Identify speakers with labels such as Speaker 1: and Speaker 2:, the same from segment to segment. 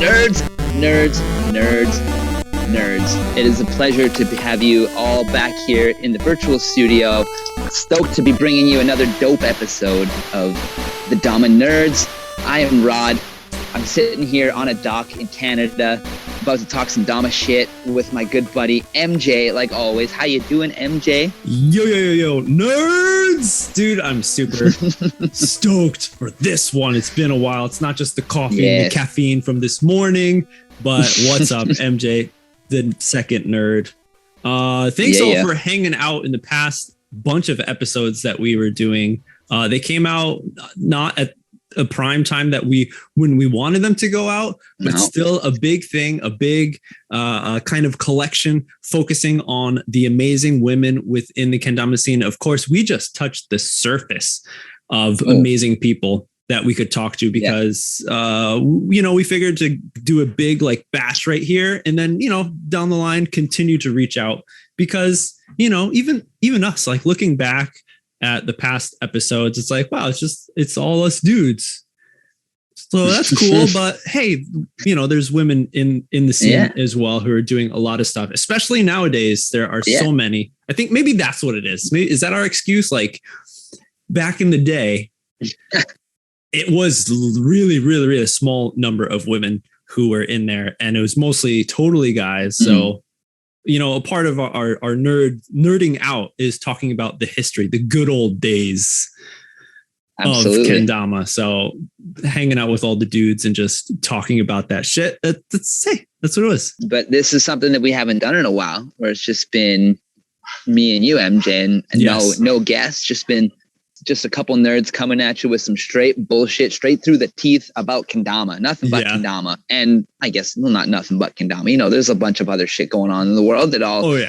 Speaker 1: Nerds, nerds, nerds, nerds. It is a pleasure to have you all back here in the virtual studio. Stoked to be bringing you another dope episode of the DAMA Nerds. I am Rod. I'm sitting here on a dock in Canada, about to talk some DAMA shit with my good buddy MJ, like always. How you doing, MJ?
Speaker 2: Yo, nerds! Dude, I'm super stoked for this one. It's been a while. It's not just the coffee and the caffeine from this morning, but what's up, MJ, the second nerd? Thanks all for hanging out in the past bunch of episodes that we were doing. They came out not at a prime time that when we wanted them to go out, but still a big thing, a big kind of collection focusing on the amazing women within the kendama scene. Of course, we just touched the surface of amazing people that we could talk to because, we figured to do a big like bash right here and then, down the line, continue to reach out because, even us, like looking back at the past episodes, it's like, wow, it's all us dudes. So that's cool. But hey, there's women in the scene as well who are doing a lot of stuff, especially nowadays. There are so many. I think maybe that's what it is. Is that our excuse? Like back in the day, it was really, really, really a small number of women who were in there, and it was mostly totally guys. So a part of our nerding out is talking about the history, the good old days of kendama. So hanging out with all the dudes and just talking about that shit. That's what it was. But
Speaker 1: this is something that we haven't done in a while, where it's just been me and you, MJ, and no guests, just a couple nerds coming at you with some straight bullshit, straight through the teeth about kendama. Nothing but kendama. And I guess, not nothing but kendama. There's a bunch of other shit going on in the world that all is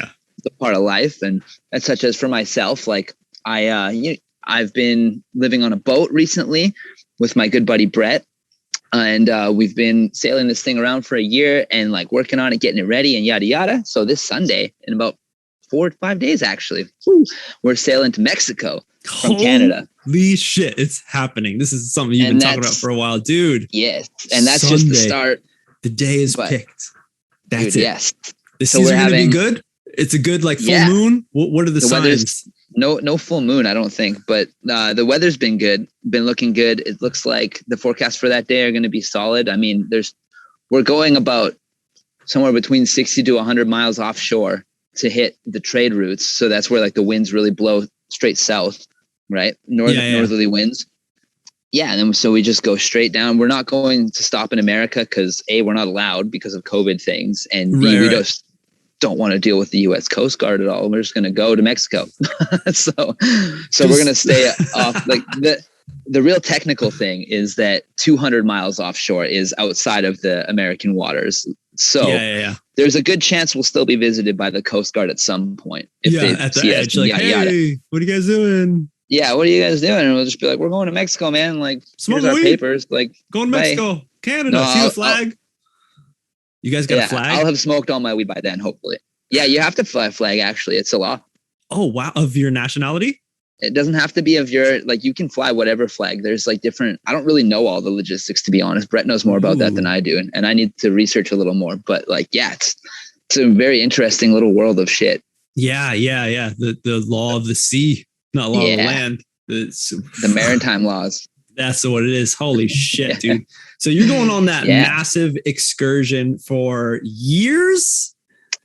Speaker 1: a part of life. And such as for myself, like I've been living on a boat recently with my good buddy Brett. And we've been sailing this thing around for a year and like working on it, getting it ready and yada, yada. So this Sunday, in about 4 to 5 days, actually, we're sailing to Mexico from Canada.
Speaker 2: Holy shit, it's happening. This is something you've been talking about for a while, dude.
Speaker 1: Yes. And that's Sunday, just the start.
Speaker 2: The day is picked. That's it.
Speaker 1: Yes.
Speaker 2: This season going to be good? It's a good like full moon? What are the signs?
Speaker 1: No full moon, I don't think. But the weather's been good, been looking good. It looks like the forecasts for that day are going to be solid. I mean, we're going about somewhere between 60 to 100 miles offshore to hit the trade routes. So that's where like the winds really blow straight south, right? Northerly winds. Yeah. And then so we just go straight down. We're not going to stop in America because A, we're not allowed because of COVID things. And B, we just don't want to deal with the US Coast Guard at all. We're just going to go to Mexico. so we're going to stay off. Like the real technical thing is that 200 miles offshore is outside of the American waters. So there's a good chance we'll still be visited by the Coast Guard at some point. If they
Speaker 2: at the edge, like, hey, what are you guys doing?
Speaker 1: Yeah, what are you guys doing? And we'll just be like, we're going to Mexico, man. Like, here's our papers. Like,
Speaker 2: going to Mexico, Canada. See the flag? You guys got a flag?
Speaker 1: I'll have smoked all my weed by then, hopefully. Yeah, you have to fly a flag, actually. It's a law.
Speaker 2: Oh, wow. Of your nationality?
Speaker 1: It doesn't have to be of your, like, you can fly whatever flag. There's like different, I don't really know all the logistics, to be honest. Brett knows more about that than I do. And I need to research a little more. But like, it's a very interesting little world of shit.
Speaker 2: Yeah. The law of the sea, not law of the land.
Speaker 1: The maritime laws.
Speaker 2: That's what it is. Holy shit, dude. So you're going on that massive excursion for years?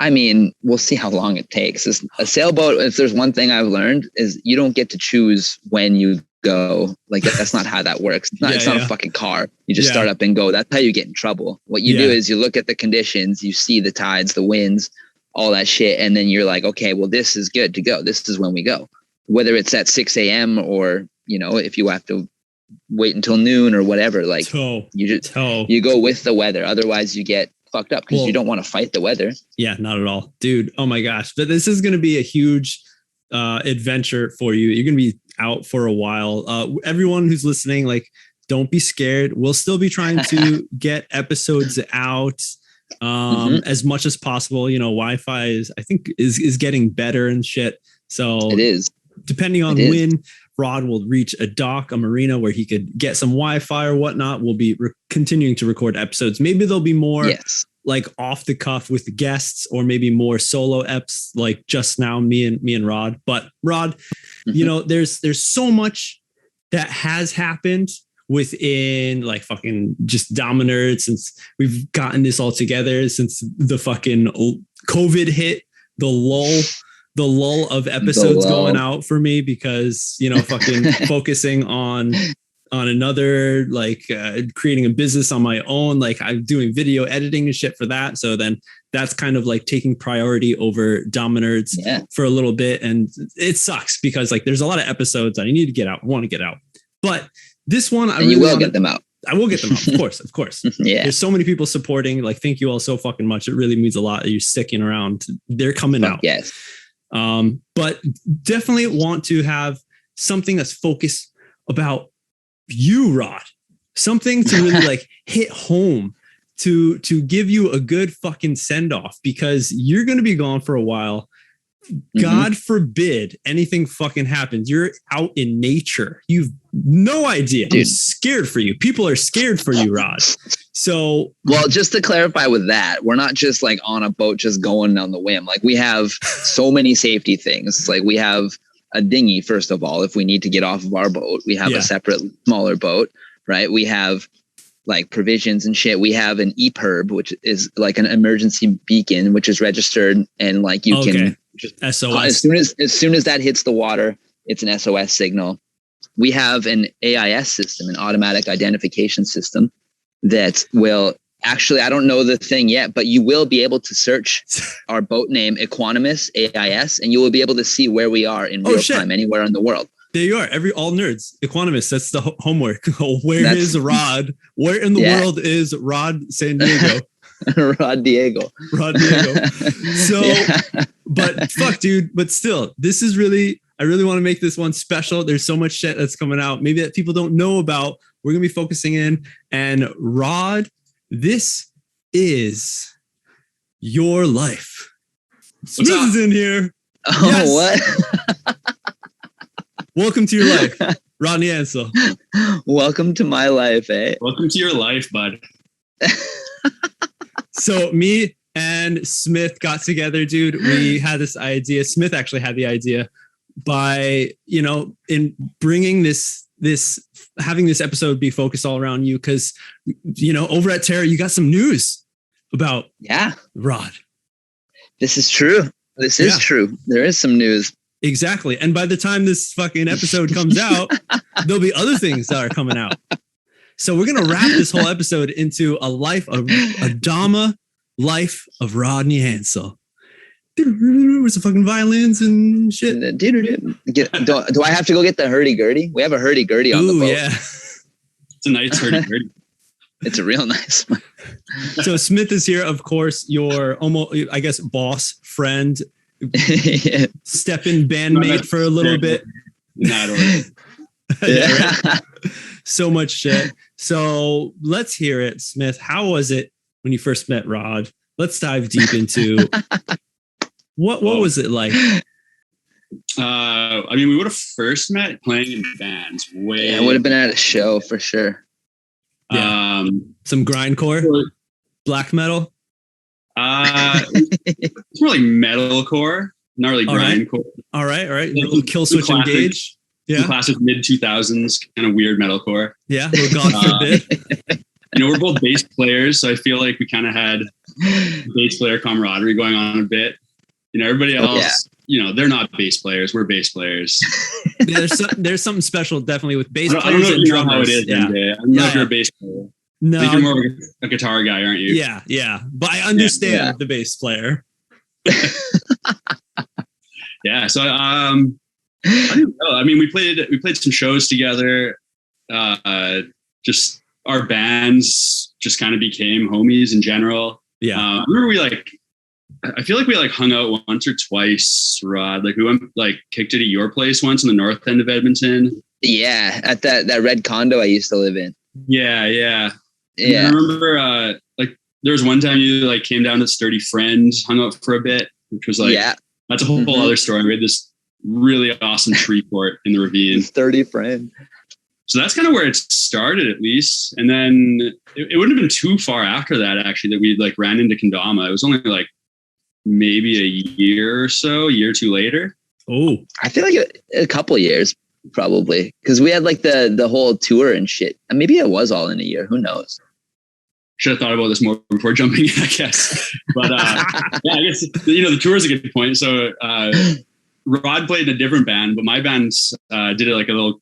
Speaker 1: I mean, we'll see how long it takes. A sailboat, if there's one thing I've learned, is you don't get to choose when you go. Like, that's not how that works. It's not a fucking car. You just start up and go. That's how you get in trouble. What you do is you look at the conditions, you see the tides, the winds, all that shit. And then you're like, okay, well, this is good to go. This is when we go. Whether it's at 6 a.m. or, if you have to wait until noon or whatever, like you go with the weather. Otherwise you get fucked up because you don't want to fight the weather. Yeah,
Speaker 2: not at all, dude. Oh my gosh. But this is going to be a huge adventure for you. You're going to be out for a while. Everyone who's listening, like, don't be scared. We'll still be trying to get episodes out as much as possible. Wi-Fi is getting better and shit. So
Speaker 1: it is.
Speaker 2: depending on when Rod will reach a dock, a marina where he could get some Wi-Fi or whatnot, we'll be continuing to record episodes. Maybe there'll be more like off the cuff with the guests, or maybe more solo eps like just now, me and Rod. But Rod, you know, there's so much that has happened within like fucking just DAMA NERDS since we've gotten this all together, since the fucking COVID hit, the lull of episodes going out for me because, you know, fucking focusing on another, like creating a business on my own. Like I'm doing video editing and shit for that. So then that's kind of like taking priority over DAMA NERDS for a little bit. And it sucks because like there's a lot of episodes that I need to get out, want to get out. But this one, I will get them out. I will get them out. Of course. Yeah. There's so many people supporting. Like, thank you all so fucking much. It really means a lot that you're sticking around. They're coming out. Yes. But definitely want to have something that's focused about you, Rod. Something to really like hit home, to give you a good fucking send off, because you're going to be gone for a while. God forbid anything fucking happens. You're out in nature. You've no idea. Dude. I'm scared for you. People are scared for you, Rod. So,
Speaker 1: well, just to clarify with that, we're not just like on a boat, just going on the whim. Like we have so many safety things. Like we have a dinghy, first of all, if we need to get off of our boat. We have a separate, smaller boat, right? We have like provisions and shit. We have an EPIRB, which is like an emergency beacon, which is registered, and like you can just SOS. As soon as that hits the water, it's an SOS signal. We have an AIS system, an automatic identification system, that will actually, I don't know the thing yet, but you will be able to search our boat name, Equanimous, AIS, and you will be able to see where we are in real time anywhere in the world.
Speaker 2: There you are. All nerds. Equanimous. That's the homework. Where is Rod? Where in the world is Rod San Diego?
Speaker 1: Rod Diego.
Speaker 2: So, but fuck, dude. But still, this is really, I really want to make this one special. There's so much shit that's coming out, maybe that people don't know about. We're going to be focusing in. And Rod, this is your life. Smith is in here.
Speaker 1: Oh, yes. What?
Speaker 2: Welcome to your life, Rodney Ansell.
Speaker 1: Welcome to my life, eh?
Speaker 3: Welcome to your life, bud.
Speaker 2: So me and Smith got together, dude. We had this idea. Smith actually had the idea by, you know, in bringing this having this episode be focused all around you, because, you know, over at Terra, you got some news about Rod.
Speaker 1: This is true. This is true. There is some news.
Speaker 2: Exactly. And by the time this fucking episode comes out, there'll be other things that are coming out. So we're going to wrap this whole episode into a DAMA life of Rodney Ansell. With some fucking violins and shit.
Speaker 1: Do I have to go get the hurdy-gurdy? We have a hurdy-gurdy on the boat. Yeah.
Speaker 3: It's a nice hurdy-gurdy.
Speaker 1: It's a real nice one.
Speaker 2: So Smith is here, of course, your almost, I guess, boss, friend, step-in bandmate for a little bit.
Speaker 3: Not really.
Speaker 2: Right? So much shit. So let's hear it, Smith. How was it when you first met Rod? Let's dive deep into what was it like?
Speaker 3: I mean, we would have first met playing in bands.
Speaker 1: It would have been at a show for sure.
Speaker 2: Yeah. Some grindcore, black metal.
Speaker 3: It's more like metalcore, not really grindcore.
Speaker 2: All right. Like, little Kill Switch Engage. Yeah.
Speaker 3: Classic mid 2000s kind of weird metalcore.
Speaker 2: Yeah. God forbid.
Speaker 3: You know, we're both bass players, so I feel like we kind of had bass player camaraderie going on a bit. You know, everybody else, you know, they're not bass players. We're bass players.
Speaker 2: There's something special, definitely, with bass players.
Speaker 3: I don't know if you know how it is, MJ. I'm not sure you're a bass player.
Speaker 2: No,
Speaker 3: I think you're more a guitar guy, aren't you?
Speaker 2: Yeah. But I understand the bass player.
Speaker 3: Yeah. So, I don't know. I mean, we played some shows together. Just our bands just kind of became homies in general.
Speaker 2: Yeah.
Speaker 3: I remember I feel like we hung out once or twice, Rod. Like we went kicked it at your place once in the north end of Edmonton.
Speaker 1: Yeah, at that red condo I used to live in.
Speaker 3: Yeah. I remember there was one time you came down to Sturdy Friends, hung out for a bit, which was that's a whole other story. We had this really awesome tree fort in the ravine.
Speaker 1: Sturdy friend.
Speaker 3: So that's kind of where it started, at least. And then it wouldn't have been too far after that, actually, that we like ran into kendama. It was only like maybe a year or two later.
Speaker 2: Oh,
Speaker 1: I feel like a couple years probably, because we had like the whole tour and shit. And maybe it was all in a year. Who knows?
Speaker 3: Should have thought about this more before jumping in, I guess. But yeah, I guess the tour is a good point. So Rod played in a different band, but my band did it like a little,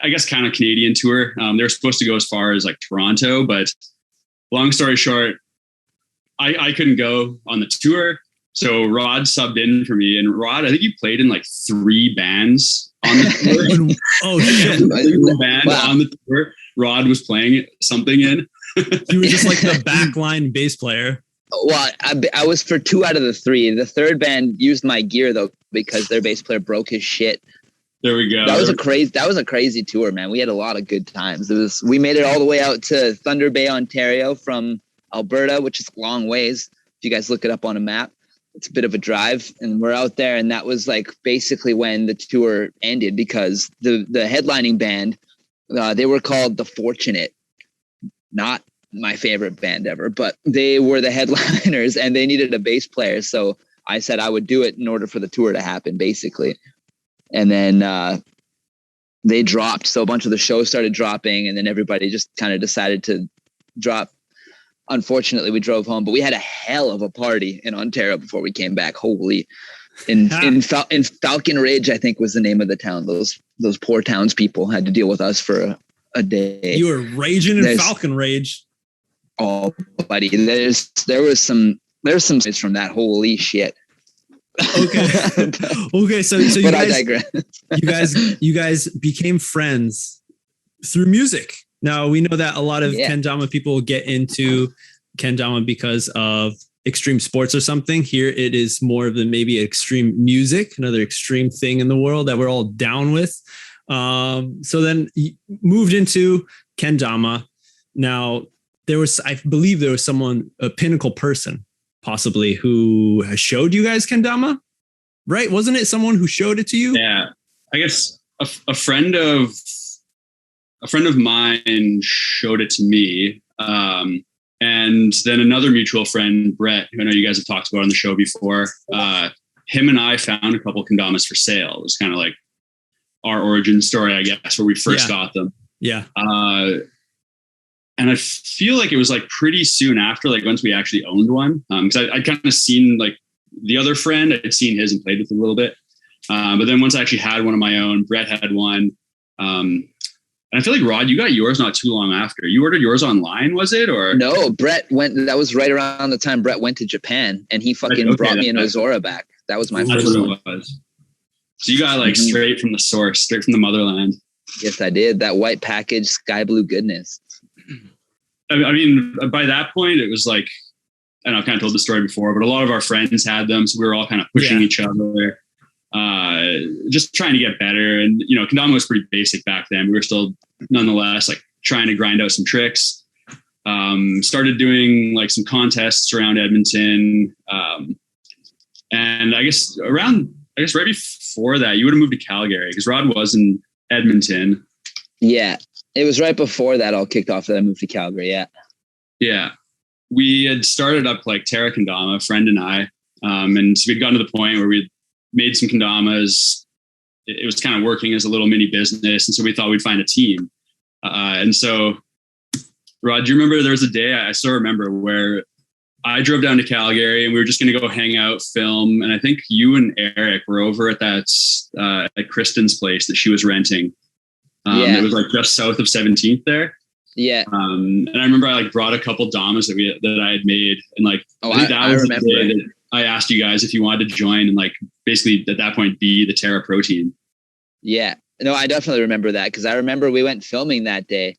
Speaker 3: I guess, kind of Canadian tour. They were supposed to go as far as like Toronto, but long story short, I couldn't go on the tour. So Rod subbed in for me, and Rod, I think you played in like 3 bands on the tour.
Speaker 2: Oh shit!
Speaker 3: Band on the tour. Rod was playing something in.
Speaker 2: You were just like the backline bass player.
Speaker 1: Well, I was for 2 out of the 3. The third band used my gear though because their bass player broke his shit.
Speaker 3: There we go.
Speaker 1: That was a crazy tour, man. We had a lot of good times. We made it all the way out to Thunder Bay, Ontario from Alberta, which is a long ways. If you guys look it up on a map, it's a bit of a drive, and we're out there. And that was like basically when the tour ended, because the headlining band, they were called The Fortunate. Not my favorite band ever, but they were the headliners and they needed a bass player. So I said I would do it in order for the tour to happen, basically. And then they dropped. So a bunch of the shows started dropping, and then everybody just kind of decided to drop. Unfortunately, we drove home, but we had a hell of a party in Ontario before we came back. Holy. In Falcon Ridge, I think was the name of the town. Those poor townspeople had to deal with us for a day.
Speaker 2: You were raging in Falcon Rage.
Speaker 1: Oh, buddy, there was some stories from that. Holy shit.
Speaker 2: Okay. Okay. So
Speaker 1: but I digress.
Speaker 2: you guys became friends through music. Now we know that a lot of kendama people get into kendama because of extreme sports or something. Here it is more of maybe extreme music, another extreme thing in the world that we're all down with. So then you moved into kendama. Now I believe there was someone, a pinnacle person possibly, who showed you guys kendama, right? Wasn't it someone who showed it to you?
Speaker 3: Yeah, I guess a friend of mine showed it to me. And then another mutual friend, Brett, who I know you guys have talked about on the show before, him and I found a couple kendamas for sale. It was kind of like our origin story, I guess, where we first got them.
Speaker 2: Yeah.
Speaker 3: And I feel like it was like pretty soon after, like once we actually owned one, because I'd kind of seen like the other friend, I'd seen his and played with it a little bit. But then once I actually had one of my own, Brett had one. And I feel like, Rod, you got yours not too long after. You ordered yours online, was it? Or
Speaker 1: no, Brett went. That was right around the time Brett went to Japan, and he fucking brought me an Ozora back. That was my first one.
Speaker 3: So you got like straight from the source, straight from the motherland.
Speaker 1: Yes, I did. That white package, sky blue goodness.
Speaker 3: I mean, by that point, it was like, I know I've kind of told the story before, but a lot of our friends had them. So we were all kind of pushing each other, just trying to get better. And, kendama was pretty basic back then. We were still nonetheless like trying to grind out some tricks. Started doing like some contests around Edmonton. And I guess right before that, you would have moved to Calgary because Rod was in Edmonton.
Speaker 1: Yeah. It was right before that all kicked off that I moved to Calgary. Yeah.
Speaker 3: Yeah. We had started up like Terra Kendama, a friend and I. And so we'd gotten to the point where we'd made some kendamas. It was kind of working as a little mini business. And so we thought we'd find a team. And so, Rod, do you remember there was a day, I still remember, where I drove down to Calgary and we were just going to go hang out, film. And I think you and Eric were over at that at Kristen's place that she was renting. It was like just south of 17th there.
Speaker 1: Yeah.
Speaker 3: And I remember I like brought a couple damas that I had made, and like I remember the day that I asked you guys if you wanted to join and like basically at that point be the Terra Pro team.
Speaker 1: Yeah. No, I definitely remember that because I remember we went filming that day,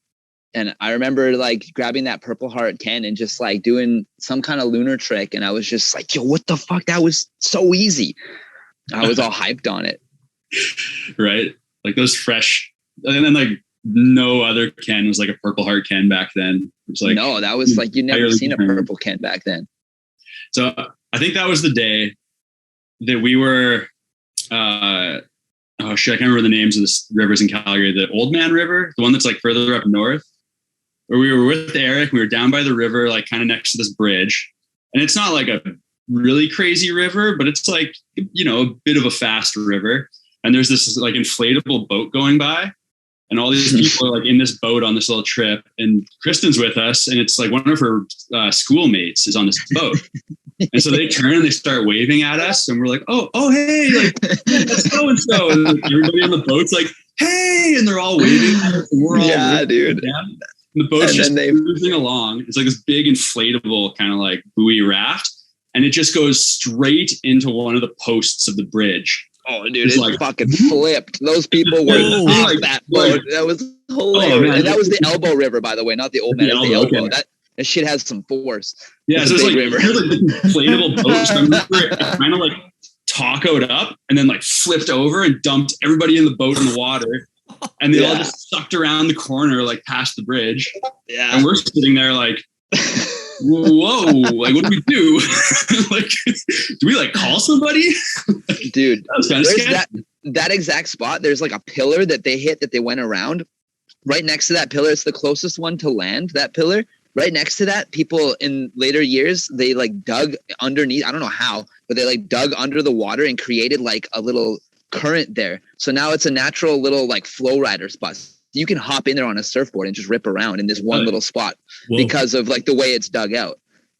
Speaker 1: and I remember like grabbing that Purple Heart Ken and just like doing some kind of lunar trick, and I was just like, yo, what the fuck? That was so easy. I was all hyped on it.
Speaker 3: Right. Like those fresh. And then like no other Ken was like a Purple Heart Ken back then. It was like,
Speaker 1: no, that was like, you'd never seen a purple Ken back then.
Speaker 3: So I think that was the day that we were oh shit, I can't remember the names of the rivers in Calgary. The Old Man River, the one that's like further up north, where we were with Eric. We were down by the river, like kind of next to this bridge. And it's not like a really crazy river, but it's like, you know, a bit of a fast river. And there's this like inflatable boat going by. And all these people are like in this boat on this little trip. And Kristen's with us. And it's like one of her schoolmates is on this boat. And so they turn and they start waving at us. And we're like, oh, hey, like, that's so-and-so. And everybody on the boat's like, hey. And they're all waving at us. And we're all
Speaker 1: dude.
Speaker 3: Down. And the boat's just cruising along. It's like this big inflatable kind of like buoy raft. And it just goes straight into one of the posts of the bridge.
Speaker 1: Oh, dude, it like, fucking flipped. Those people were off that boat. That was hilarious. And that was the Elbow River, by the way, not the Old Man. The Elbow. Okay. That shit has some force.
Speaker 3: Yeah, so it's like, river. There's like inflatable boats. I remember it kind of like tacoed up and then like flipped over and dumped everybody in the boat in the water. And they all just sucked around the corner, like past the bridge. Yeah. And we're sitting there like, whoa, like what do we do? Like, do we like call somebody?
Speaker 1: Dude,
Speaker 3: that was kind of scary.
Speaker 1: That exact spot, there's like a pillar that they hit that they went around. Right next to that pillar, it's the closest one to land, that pillar. Right next to that, people in later years, they like dug underneath. I don't know how, but they like dug under the water and created like a little current there. So now it's a natural little like flow rider spot. You can hop in there on a surfboard and just rip around in this one little spot because of like the way it's dug out.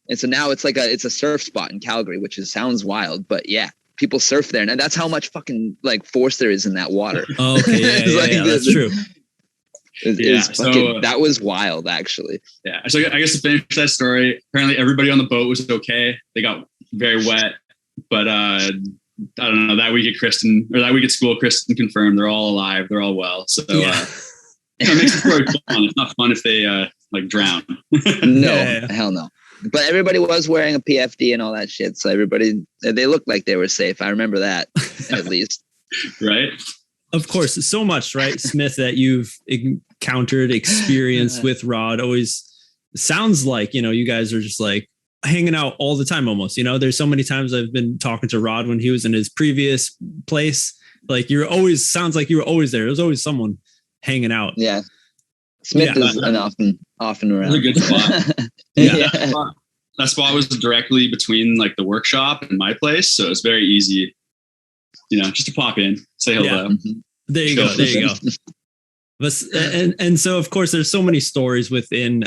Speaker 1: And so now it's like it's a surf spot in Calgary, which sounds wild, but yeah, people surf there. And that's how much fucking like force there is in that water.
Speaker 2: Oh, okay. Yeah, that's true.
Speaker 1: That was wild, actually.
Speaker 3: Yeah. So I guess to finish that story, apparently everybody on the boat was okay. They got very wet, but I don't know, that week at school, Kristen confirmed they're all alive. They're all well. So it makes the story fun. It's not fun if they like drown.
Speaker 1: No, hell no. But everybody was wearing a PFD and all that shit. So they looked like they were safe. I remember that at least.
Speaker 3: Right.
Speaker 2: Of course, so much, right, Smith, that you've encountered, experienced with Rod always sounds like, you know, you guys are just like hanging out all the time almost. You know, there's so many times I've been talking to Rod when he was in his previous place. Like sounds like you were always there. There's always someone hanging out. Yeah.
Speaker 1: Smith is often around.
Speaker 3: It was a good spot. That spot was directly between like the workshop and my place. So it's very easy, you know, just to pop in, say hello.
Speaker 2: Yeah. There you go. But, and so, of course, there's so many stories within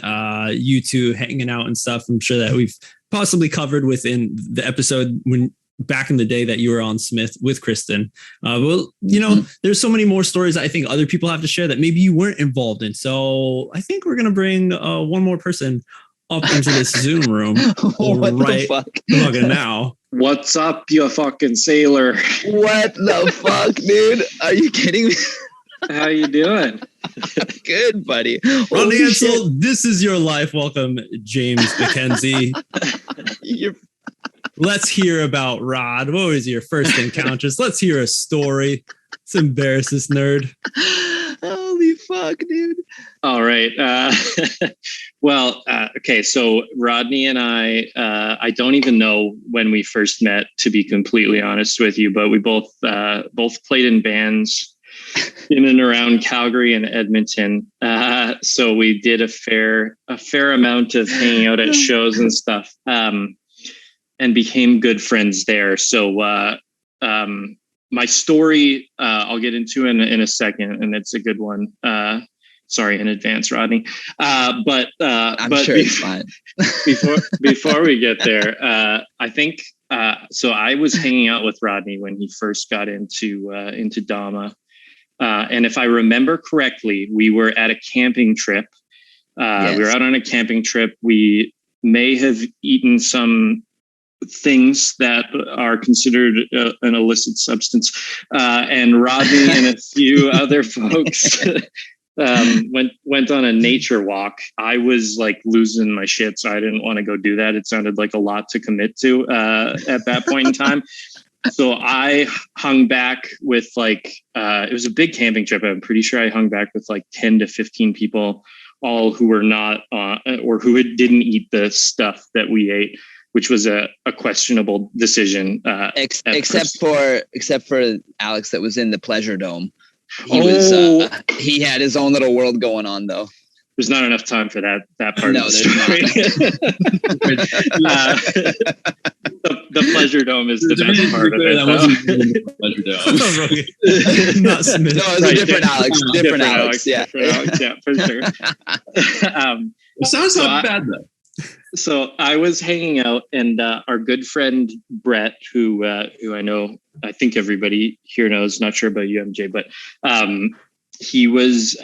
Speaker 2: you two hanging out and stuff. I'm sure that we've possibly covered within the episode when back in the day that you were on Smith with Kristen. Well, you know, there's so many more stories I think other people have to share that maybe you weren't involved in. So I think we're going to bring one more person up into this Zoom room right fucking now.
Speaker 4: What's up, you fucking sailor?
Speaker 1: What the fuck, dude? Are you kidding me?
Speaker 4: How you doing?
Speaker 1: Good, buddy.
Speaker 2: Rodney Ansell, this is your life. Welcome, James McKenzie. Let's hear about Rod. What was your first encounters? Let's hear a story. Let's embarrass this nerd.
Speaker 1: Holy fuck, dude.
Speaker 4: All right. Okay. So Rodney and I don't even know when we first met, to be completely honest with you, but we both played in bands in and around Calgary and Edmonton. So we did a fair amount of hanging out at shows and stuff, and became good friends there. So, my story, I'll get into in a second, and it's a good one. Sorry in advance, Rodney. But
Speaker 1: sure it's fine.
Speaker 4: before we get there, I think, so I was hanging out with Rodney when he first got into DAMA. And if I remember correctly, we were at a camping trip. Yes. We were out on a camping trip. We may have eaten some things that are considered an illicit substance. And Rodney and a few other folks went on a nature walk. I was like losing my shit, so I didn't want to go do that. It sounded like a lot to commit to at that point in time. So I hung back with like, it was a big camping trip. I'm pretty sure I hung back with like 10 to 15 people, all who were not, or who didn't eat the stuff that we ate. which was a questionable decision.
Speaker 1: Except for Alex that was in the Pleasure Dome. He had his own little world going on though.
Speaker 4: There's not enough time for that part of the story. The Pleasure Dome is the best part of it.
Speaker 3: That wasn't the Pleasure Dome.
Speaker 2: Not Smith.
Speaker 1: No, it was a different Alex. Different Alex. Yeah.
Speaker 4: Different Alex, yeah, for sure.
Speaker 3: It sounds not bad though.
Speaker 4: So I was hanging out, and our good friend Brett, who I know, I think everybody here knows. Not sure about you, MJ, but he was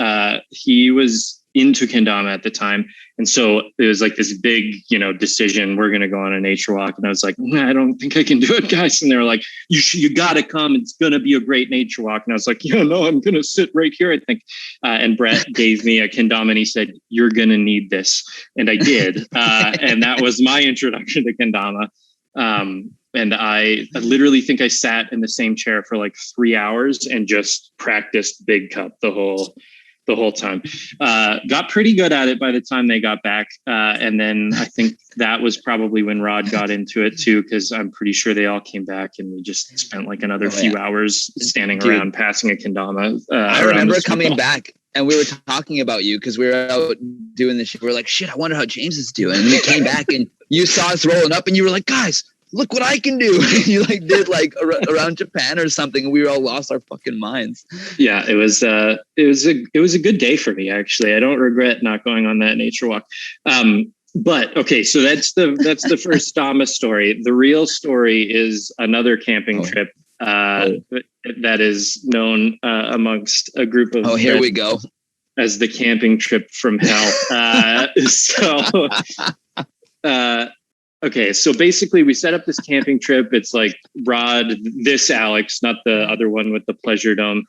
Speaker 4: into kendama at the time, and so it was like this big, decision. We're going to go on a nature walk, and I was like, I don't think I can do it, guys. And they were like, you got to come. It's going to be a great nature walk. And I was like, no, I'm going to sit right here, I think. And Brett gave me a kendama, and he said, you're going to need this, and I did. And that was my introduction to kendama. And I literally think I sat in the same chair for like 3 hours and just practiced big cup the whole time. Got pretty good at it by the time they got back. And then I think that was probably when Rod got into it too, because I'm pretty sure they all came back and we just spent like another few hours standing around passing a kendama.
Speaker 1: I remember coming back and we were talking about you because we were out doing this shit. We were like, shit, I wonder how James is doing. And we came back and you saw us rolling up and you were like, guys, look what I can do. You like did like around Japan or something. And we all lost our fucking minds.
Speaker 4: Yeah, it was a good day for me, actually. I don't regret not going on that nature walk. But okay, so that's the first DAMA story. The real story is another camping trip that is known amongst a group of
Speaker 1: here we go,
Speaker 4: as the camping trip from hell. Okay, so basically we set up this camping trip. It's like Rod, this Alex, not the other one with the Pleasure Dome,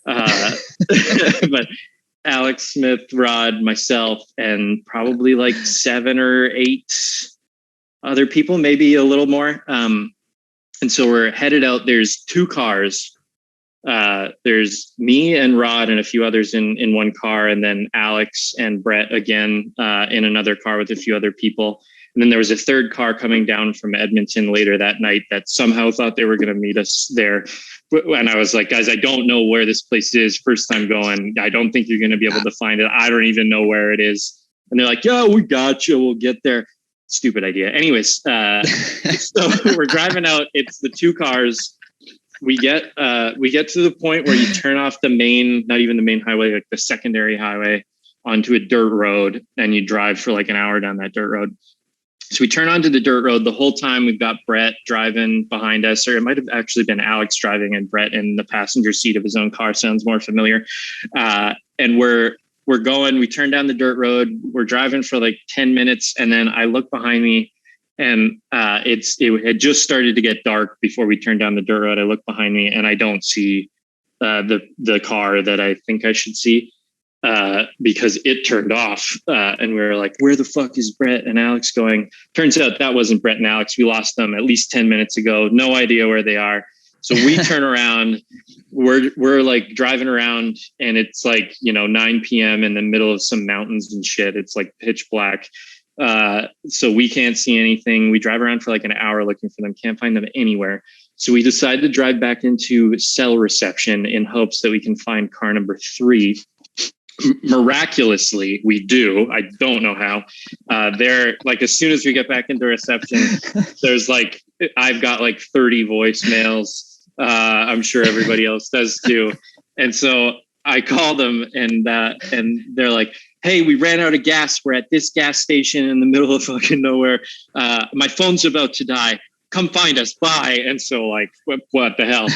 Speaker 4: but Alex Smith, Rod, myself, and probably like 7 or 8 other people, maybe a little more. And so we're headed out. There's 2 cars. There's me and Rod and a few others in one car, and then Alex and Brett again in another car with a few other people. And then there was a 3rd car coming down from Edmonton later that night that somehow thought they were going to meet us there. And I was like, guys, I don't know where this place is. First time going. I don't think you're going to be able to find it. I don't even know where it is. And they're like, yeah, we got you. We'll get there. Stupid idea. Anyways, so we're driving out. It's the 2 cars. We get to the point where you turn off the main, not even the main highway, like the secondary highway onto a dirt road, and you drive for like an hour down that dirt road. So we turn onto the dirt road. The whole time we've got Brett driving behind us, or it might have actually been Alex driving and Brett in the passenger seat of his own car. Sounds more familiar. And we're going, we turn down the dirt road. We're driving for like 10 minutes. And then I look behind me and it had just started to get dark before we turned down the dirt road. I look behind me and I don't see the car that I think I should see. Because it turned off, and we were like, where the fuck is Brett and Alex going? Turns out that wasn't Brett and Alex. We lost them at least 10 minutes ago. No idea where they are. So we turn around, we're like driving around, and it's like, 9 p.m. in the middle of some mountains and shit. It's like pitch black. So we can't see anything. We drive around for like an hour looking for them. Can't find them anywhere. So we decide to drive back into cell reception in hopes that we can find car number 3. Miraculously, we do. I don't know how. They're like, as soon as we get back into reception, there's like, I've got like 30 voicemails. I'm sure everybody else does too. And so I call them and they're like, hey, we ran out of gas. We're at this gas station in the middle of fucking nowhere. My phone's about to die. Come find us. Bye. And so like, what the hell?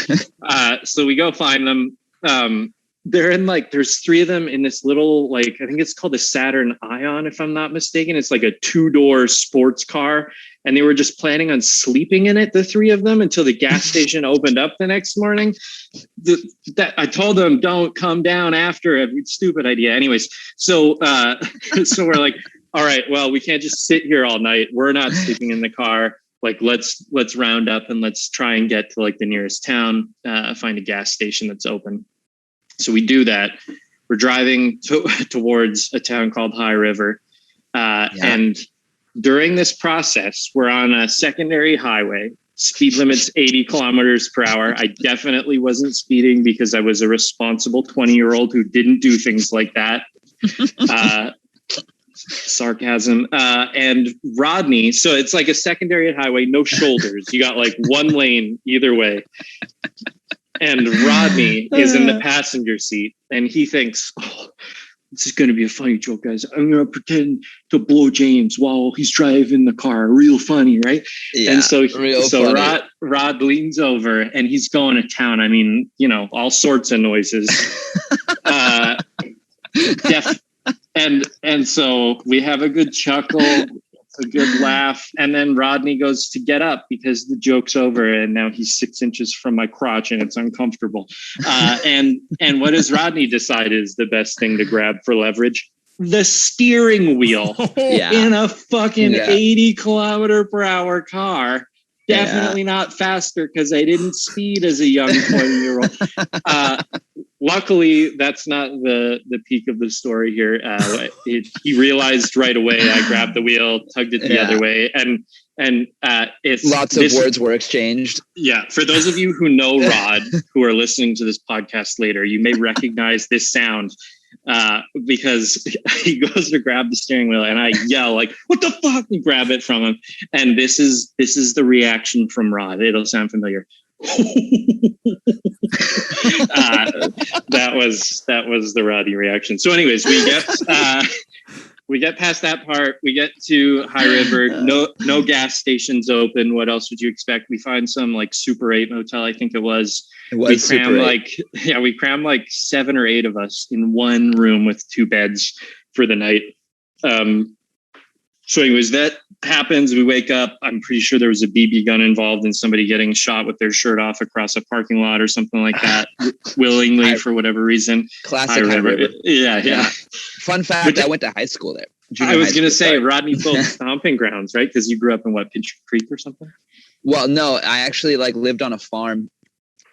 Speaker 4: So we go find them. They're in like, there's 3 of them in this little, like, I think it's called the Saturn Ion, if I'm not mistaken. It's like a 2-door sports car. And they were just planning on sleeping in it, the 3 of them, until the gas station opened up the next morning. I told them, don't come down after it. Stupid idea. Anyways, so we're like, all right, well, we can't just sit here all night. We're not sleeping in the car. Like, let's round up and let's try and get to like the nearest town, find a gas station that's open. So we do that. We're driving towards a town called High River. And during this process, we're on a secondary highway. Speed limit's 80 kilometers per hour. I definitely wasn't speeding because I was a responsible 20-year-old who didn't do things like that. Sarcasm. And Rodney, so it's like a secondary highway, no shoulders. You got like one lane either way. And Rodney is in the passenger seat and he thinks, oh, this is going to be a funny joke, guys. I'm going to pretend to blow James while he's driving the car. Real funny, right? Yeah, and so Rod leans over and he's going to town. I mean, you know, all sorts of noises. And so we have a good chuckle, a good laugh. And then Rodney goes to get up because the joke's over. And now he's 6 inches from my crotch and it's uncomfortable. And what does Rodney decide is the best thing to grab for leverage? The steering wheel in a fucking 80 kilometer per hour car. Definitely not faster because I didn't speed as a young 20-year-old. Luckily, that's not the peak of the story here. He realized right away. I grabbed the wheel, tugged it the other way, and it's
Speaker 1: lots of words were exchanged.
Speaker 4: Yeah, for those of you who know Rod, who are listening to this podcast later, you may recognize this sound. Because he goes to grab the steering wheel and I yell like, what the fuck? And grab it from him. And this is the reaction from Rod. It'll sound familiar. That was the Rodney reaction. So anyways, we get past that part. We get to High River. No gas stations open. What else would you expect? We find some like Super 8 motel, I think it was. We crammed like 7 or 8 of us in one room with 2 beds for the night. So anyways, that happens. We wake up. I'm pretty sure there was a BB gun involved in somebody getting shot with their shirt off across a parking lot or something like that, willingly for whatever reason.
Speaker 1: Classic High River.
Speaker 4: Yeah.
Speaker 1: Fun fact, I went to high school there.
Speaker 4: I was going to say Rodney Phil's stomping grounds, right? Because you grew up in Pincher Creek or something?
Speaker 1: Well, no, I actually lived on a farm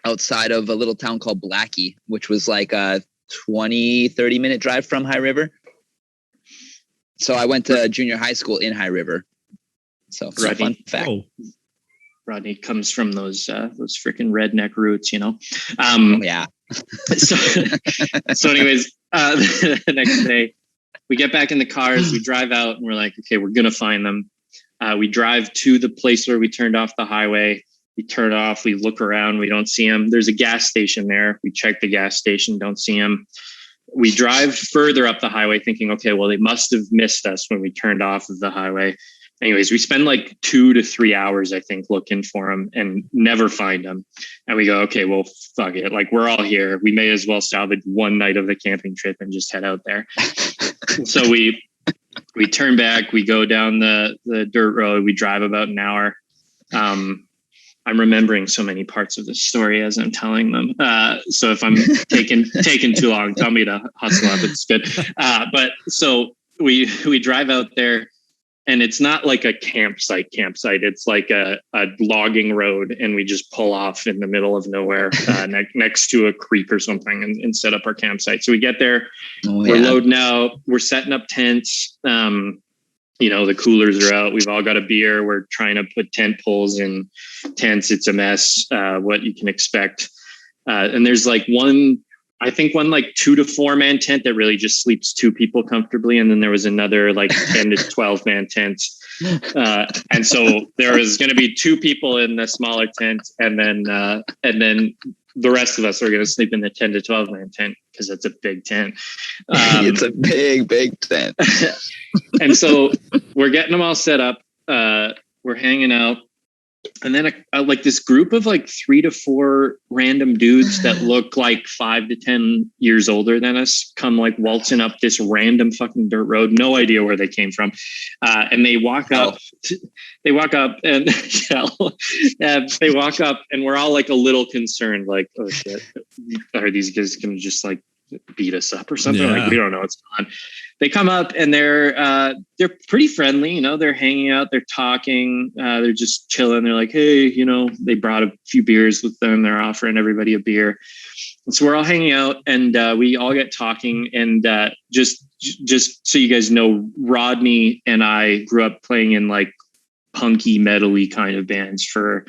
Speaker 1: outside of a little town called Blackie, which was like a 20-30 minute drive from High River. So I went to junior high school in High River. So fun fact.
Speaker 4: Rodney comes from those freaking redneck roots, you know?
Speaker 1: Yeah.
Speaker 4: So anyways, the next day we get back in the cars, we drive out and we're like, okay, we're going to find them. We drive to the place where we turned off the highway. We turn off, we look around, we don't see him. There's a gas station there. We check the gas station, don't see him. We drive further up the highway thinking, okay, well, they must have missed us when we turned off of the highway. Anyways, we spend like 2 to 3 hours, I think, looking for him and never find him. And we go, okay, well, fuck it. Like, we're all here. We may as well salvage one night of the camping trip and just head out there. So we turn back, we go down the dirt road, we drive about an hour. I'm remembering so many parts of this story as I'm telling them. So if I'm taking too long, tell me to hustle up. It's good. But so we drive out there and it's not like a campsite. It's like a logging road. And we just pull off in the middle of nowhere next to a creek or something and set up our campsite. So we get there, we're loading out, we're setting up tents. The coolers are out. We've all got a beer. We're trying to put tent poles in tents. It's a mess, what you can expect. And there's like one like 2 to 4 man tent that really just sleeps 2 people comfortably. And then there was another like 10 to 12 man tent. And so there was going to be 2 people in the smaller tent. And then the rest of us are going to sleep in the 10 to 12 man tent because it's a big tent.
Speaker 1: It's a big tent.
Speaker 4: And so we're getting them all set up. We're hanging out. And then like this group of like 3 to 4 random dudes that look like 5 to 10 years older than us come like waltzing up this random fucking dirt road. No idea where they came from. And they walk up and they walk up and we're all like a little concerned, like, oh shit, are these guys going to just like beat us up or something? Yeah. Like, we don't know what's going on. They come up and they're pretty friendly, they're hanging out, they're talking, they're just chilling. They're like, hey, they brought a few beers with them. They're offering everybody a beer. So we're all hanging out, and we all get talking. And just so you guys know, Rodney and I grew up playing in like punky, metal-y kind of bands, for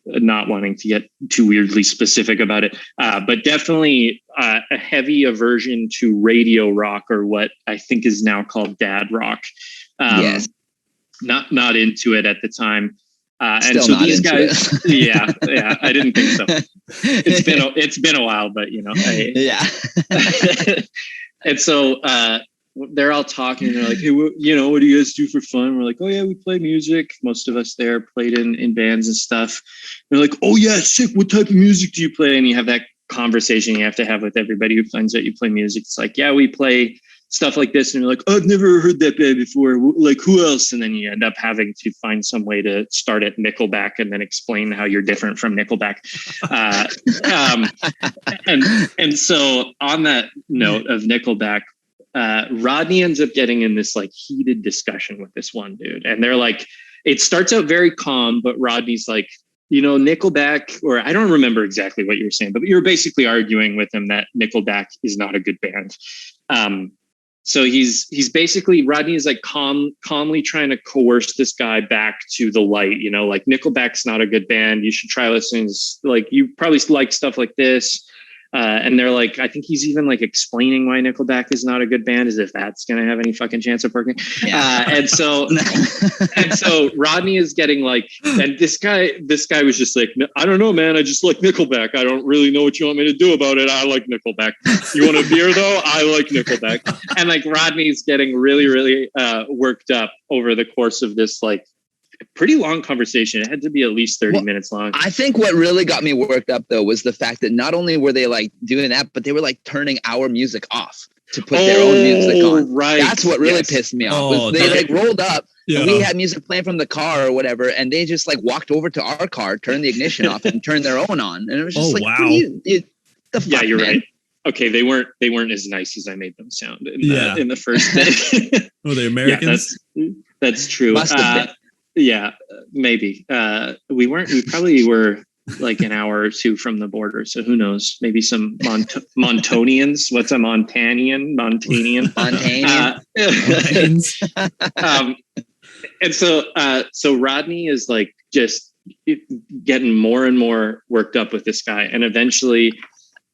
Speaker 4: not wanting to get too weirdly specific about it, but definitely a heavy aversion to radio rock, or what I think is now called dad rock.
Speaker 1: Yes.
Speaker 4: Not into it at the time.
Speaker 1: And so these guys,
Speaker 4: yeah, I didn't think so. It's been a while, but
Speaker 1: yeah.
Speaker 4: And so they're all talking, and they're like, hey, what do you guys do for fun? We're like, oh yeah, we play music. Most of us there played in bands and stuff. And they're like, oh yeah, sick. What type of music do you play? And you have that conversation you have to have with everybody who finds out you play music. It's like, yeah, we play stuff like this. And you're like, oh, I've never heard that band before. Like, who else? And then you end up having to find some way to start at Nickelback and then explain how you're different from Nickelback. And so on that note of Nickelback, Rodney ends up getting in this like heated discussion with this one dude. And they're like, it starts out very calm, but Rodney's like, Nickelback, or I don't remember exactly what you were saying, but you're basically arguing with him that Nickelback is not a good band. So he's basically, Rodney is like calmly trying to coerce this guy back to the light, like Nickelback's not a good band. You should try listening to, like, you probably like stuff like this. And they're like, I think he's even like explaining why Nickelback is not a good band, as if that's going to have any fucking chance of working. Yeah. And so Rodney is getting like, and this guy was just like, I don't know, man. I just like Nickelback. I don't really know what you want me to do about it. I like Nickelback. You want a beer though? I like Nickelback. And like Rodney's getting really, really worked up over the course of this like pretty long conversation. It had to be at least 30 minutes long.
Speaker 1: I think what really got me worked up though was the fact that not only were they like doing that, but they were like turning our music off to put their own music on.
Speaker 4: Right.
Speaker 1: That's what really pissed me off. Was they like rolled up and we had music playing from the car or whatever, and they just like walked over to our car, turned the ignition off, and turned their own on. And it was just
Speaker 2: wow.
Speaker 1: The fuck,
Speaker 4: yeah, you're
Speaker 1: man?
Speaker 4: right. Okay, they weren't as nice as I made them sound in the first day.
Speaker 2: Oh, they Americans?
Speaker 4: Yeah, that's true.
Speaker 1: Must have been.
Speaker 4: Yeah, maybe. We probably were like an hour or two from the border. So who knows? Maybe some Montonians. What's a Montanian? Montanian. And so Rodney is like just getting more and more worked up with this guy. And eventually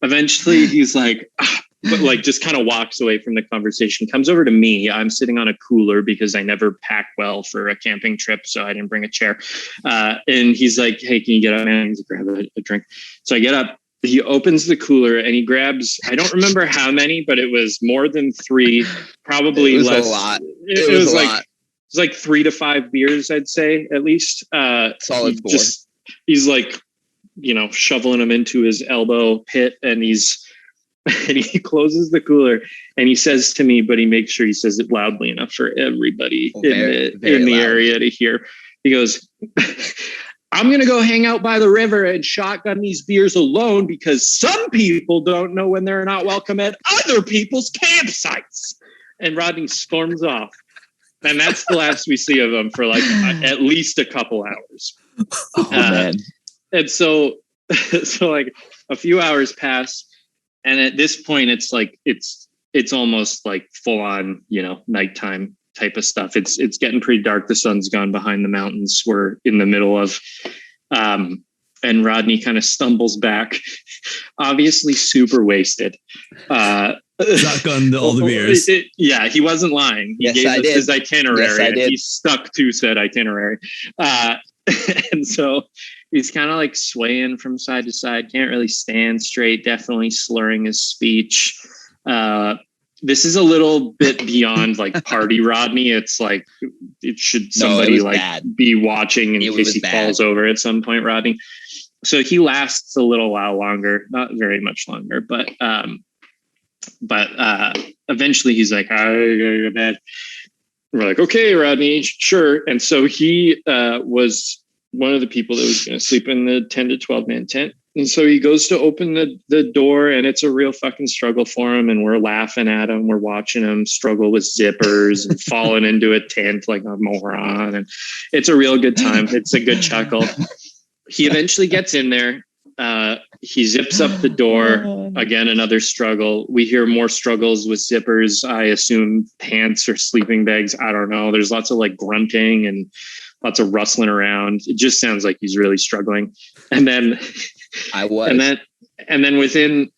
Speaker 4: he's like, but like just kind of walks away from the conversation, comes over to me. I'm sitting on a cooler because I never pack well for a camping trip, so I didn't bring a chair. And he's like, hey, can you get up, man? I need to grab a drink. So I get up, he opens the cooler and he grabs, I don't remember how many, but it was more than 3, probably
Speaker 1: it was
Speaker 4: less.
Speaker 1: A lot.
Speaker 4: It was a lot. It was like 3 to 5 beers, I'd say, at least.
Speaker 1: Solid 4.
Speaker 4: He's like, shoveling them into his elbow pit, and he closes the cooler and he says to me, but he makes sure he says it loudly enough for everybody in the area to hear. He goes, I'm going to go hang out by the river and shotgun these beers alone because some people don't know when they're not welcome at other people's campsites. And Rodney storms off. And that's the last we see of him for like at least a couple hours.
Speaker 1: Oh, man.
Speaker 4: And so like a few hours pass. And at this point, it's like it's almost like full on, nighttime type of stuff. It's getting pretty dark. The sun's gone behind the mountains. We're in the middle of, and Rodney kind of stumbles back, obviously super wasted.
Speaker 2: Shotgun all the beers.
Speaker 4: He wasn't lying. He gave us his itinerary, and he stuck to said itinerary. And so he's kind of like swaying from side to side, can't really stand straight, definitely slurring his speech. This is a little bit beyond like party Rodney. It's like, it should somebody be watching in case he falls over at some point, Rodney. So he lasts a little while longer, not very much longer, but eventually he's like, I gotta go to bed. We're like, okay, Rodney, sure. And so he was one of the people that was going to sleep in the 10 to 12 man tent. And so he goes to open the door, and it's a real fucking struggle for him. And we're laughing at him. We're watching him struggle with zippers and falling into a tent like a moron. And it's a real good time. It's a good chuckle. He eventually gets in there. he zips up the door. Again, another struggle. We hear more struggles with zippers. I assume pants or sleeping bags. I don't know. There's lots of like grunting and lots of rustling around. It just sounds like he's really struggling. And then and then within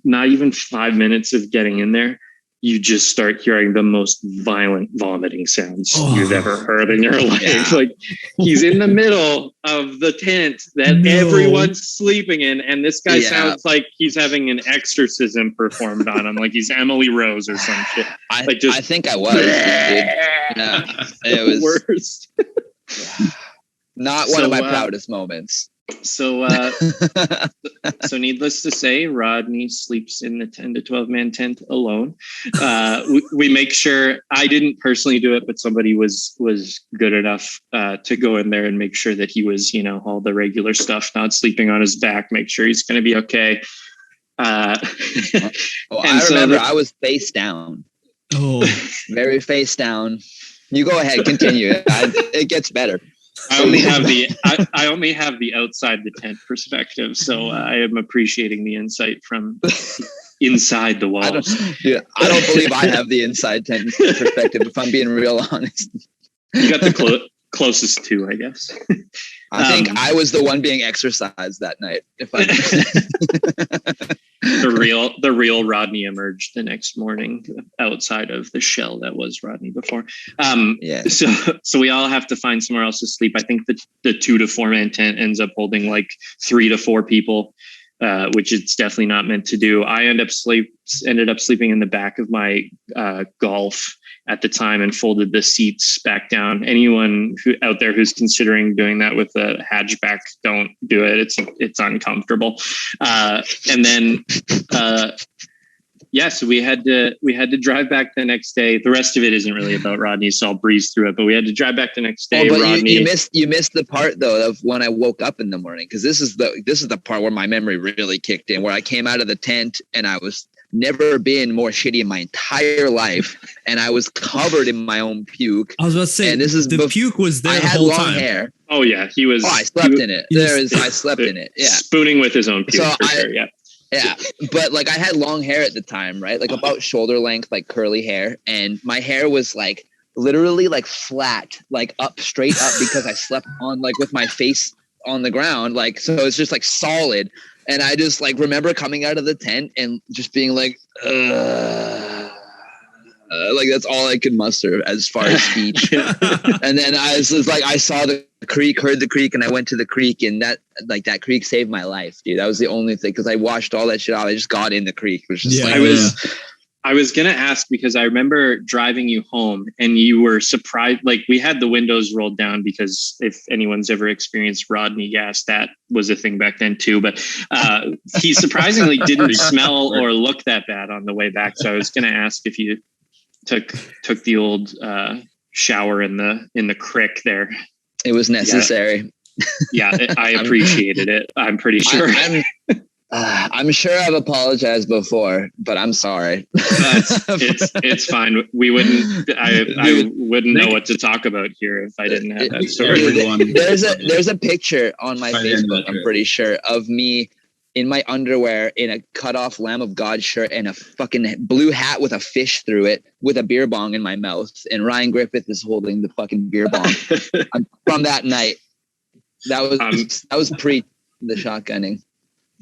Speaker 4: not even 5 minutes of getting in there, you just start hearing the most violent vomiting sounds you've ever heard in your life. Yeah. Like he's in the middle of the tent that everyone's sleeping in. And this guy sounds like he's having an exorcism performed on him. Like he's Emily Rose or some shit.
Speaker 1: I think I was. Yeah, it was worst. Not one of my proudest moments.
Speaker 4: So needless to say, Rodney sleeps in the 10 to 12 man tent alone. We make sure, I didn't personally do it, but somebody was good enough to go in there and make sure that he was, all the regular stuff, not sleeping on his back, make sure he's going to be okay.
Speaker 1: I remember I was face down. Oh, very face down. You go ahead, continue. It gets better.
Speaker 4: I only have the outside the tent perspective, so I am appreciating the insight from inside the walls.
Speaker 1: I don't believe I have the inside tent perspective, if I'm being real honest.
Speaker 4: You got the closest to, I guess.
Speaker 1: I think I was the one being exercised that night. If I
Speaker 4: the real Rodney emerged the next morning outside of the shell that was Rodney before. So we all have to find somewhere else to sleep. I think the 2 to 4 man tent ends up holding like 3 to 4 people, which it's definitely not meant to do. I ended up sleeping in the back of my Golf at the time and folded the seats back down. Anyone out there who's considering doing that with a hatchback, don't do it. It's uncomfortable. And then, so we had to drive back the next day. The rest of it isn't really about Rodney, so I'll breeze through it. But we had to drive back the next day.
Speaker 1: But
Speaker 4: Rodney,
Speaker 1: you missed the part though of when I woke up in the morning, because this is the part where my memory really kicked in, where I came out of the tent and I was never been more shitty in my entire life, and I was covered in my own puke.
Speaker 2: I was about to say, and puke was there. I
Speaker 1: had long hair.
Speaker 4: Oh yeah, he was.
Speaker 1: Oh, I slept in it. I slept in it. Yeah,
Speaker 4: spooning with his own puke. So sure, yeah.
Speaker 1: Yeah, but like I had long hair at the time, right? Like about shoulder length, like curly hair, and my hair was like literally like flat, like up straight up, because I slept on like with my face on the ground, like so it's just like solid. And I just like remember coming out of the tent and just being like that's all I could muster as far as speech. And then I was like, I saw the creek, heard the creek, and I went to the creek, and that creek saved my life, dude. That was the only thing, because I washed all that shit out. I just got in the creek. It was just
Speaker 4: I was going to ask, because I remember driving you home and you were surprised. Like we had the windows rolled down because if anyone's ever experienced Rodney gas, that was a thing back then too. But he surprisingly didn't smell or look that bad on the way back. So I was going to ask if you took the old shower in the creek there.
Speaker 1: It was necessary.
Speaker 4: Yeah, I appreciated it. I'm pretty sure.
Speaker 1: I'm sure I've apologized before, but I'm sorry.
Speaker 4: It's fine. We wouldn't. I wouldn't know what to talk about here if I didn't have that story.
Speaker 1: There's a picture on my Facebook, I'm pretty sure, of me in my underwear in a cut off Lamb of God shirt and a fucking blue hat with a fish through it with a beer bong in my mouth. And Ryan Griffith is holding the fucking beer bong. From that night. That was pre the shotgunning.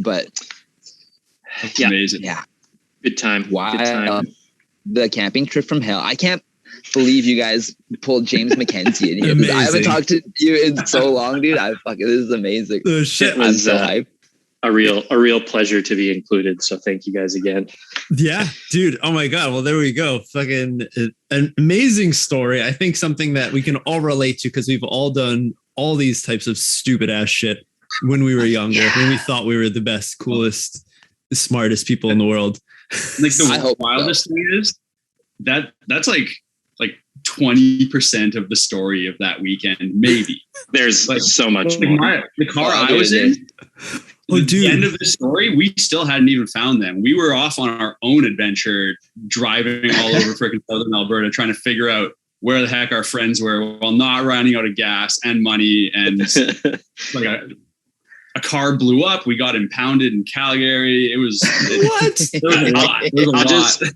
Speaker 1: But
Speaker 3: that's amazing.
Speaker 1: Yeah.
Speaker 4: Good time.
Speaker 1: Wow.
Speaker 4: Good time.
Speaker 1: The camping trip from hell. I can't believe you guys pulled James McKenzie in here. I haven't talked to you in so long, dude. This is amazing.
Speaker 4: I'm so hyped. A real pleasure to be included. So thank you guys again.
Speaker 2: Yeah, dude. Oh my God. Well, there we go. Fucking an amazing story. I think something that we can all relate to, because we've all done all these types of stupid ass shit when we were younger, when we thought we were the best, coolest, smartest people in the world.
Speaker 3: Like the wildest thing is that's like 20% of the story of that weekend, maybe.
Speaker 4: There's like so much more.
Speaker 3: The car I was in, at the end of the story, we still hadn't even found them. We were off on our own adventure, driving all over freaking southern Alberta, trying to figure out where the heck our friends were while not running out of gas and money. And a car blew up. We got impounded in Calgary. It was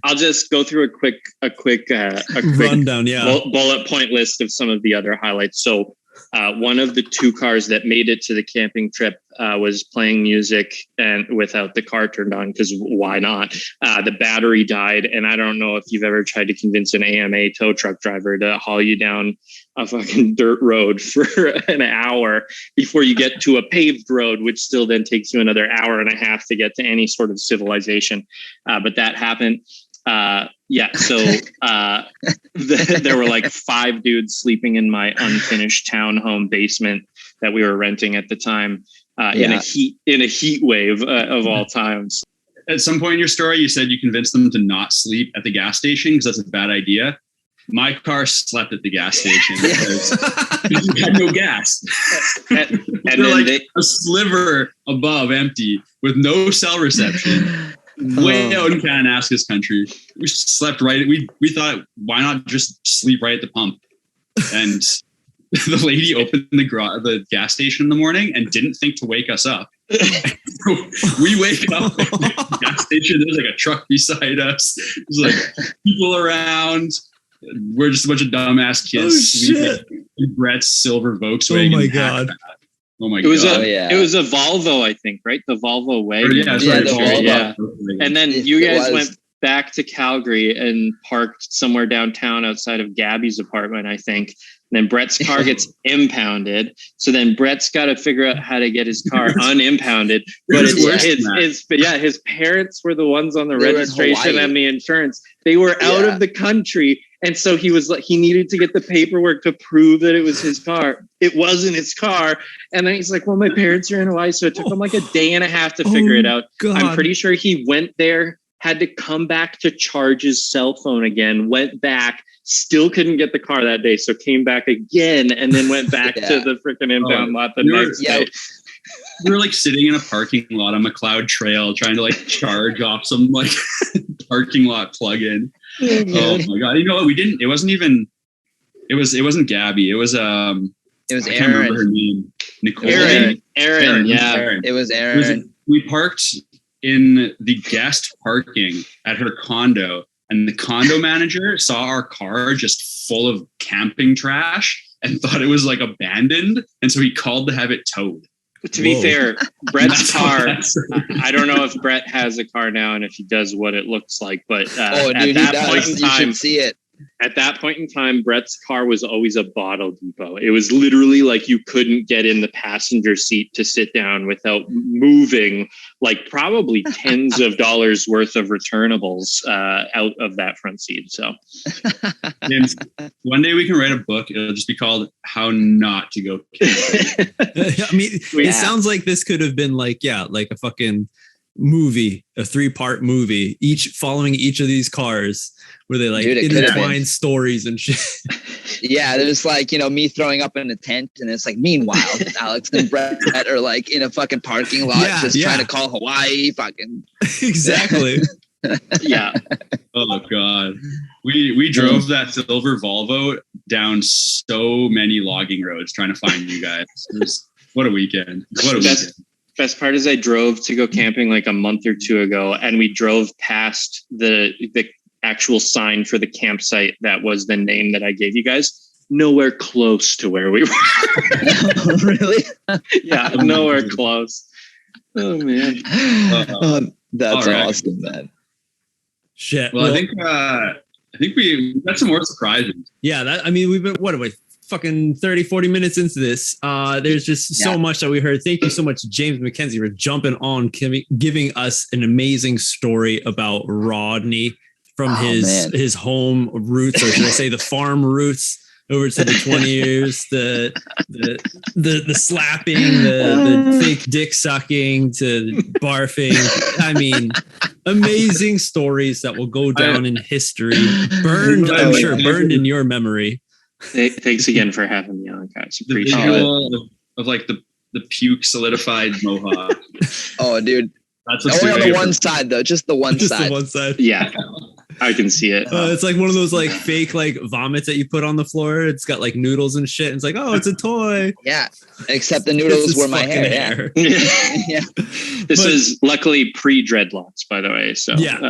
Speaker 4: I'll just go through a quick
Speaker 2: rundown,
Speaker 4: bullet point list of some of the other highlights. So one of the 2 cars that made it to the camping trip was playing music and without the car turned on, because why not? The battery died, and I don't know if you've ever tried to convince an AMA tow truck driver to haul you down a fucking dirt road for an hour before you get to a paved road, which still then takes you another hour and a half to get to any sort of civilization. But that happened. So there were like 5 dudes sleeping in my unfinished townhome basement that we were renting at the time, in a heat wave of all times.
Speaker 3: At some point in your story, you said you convinced them to not sleep at the gas station because that's a bad idea. My car slept at the gas station because we had no gas. and
Speaker 4: then
Speaker 3: like a sliver above empty with no cell reception. Way out in Kananaskis country. We slept right. We thought, why not just sleep right at the pump? And the lady opened the gas station in the morning and didn't think to wake us up. We wake up at the gas station. There's like a truck beside us. There's like people around. We're just a bunch of dumbass kids sleeping in Brett's silver Volkswagen.
Speaker 2: Oh my god.
Speaker 3: Oh my
Speaker 4: god!
Speaker 3: It
Speaker 4: was a Volvo, I think, right? The Volvo wagon.
Speaker 3: Yeah, the Volvo.
Speaker 4: Yeah. And then you guys went back to Calgary and parked somewhere downtown outside of Gabby's apartment, I think. And then Brett's car gets impounded. So then Brett's got to figure out how to get his car unimpounded. But his parents were the ones on the registration and the insurance. They were out of the country. And so he needed to get the paperwork to prove that it was his car. It wasn't his car. And then he's like, well, my parents are in Hawaii. So it took him like a day and a half to figure it out. God. I'm pretty sure he went there, had to come back to charge his cell phone again, went back, still couldn't get the car that day. So came back again and then went back to the freaking impound lot the next day.
Speaker 3: We were like sitting in a parking lot on McLeod Trail trying to like charge off some like parking lot plug-in. Oh my god! You know what? It wasn't Gabby. It was
Speaker 1: Aaron.
Speaker 3: I can't remember her name. Nicole.
Speaker 4: Aaron. Yeah.
Speaker 1: It was Aaron.
Speaker 3: We parked in the guest parking at her condo, and the condo manager saw our car just full of camping trash and thought it was like abandoned, and so he called to have it towed.
Speaker 4: To be fair, Brett's car, I don't know if Brett has a car now and if he does, what it looks like, but at that point in time,
Speaker 1: you should see it.
Speaker 4: At that point in time, Brett's car was always a bottle depot. It was literally like you couldn't get in the passenger seat to sit down without moving like probably tens of dollars worth of returnables out of that front seat. So
Speaker 3: James, one day we can write a book. It'll just be called How Not to Go Camping.
Speaker 2: I mean, it sounds like this could have been like a fucking movie, a 3-part movie, following each of these cars where they like intertwine stories and shit.
Speaker 1: Yeah, there's like, me throwing up in a tent, and it's like, meanwhile, Alex and Brett are like in a fucking parking lot trying to call Hawaii. Fucking
Speaker 2: exactly.
Speaker 4: Yeah.
Speaker 3: Oh god, we drove that silver Volvo down so many logging roads trying to find you guys. What a weekend!
Speaker 4: Best part is I drove to go camping like a month or two ago, and we drove past the actual sign for the campsite that was the name that I gave you guys. Nowhere close to where we were. Really? Yeah, nowhere close. Oh man,
Speaker 1: that's awesome, man.
Speaker 2: Shit.
Speaker 3: Well, I think we got some more surprises.
Speaker 2: Yeah, we've been fucking 30-40 minutes into this. There's just so much that we heard. Thank you so much, James McKenzie, for jumping on, giving us an amazing story about Rodney from his home roots, or should I say the farm roots, over to the 20 years, the slapping, the fake dick sucking, to barfing. I mean, amazing stories that will go down in history, burned in your memory.
Speaker 4: Thanks again for having me on, guys. Appreciate it.
Speaker 3: Of like the puke solidified mohawk.
Speaker 1: Oh, dude.
Speaker 3: That's
Speaker 1: only on the one side, though. Just the one side.
Speaker 2: The one side.
Speaker 4: Yeah. I can see it.
Speaker 2: It's like one of those like fake like vomits that you put on the floor. It's got like noodles and shit. And it's like, oh, it's a toy.
Speaker 1: Yeah, except the noodles were my hair. Yeah.
Speaker 4: This is luckily pre-dreadlocks, by the way. So
Speaker 1: that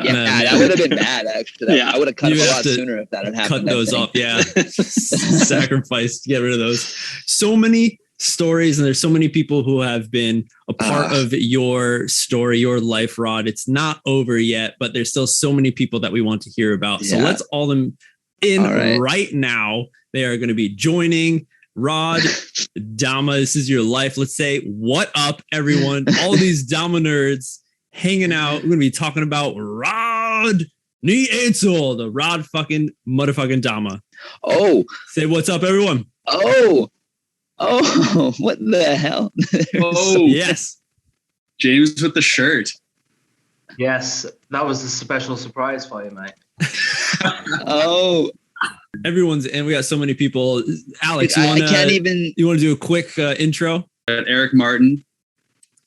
Speaker 1: would have been bad. Actually, I would have cut it a lot sooner if that had happened.
Speaker 2: Cut those off. Yeah, sacrifice to get rid of those. So many stories, and there's so many people who have been a part of your story, your life, Rod. It's not over yet, but there's still so many people that we want to hear about. So let's all them in right now. They are going to be joining RodDama. This is your life. Let's say what up, everyone. All these Dama nerds hanging out. We're going to be talking about Rodney Ansell, the Rod fucking motherfucking Dama.
Speaker 1: Oh,
Speaker 2: say what's up, everyone.
Speaker 1: Oh, what the hell?
Speaker 2: Yes.
Speaker 3: James with the shirt.
Speaker 5: Yes, that was a special surprise for you, mate.
Speaker 2: Everyone's and we got so many people. Alex,
Speaker 1: I can't even.
Speaker 2: You want to do a quick intro?
Speaker 3: Eric Martin,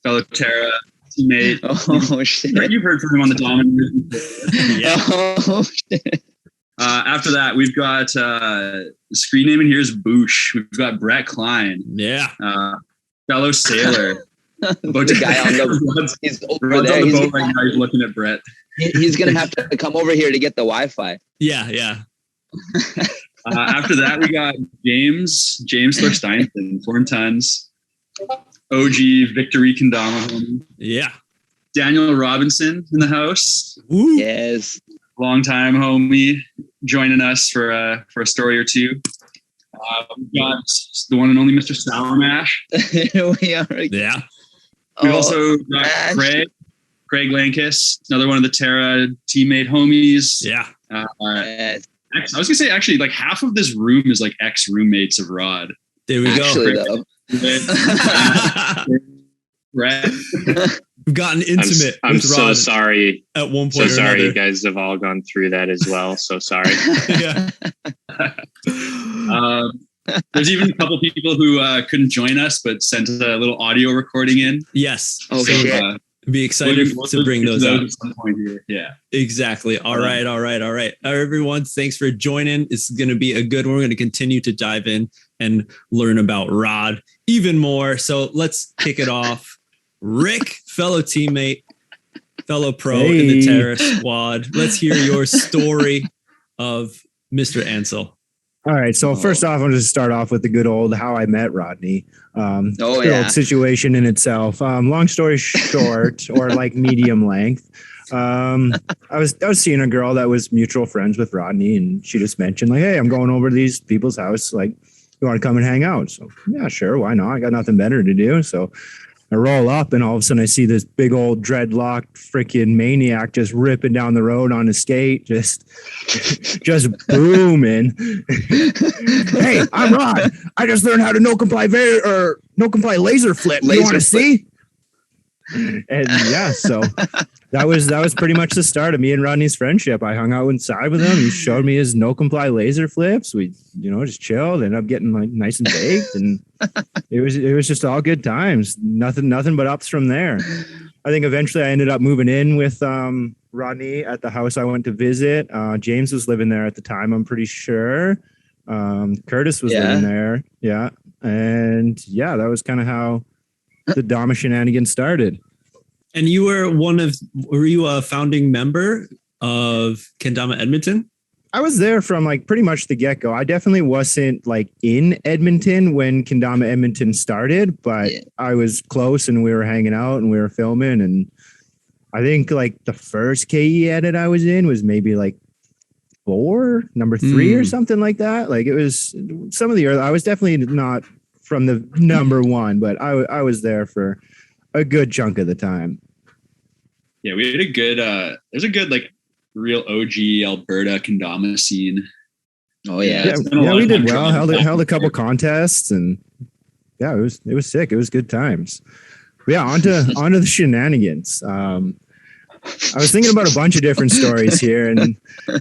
Speaker 3: fellow Terra teammate.
Speaker 1: Oh shit!
Speaker 3: You've heard from him on the Dama Nerds.
Speaker 2: Yeah.
Speaker 1: Oh shit.
Speaker 3: After that, we've got screen name in here is Boosh. We've got Brett Klein.
Speaker 2: Yeah.
Speaker 3: Fellow sailor.
Speaker 1: The guy on the he's over there.
Speaker 3: On the boat right now. He's looking at Brett.
Speaker 1: He's gonna have to come over here to get the Wi-Fi.
Speaker 2: Yeah.
Speaker 3: After that, we got James Thorsteinson, Thorntons, OG Victory Kendama.
Speaker 2: Yeah.
Speaker 3: Daniel Robinson in the house.
Speaker 2: Woo.
Speaker 1: Yes.
Speaker 3: Long-time homie joining us for a story or two. We've got the one and only Mr. Sour Mash.
Speaker 1: We are.
Speaker 2: Yeah.
Speaker 3: We've also got Craig Lankis, another one of the Terra teammate homies.
Speaker 2: Yeah.
Speaker 1: Yes.
Speaker 3: I was gonna say actually, like half of this room is like ex-roommates of Rod.
Speaker 2: There we
Speaker 1: go.
Speaker 3: Right.
Speaker 2: We've gotten intimate.
Speaker 4: I'm so
Speaker 2: Rod
Speaker 4: sorry.
Speaker 2: At one point,
Speaker 4: so sorry,
Speaker 2: another.
Speaker 4: you guys have all gone through that as well. So sorry.
Speaker 2: Yeah.
Speaker 3: There's even a couple people who couldn't join us, but sent a little audio recording in.
Speaker 2: Yes.
Speaker 1: Oh,
Speaker 2: so,
Speaker 1: shit.
Speaker 2: Be excited to bring those up.
Speaker 3: At some point here. Yeah.
Speaker 2: Exactly. All right. Everyone, thanks for joining. It's going to be a good one. We're going to continue to dive in and learn about Rod even more. So let's kick it off. Rick, fellow teammate, fellow pro in the Terra squad. Let's hear your story of Mr. Ansell.
Speaker 6: All right. So first off, I'm going to start off with the good old how I met Rodney. Good old situation in itself. Long story short, or like medium length. I was seeing a girl that was mutual friends with Rodney, and she just mentioned like, "Hey, I'm going over to these people's house. Like, you want to come and hang out?" So yeah, sure, why not? I got nothing better to do. So I roll up, and all of a sudden I see this big old dreadlocked freaking maniac just ripping down the road on a skate, just booming. "Hey, I'm Rod. I just learned how to no comply laser flip. You want to see?" And yeah, so that was pretty much the start of me and Rodney's friendship. I hung out inside with him. He showed me his no comply laser flips. We, just chilled, ended up getting like nice and baked, and it was just all good times. Nothing but ups from there. I think eventually I ended up moving in with Rodney at the house I went to visit. James was living there at the time, I'm pretty sure. Curtis was living there. Yeah. And yeah, that was kind of how the Dama shenanigans started.
Speaker 2: And you were you a founding member of Kendama Edmonton?
Speaker 6: I was there from like pretty much the get-go. I definitely wasn't like in Edmonton when Kendama Edmonton started, but I was close and we were hanging out and we were filming. And I think like the first KE edit I was in was maybe like number 3 or something like that. Like it was some of the early, I was definitely not from the number 1, but I was there for a good chunk of the time.
Speaker 3: Yeah, we had a good, there's a good like real OG Alberta kendama scene.
Speaker 1: Oh yeah.
Speaker 6: Yeah, we did well. Held a couple contests, and yeah, it was sick. It was good times. But yeah, onto the shenanigans. I was thinking about a bunch of different stories here, and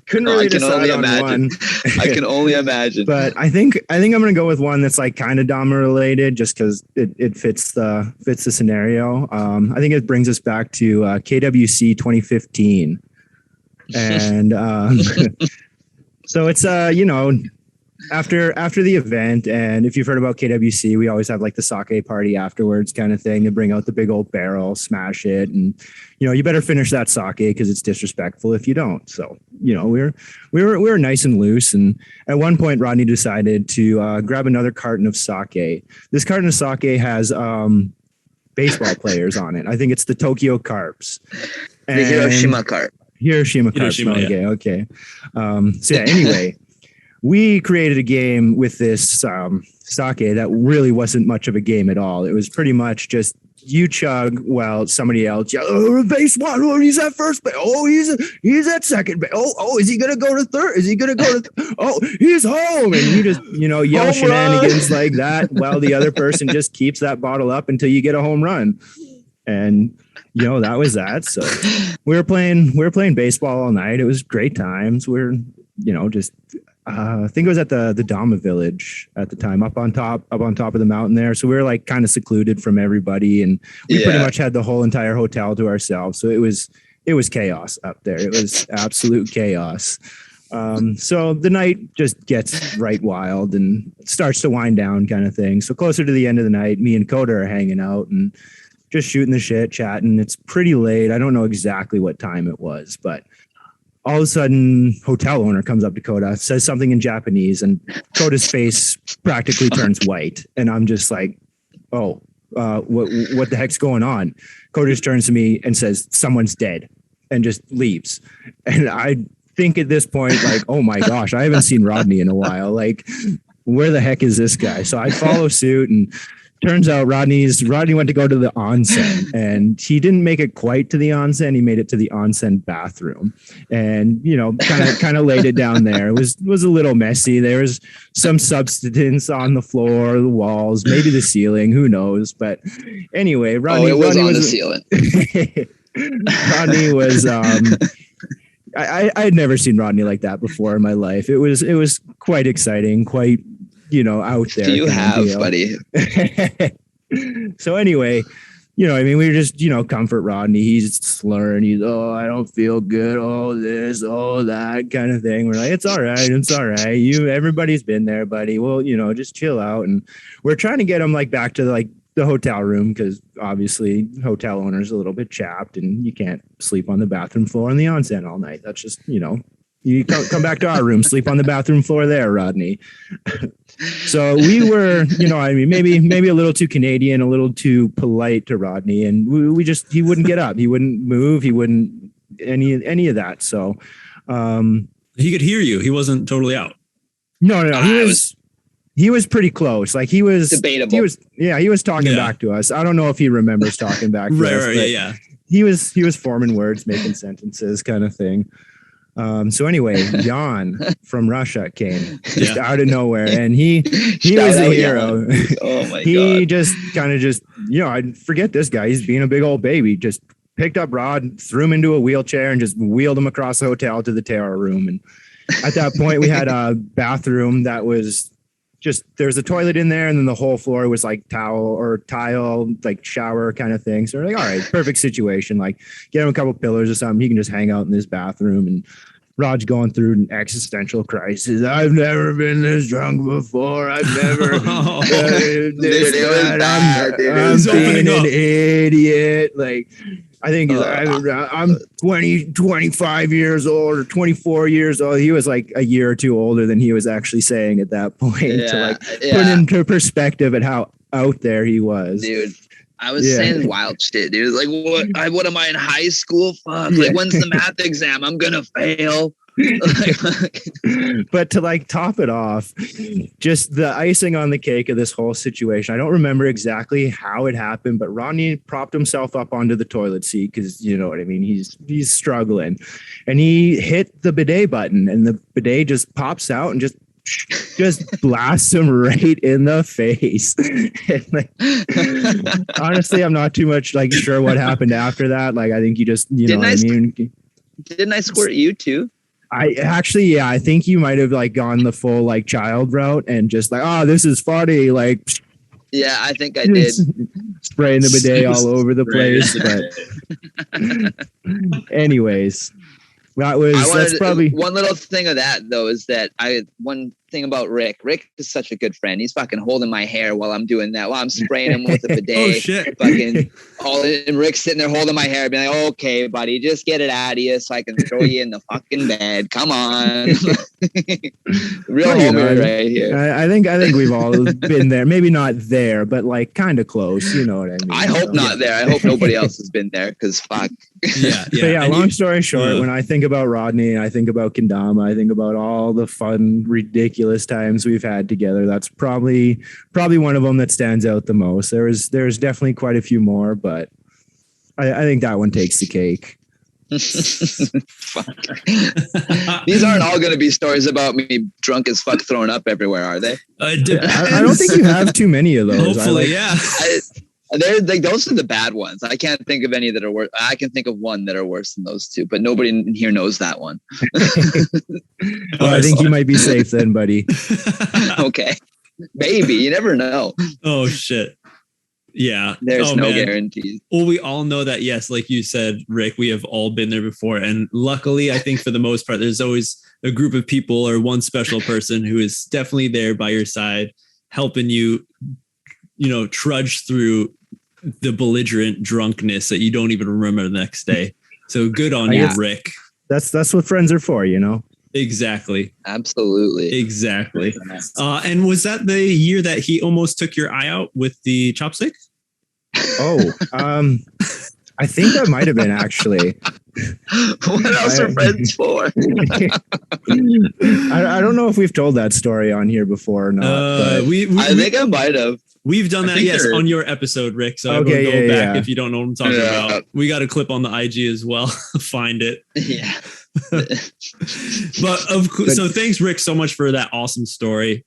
Speaker 6: couldn't really decide on one.
Speaker 1: I can only imagine.
Speaker 6: But I think I'm gonna go with one that's like kind of Dama related, just because it fits the scenario. I think it brings us back to KWC 2015. And so it's after the event, and if you've heard about KWC, we always have like the sake party afterwards kind of thing. They bring out the big old barrel, smash it, and you better finish that sake because it's disrespectful if you don't. So we were nice and loose, and at one point Rodney decided to grab another carton of sake. This carton of sake has baseball players on it. I think it's the Tokyo Carps.
Speaker 1: The Hiroshima Carp.
Speaker 6: Hiroshima Carp.
Speaker 2: Yeah.
Speaker 6: Okay. So yeah, anyway, we created a game with this sake that really wasn't much of a game at all. It was pretty much just you chug while somebody else yells, "Oh, base one! Oh, he's at first base! Oh, he's at second base! Oh, is he gonna go to third? Is he gonna go to? Oh, he's home!" And you just yell shenanigans like that while the other person just keeps that bottle up until you get a home run. And that was that. So we were playing baseball all night. It was great times. We're just. I think it was at the DAMA village at the time, up on top of the mountain there. So we were like kind of secluded from everybody, and we pretty much had the whole entire hotel to ourselves. So it was chaos up there. It was absolute chaos. So the night just gets right wild and starts to wind down kind of thing. So closer to the end of the night, me and Coda are hanging out and just shooting the shit, chatting. It's pretty late. I don't know exactly what time it was, but all of a sudden, hotel owner comes up to Coda, says something in Japanese, and Coda's face practically turns white. And I'm just like, what the heck's going on? Coda just turns to me and says, "Someone's dead," and just leaves. And I think at this point, like, oh my gosh, I haven't seen Rodney in a while. Like, where the heck is this guy? So I follow suit, and turns out Rodney went to go to the onsen, and he didn't make it quite to the onsen. He made it to the onsen bathroom, and kind of laid it down there. It was a little messy. There was some substance on the floor, the walls, maybe the ceiling. Who knows? But anyway, Rodney
Speaker 1: was on the ceiling.
Speaker 6: Rodney was. I had never seen Rodney like that before in my life. It was quite exciting, quite. Out there.
Speaker 1: Do you have, buddy?
Speaker 6: So anyway, we were just, comfort Rodney. He's slurring. He's, "Oh, I don't feel good. Oh, this, oh, that kind of thing." We're like, "It's all right. It's all right. Everybody's been there, buddy. Well, just chill out." And we're trying to get him like back to like the hotel room because obviously hotel owner's a little bit chapped and you can't sleep on the bathroom floor in the onsen all night. That's just, you come back to our room, sleep on the bathroom floor there, Rodney. So we were, maybe a little too Canadian, a little too polite to Rodney, and he wouldn't get up, he wouldn't move, he wouldn't any of that. So
Speaker 2: he could hear you. He wasn't totally out.
Speaker 6: No, he was pretty close. Like he was
Speaker 1: debatable.
Speaker 6: He was talking back to us. I don't know if he remembers talking back to us.
Speaker 2: Right, yeah.
Speaker 6: He was forming words, making sentences, kind of thing. So anyway, Jan from Russia came just out of nowhere, and he was a hero.
Speaker 1: Oh my god!
Speaker 6: He just I forget this guy. He's being a big old baby. Just picked up Rod, threw him into a wheelchair, and just wheeled him across the hotel to the tower room. And at that point, we had a bathroom that was there's a toilet in there, and then the whole floor was like tile, like shower kind of thing. So we're like, all right, perfect situation. Like, get him a couple pillars or something. He can just hang out in this bathroom. And Rod's going through an existential crisis. "I've never been this drunk before. I've never. I'm being an idiot. Like, I think I'm 25 years old or 24 years old." He was like a year or two older than he was actually saying at that point to put into perspective at how out there he was.
Speaker 1: Dude, I was saying wild shit, dude. Like, what am I in high school? Fuck. Like, when's the math exam? I'm going to fail.
Speaker 6: But to like top it off, just the icing on the cake of this whole situation, I don't remember exactly how it happened, but Rodney propped himself up onto the toilet seat because, you know what I mean, he's struggling, and he hit the bidet button, and the bidet just pops out and just blasts him right in the face. Honestly, I'm not too much like sure what happened after that. Like, I think you just, you know what I mean?
Speaker 1: Didn't I squirt you too?
Speaker 6: I think you might have like gone the full like child route and just like, oh, this is funny. Like,
Speaker 1: yeah, I think I did.
Speaker 6: Spraying the bidet all over the place. But anyways, That's probably
Speaker 1: one little thing of that though is that one thing about Rick is such a good friend. He's fucking holding my hair while I'm doing that, while I'm spraying him with a bidet.
Speaker 2: Oh shit.
Speaker 1: Fucking and Rick's sitting there holding my hair, being like, okay, buddy, just get it out of you so I can throw you in the fucking bed. Come on. Real homie right here.
Speaker 6: I think we've all been there. Maybe not there, but like kind of close. You know what I mean?
Speaker 1: I hope not there. I hope nobody else has been there because fuck.
Speaker 2: Yeah.
Speaker 6: But yeah, long story short, when I think about Rodney, I think about kendama, I think about all the fun, ridiculous times we've had together. That's probably one of them that stands out the most. There's definitely quite a few more, but I think that one takes the cake.
Speaker 1: Fuck. These aren't all going to be stories about me drunk as fuck throwing up everywhere, are they?
Speaker 6: I don't think you have too many of those.
Speaker 2: Hopefully, yeah.
Speaker 1: They're like, those are the bad ones. I can't think of any that are worse. I can think of one that are worse than those two, but nobody in here knows that one.
Speaker 6: Well, I think you might be safe then, buddy.
Speaker 1: Okay. Maybe. You never know.
Speaker 2: Oh, shit. Yeah.
Speaker 1: There's no guarantees.
Speaker 2: Well, we all know that, yes, like you said, Rick, we have all been there before. And luckily, I think for the most part, there's always a group of people or one special person who is definitely there by your side, helping you, trudge through the belligerent drunkenness that you don't even remember the next day. So good on you, Rick.
Speaker 6: That's what friends are for,
Speaker 2: Exactly.
Speaker 1: Absolutely.
Speaker 2: Exactly. And was that the year that he almost took your eye out with the chopstick?
Speaker 6: Oh, I think that might have been actually.
Speaker 1: What else are friends for?
Speaker 6: I don't know if we've told that story on here before or not.
Speaker 2: I
Speaker 1: think I might have.
Speaker 2: We've done that, yes, on your episode, Rick. So go back if you don't know what I'm talking about. We got a clip on the IG as well. Find it.
Speaker 1: Yeah.
Speaker 2: So thanks, Rick, so much for that awesome story.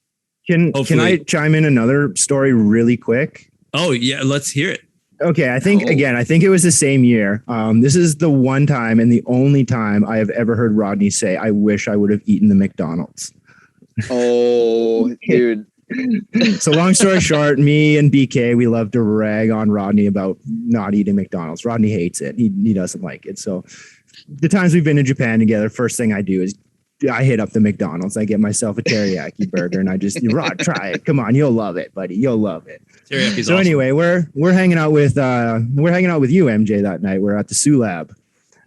Speaker 6: Can I chime in another story really quick?
Speaker 2: Oh yeah, let's hear it.
Speaker 6: Okay, I think it was the same year. This is the one time and the only time I have ever heard Rodney say, "I wish I would have eaten the McDonald's."
Speaker 1: Oh, dude.
Speaker 6: So long story short, me and BK, we love to rag on Rodney about not eating McDonald's. Rodney hates it. He doesn't like it. So the times we've been in Japan together, first thing I do is I hit up the McDonald's. I get myself a teriyaki burger and I just, Rod, try it. Come on, you'll love it, buddy. You'll love it.
Speaker 2: Teriyaki's
Speaker 6: so
Speaker 2: awesome.
Speaker 6: Anyway, we're hanging out with you, MJ, that night. We're at the Sioux Lab.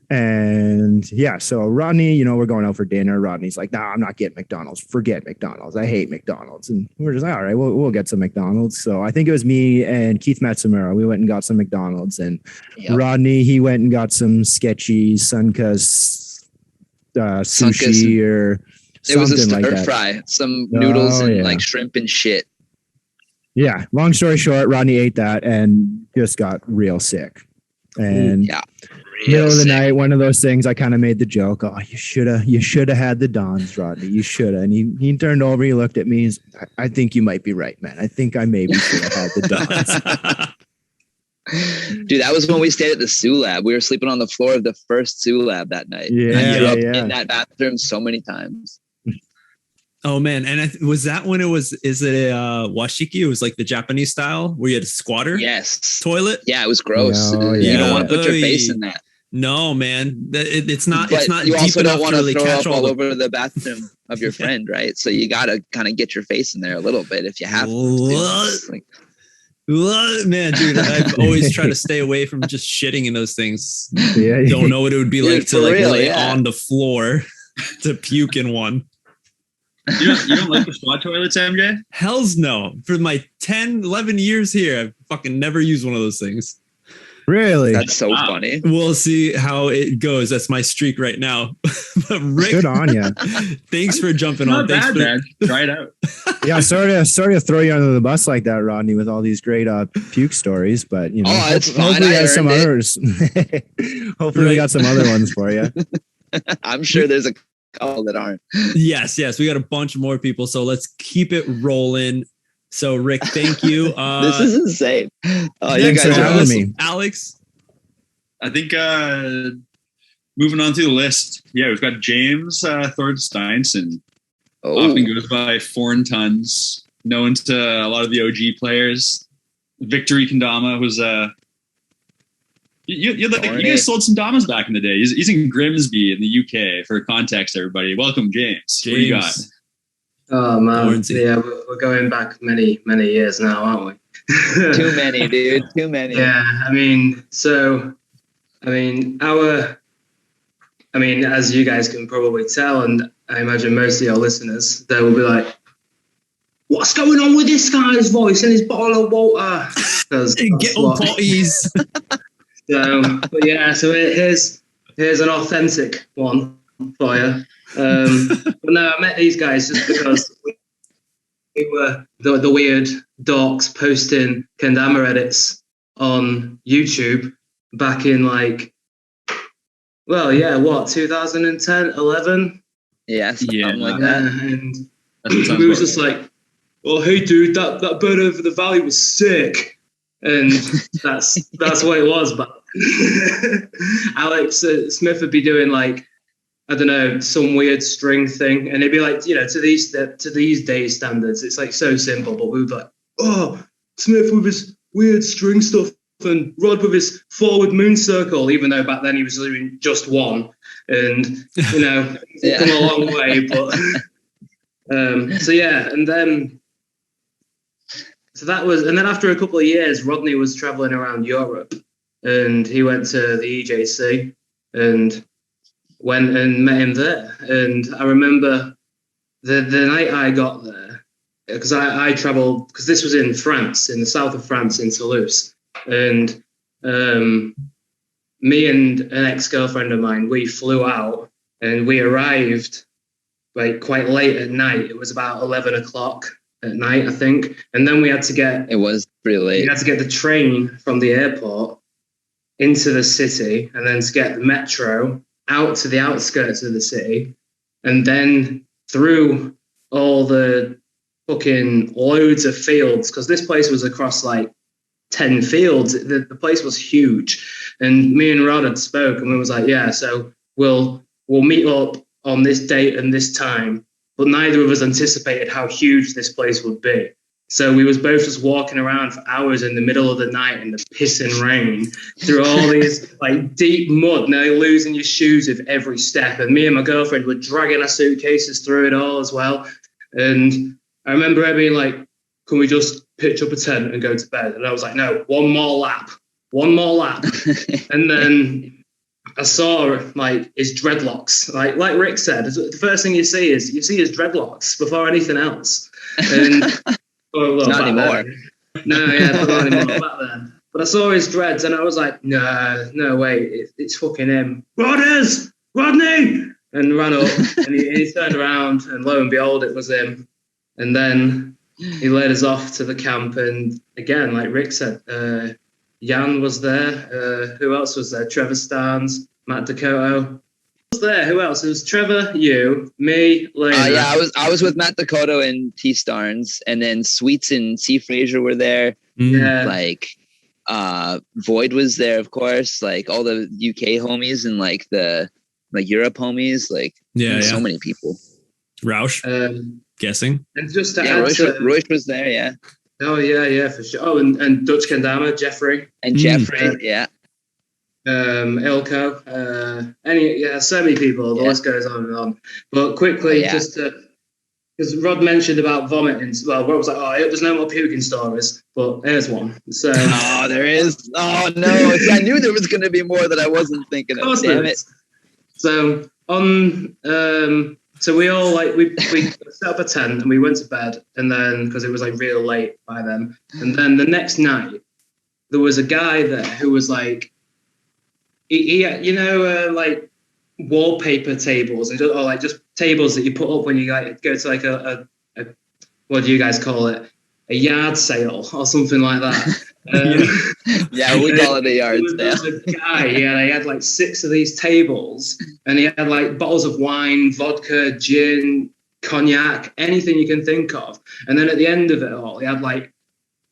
Speaker 6: And yeah, so Rodney, we're going out for dinner. Rodney's like, "Nah, I'm not getting McDonald's. Forget McDonald's. I hate McDonald's." And we're just like, "All right, we'll get some McDonald's." So I think it was me and Keith Matsumura. We went and got some McDonald's, and Rodney, he went and got some sketchy Sunkus sushi or something.
Speaker 1: It was a stir
Speaker 6: like that.
Speaker 1: fry, some noodles and like shrimp and shit.
Speaker 6: Yeah. Long story short, Rodney ate that and just got real sick. And middle of the night, one of those things, I kind of made the joke, "Oh, you should have had the Dons, Rodney. You should have." And he turned over, he looked at me, he's, I think you might be right, man. I think I maybe should have had the
Speaker 1: Dons. Dude, that was when we stayed at the Sioux Lab. We were sleeping on the floor of the first Sioux Lab that night.
Speaker 6: Yeah,
Speaker 1: I threw up in that bathroom so many times.
Speaker 2: Oh man, and was that when is it washiki? It was like the Japanese style where you had a squatter toilet.
Speaker 1: Yeah, it was gross.
Speaker 6: Oh,
Speaker 1: you don't want to put your face in that.
Speaker 2: No, man, it's not.
Speaker 1: But
Speaker 2: it's not.
Speaker 1: You
Speaker 2: deep
Speaker 1: also don't want to
Speaker 2: really
Speaker 1: throw
Speaker 2: catch
Speaker 1: up all over the bathroom of your friend, right? So you got to kind of get your face in there a little bit if you have to.
Speaker 2: Man, dude, I've always tried to stay away from just shitting in those things.
Speaker 6: Yeah,
Speaker 2: don't know what it would be like to lay
Speaker 1: yeah.
Speaker 2: on the floor to puke in one.
Speaker 3: You don't like the squat toilets, MJ?
Speaker 2: Hell's no. For my 10, 11 years here, I've fucking never used one of those things.
Speaker 6: Really?
Speaker 1: That's so funny.
Speaker 2: We'll see how it goes. That's my streak right now. But Rick,
Speaker 6: good on you.
Speaker 2: Thanks for jumping
Speaker 3: Not
Speaker 2: on.
Speaker 3: Bad, man. Try it out.
Speaker 6: Yeah, sorry to throw you under the bus like that, Rodney, with all these great puke stories. But hopefully we have some others. Hopefully we got some other ones for you.
Speaker 1: I'm sure there's a couple that aren't.
Speaker 2: Yes, we got a bunch more people. So let's keep it rolling. So Rick, thank you.
Speaker 1: This is insane. Oh, you guys
Speaker 6: are having me,
Speaker 2: Alex.
Speaker 3: I think moving on through the list. Yeah, we've got James Thorsteinson. Often goes by Foreign Tons, known to a lot of the OG players. Victory Kendama was You guys sold some Damas back in the day. He's in Grimsby in the UK. For context, everybody. Welcome, James. What do you got?
Speaker 7: Oh man, yeah, we're going back many years now, aren't we?
Speaker 1: Too many, dude. Too many.
Speaker 7: Yeah, as you guys can probably tell, and I imagine most of your listeners, they will be like, "What's going on with this guy's voice and his bottle of water?"
Speaker 2: Get on potties.
Speaker 7: So here's an authentic one for you. But no, I met these guys just because we were the weird dorks posting kendama edits on YouTube back in 2010, 11?
Speaker 1: Yeah, something like that.
Speaker 7: And we was just like, "Oh, hey dude, that bird over the valley was sick." And that's what it was. But Alex Smith would be doing I don't know, some weird string thing, and it'd be to these days standards, it's so simple. But we would be like, "Oh, Smith with his weird string stuff, and Rod with his forward moon circle," even though back then he was doing just one, and it's come a long way. But and then after a couple of years, Rodney was traveling around Europe, and he went to the EJC and went and met him there. And I remember the night I got there, because I traveled, because this was in France, in the south of France, in Toulouse. And me and an ex-girlfriend of mine, we flew out, and we arrived quite late at night. It was about 11 o'clock at night, I think. And then we had to get...
Speaker 1: It was pretty late.
Speaker 7: We had to get the train from the airport into the city, and then to get the metro out to the outskirts of the city, and then through all the fucking loads of fields, because this place was across 10 fields. The place was huge. And me and Rod had spoke, and we was like, yeah, so we'll meet up on this date and this time. But neither of us anticipated how huge this place would be. So we was both just walking around for hours in the middle of the night in the pissing rain through all these deep mud, nearly losing your shoes with every step. And me and my girlfriend were dragging our suitcases through it all as well. And I remember her being like, "Can we just pitch up a tent and go to bed?" And I was like, "No, one more lap. And then I saw his dreadlocks. Like Rick said, the first thing you see is his dreadlocks before anything else. And
Speaker 1: not anymore.
Speaker 7: No, yeah, not anymore back then. But I saw his dreads, and I was like, no, wait, it's fucking him. Rodney! And ran up, and he turned around, and lo and behold, it was him. And then he led us off to the camp, and again, like Rick said, Jan was there. Who else was there? Trevor Starnes, Matt Dakota. Was there? Who else? It was Trevor, you, me, Lena.
Speaker 1: Yeah, I was with Matt Dakota and T Starnes, and then Sweets and C Fraser were there.
Speaker 7: Yeah.
Speaker 1: Void was there, of course. All the UK homies and the Europe homies. So many people.
Speaker 2: Roush, guessing.
Speaker 7: And just to
Speaker 1: add
Speaker 7: Royce
Speaker 1: was there, yeah.
Speaker 7: Oh yeah, for sure. Oh, and Dutch Kendama, Jeffrey.
Speaker 1: And Jeffrey, yeah.
Speaker 7: Ilko, so many people. The list goes on and on. But quickly, just because Rod mentioned about vomiting. Well, Rod was like, "Oh, there's no more puking stories," but here's one. So,
Speaker 1: there is. Oh no! I knew there was going to be more that I wasn't thinking of. Damn it!
Speaker 7: So so we all we set up a tent and we went to bed, and then because it was real late by then, and then the next night there was a guy there who was he wallpaper tables and just tables that you put up when you go to a what do you guys call it, a yard sale or something like that.
Speaker 1: We call it a yard sale.
Speaker 7: There was a guy, he had 6 of these tables, and he had bottles of wine, vodka, gin, cognac, anything you can think of. And then at the end of it all, he had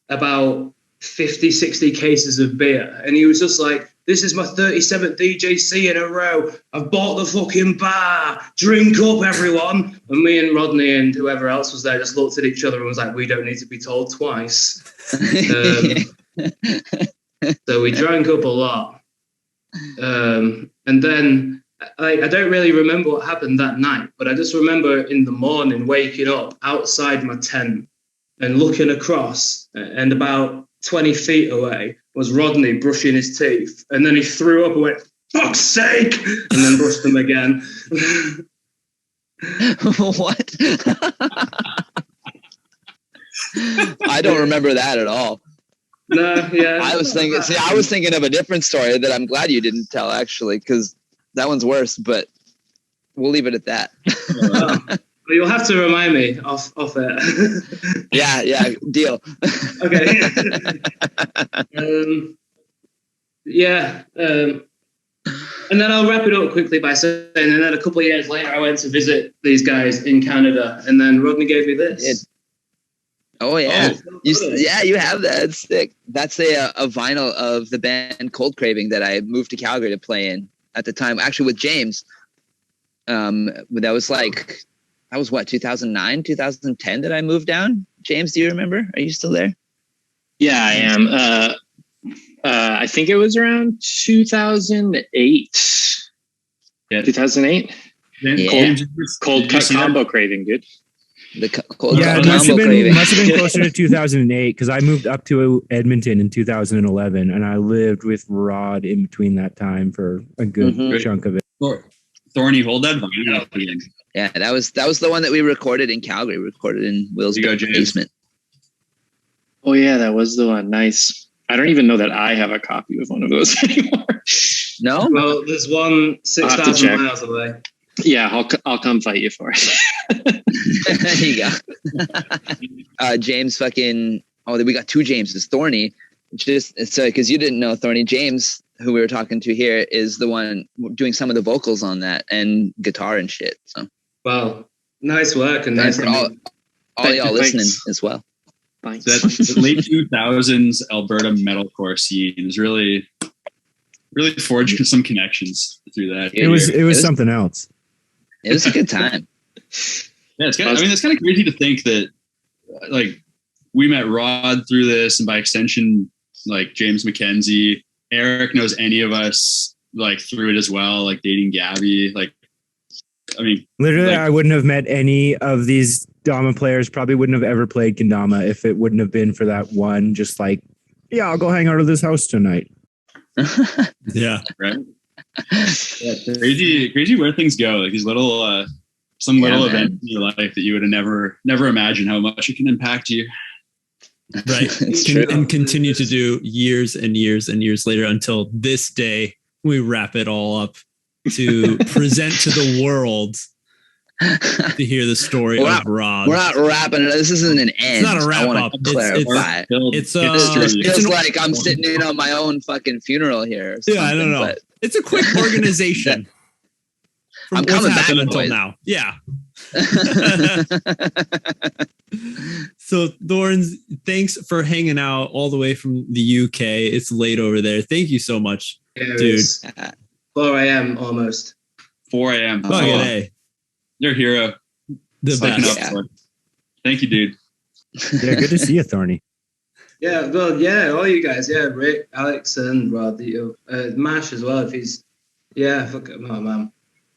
Speaker 7: about 50, 60 cases of beer. And he was just like, "This is my 37th DJC in a row. I've bought the fucking bar. Drink up, everyone." And me and Rodney and whoever else was there just looked at each other and was like, "We don't need to be told twice." So we drank up a lot. And then I don't really remember what happened that night, but I just remember in the morning waking up outside my tent and looking across, and about 20 feet away was Rodney brushing his teeth. And then he threw up and went, "Fuck's sake!" and then brushed them again.
Speaker 1: What? I don't remember that at all.
Speaker 7: No, yeah.
Speaker 1: I was thinking of a different story that I'm glad you didn't tell, actually, because that one's worse, but we'll leave it at that.
Speaker 7: Well, you'll have to remind me off it.
Speaker 1: Yeah, deal.
Speaker 7: Okay. And then I'll wrap it up quickly by saying, and then a couple of years later, I went to visit these guys in Canada, and then Rodney gave me this.
Speaker 1: Oh yeah, you have that. It's sick. That's a vinyl of the band Cold Craving that I moved to Calgary to play in at the time. Actually, with James. That was what, 2009, 2010 that I moved down. James, do you remember? Are you still there?
Speaker 4: Yeah, I am. I think it was around 2008.
Speaker 3: Yeah,
Speaker 4: 2008.
Speaker 1: Yeah.
Speaker 4: Cold cut combo craving, dude.
Speaker 6: It must have been closer to 2008 because I moved up to Edmonton in 2011, and I lived with Rod in between that time for a good chunk of it.
Speaker 3: Thorny, hold that vinyl up again.
Speaker 1: Yeah, that was the one that we recorded in Calgary. We recorded in Will's basement.
Speaker 4: Oh yeah, that was the one. Nice. I don't even know that I have a copy of one of those anymore.
Speaker 1: No?
Speaker 7: Well, there's one 6,000 miles away.
Speaker 4: Yeah, I'll come fight you for it.
Speaker 1: There you go. James fucking... Oh, we got two Jameses. Thorny, just so because you didn't know Thorny, James, who we were talking to here, is the one doing some of the vocals on that and guitar and shit. So,
Speaker 7: well, nice work, and nice
Speaker 1: for all y'all listening as well.
Speaker 4: Thanks.
Speaker 3: That late 2000s Alberta metalcore scene is really forged some connections through that.
Speaker 6: It was something else.
Speaker 1: It was a good time.
Speaker 3: Yeah, it's kind of crazy to think that like we met Rod through this, and by extension, like James McKenzie, Eric knows any of us like through it as well, like dating Gabby. Like, I mean,
Speaker 6: literally,
Speaker 3: like,
Speaker 6: I wouldn't have met any of these Dama players. Probably wouldn't have ever played kendama if it wouldn't have been for that one. Just like, yeah, I'll go hang out at this house tonight.
Speaker 2: Yeah,
Speaker 3: right. Yeah, crazy where things go. Like these little, some little event in your life that you would have never imagined how much it can impact you.
Speaker 2: Right. And continue to do years and years and years later until this day we wrap it all up to present to the world to hear the story of Rod.
Speaker 1: We're not wrapping it. This isn't an end.
Speaker 2: It's not a wrap up.
Speaker 1: Clarify.
Speaker 2: It
Speaker 1: feels like I'm sitting in on my own fucking funeral here. Yeah,
Speaker 2: I don't know. But it's a quick organization.
Speaker 1: I'm coming back
Speaker 2: until now. Yeah. So Thorns, thanks for hanging out all the way from the UK. It's late over there. Thank you so much, dude.
Speaker 7: 4 a.m. almost.
Speaker 3: 4 a.m.
Speaker 2: Oh, hey.
Speaker 3: You're a hero.
Speaker 2: The best.
Speaker 3: Thank you, dude.
Speaker 6: Yeah, good to see you, Thorny.
Speaker 7: Yeah, well, yeah, all you guys. Yeah, Rick, Alex, and Rod. Mash as well. If he's, fuck it, oh, man.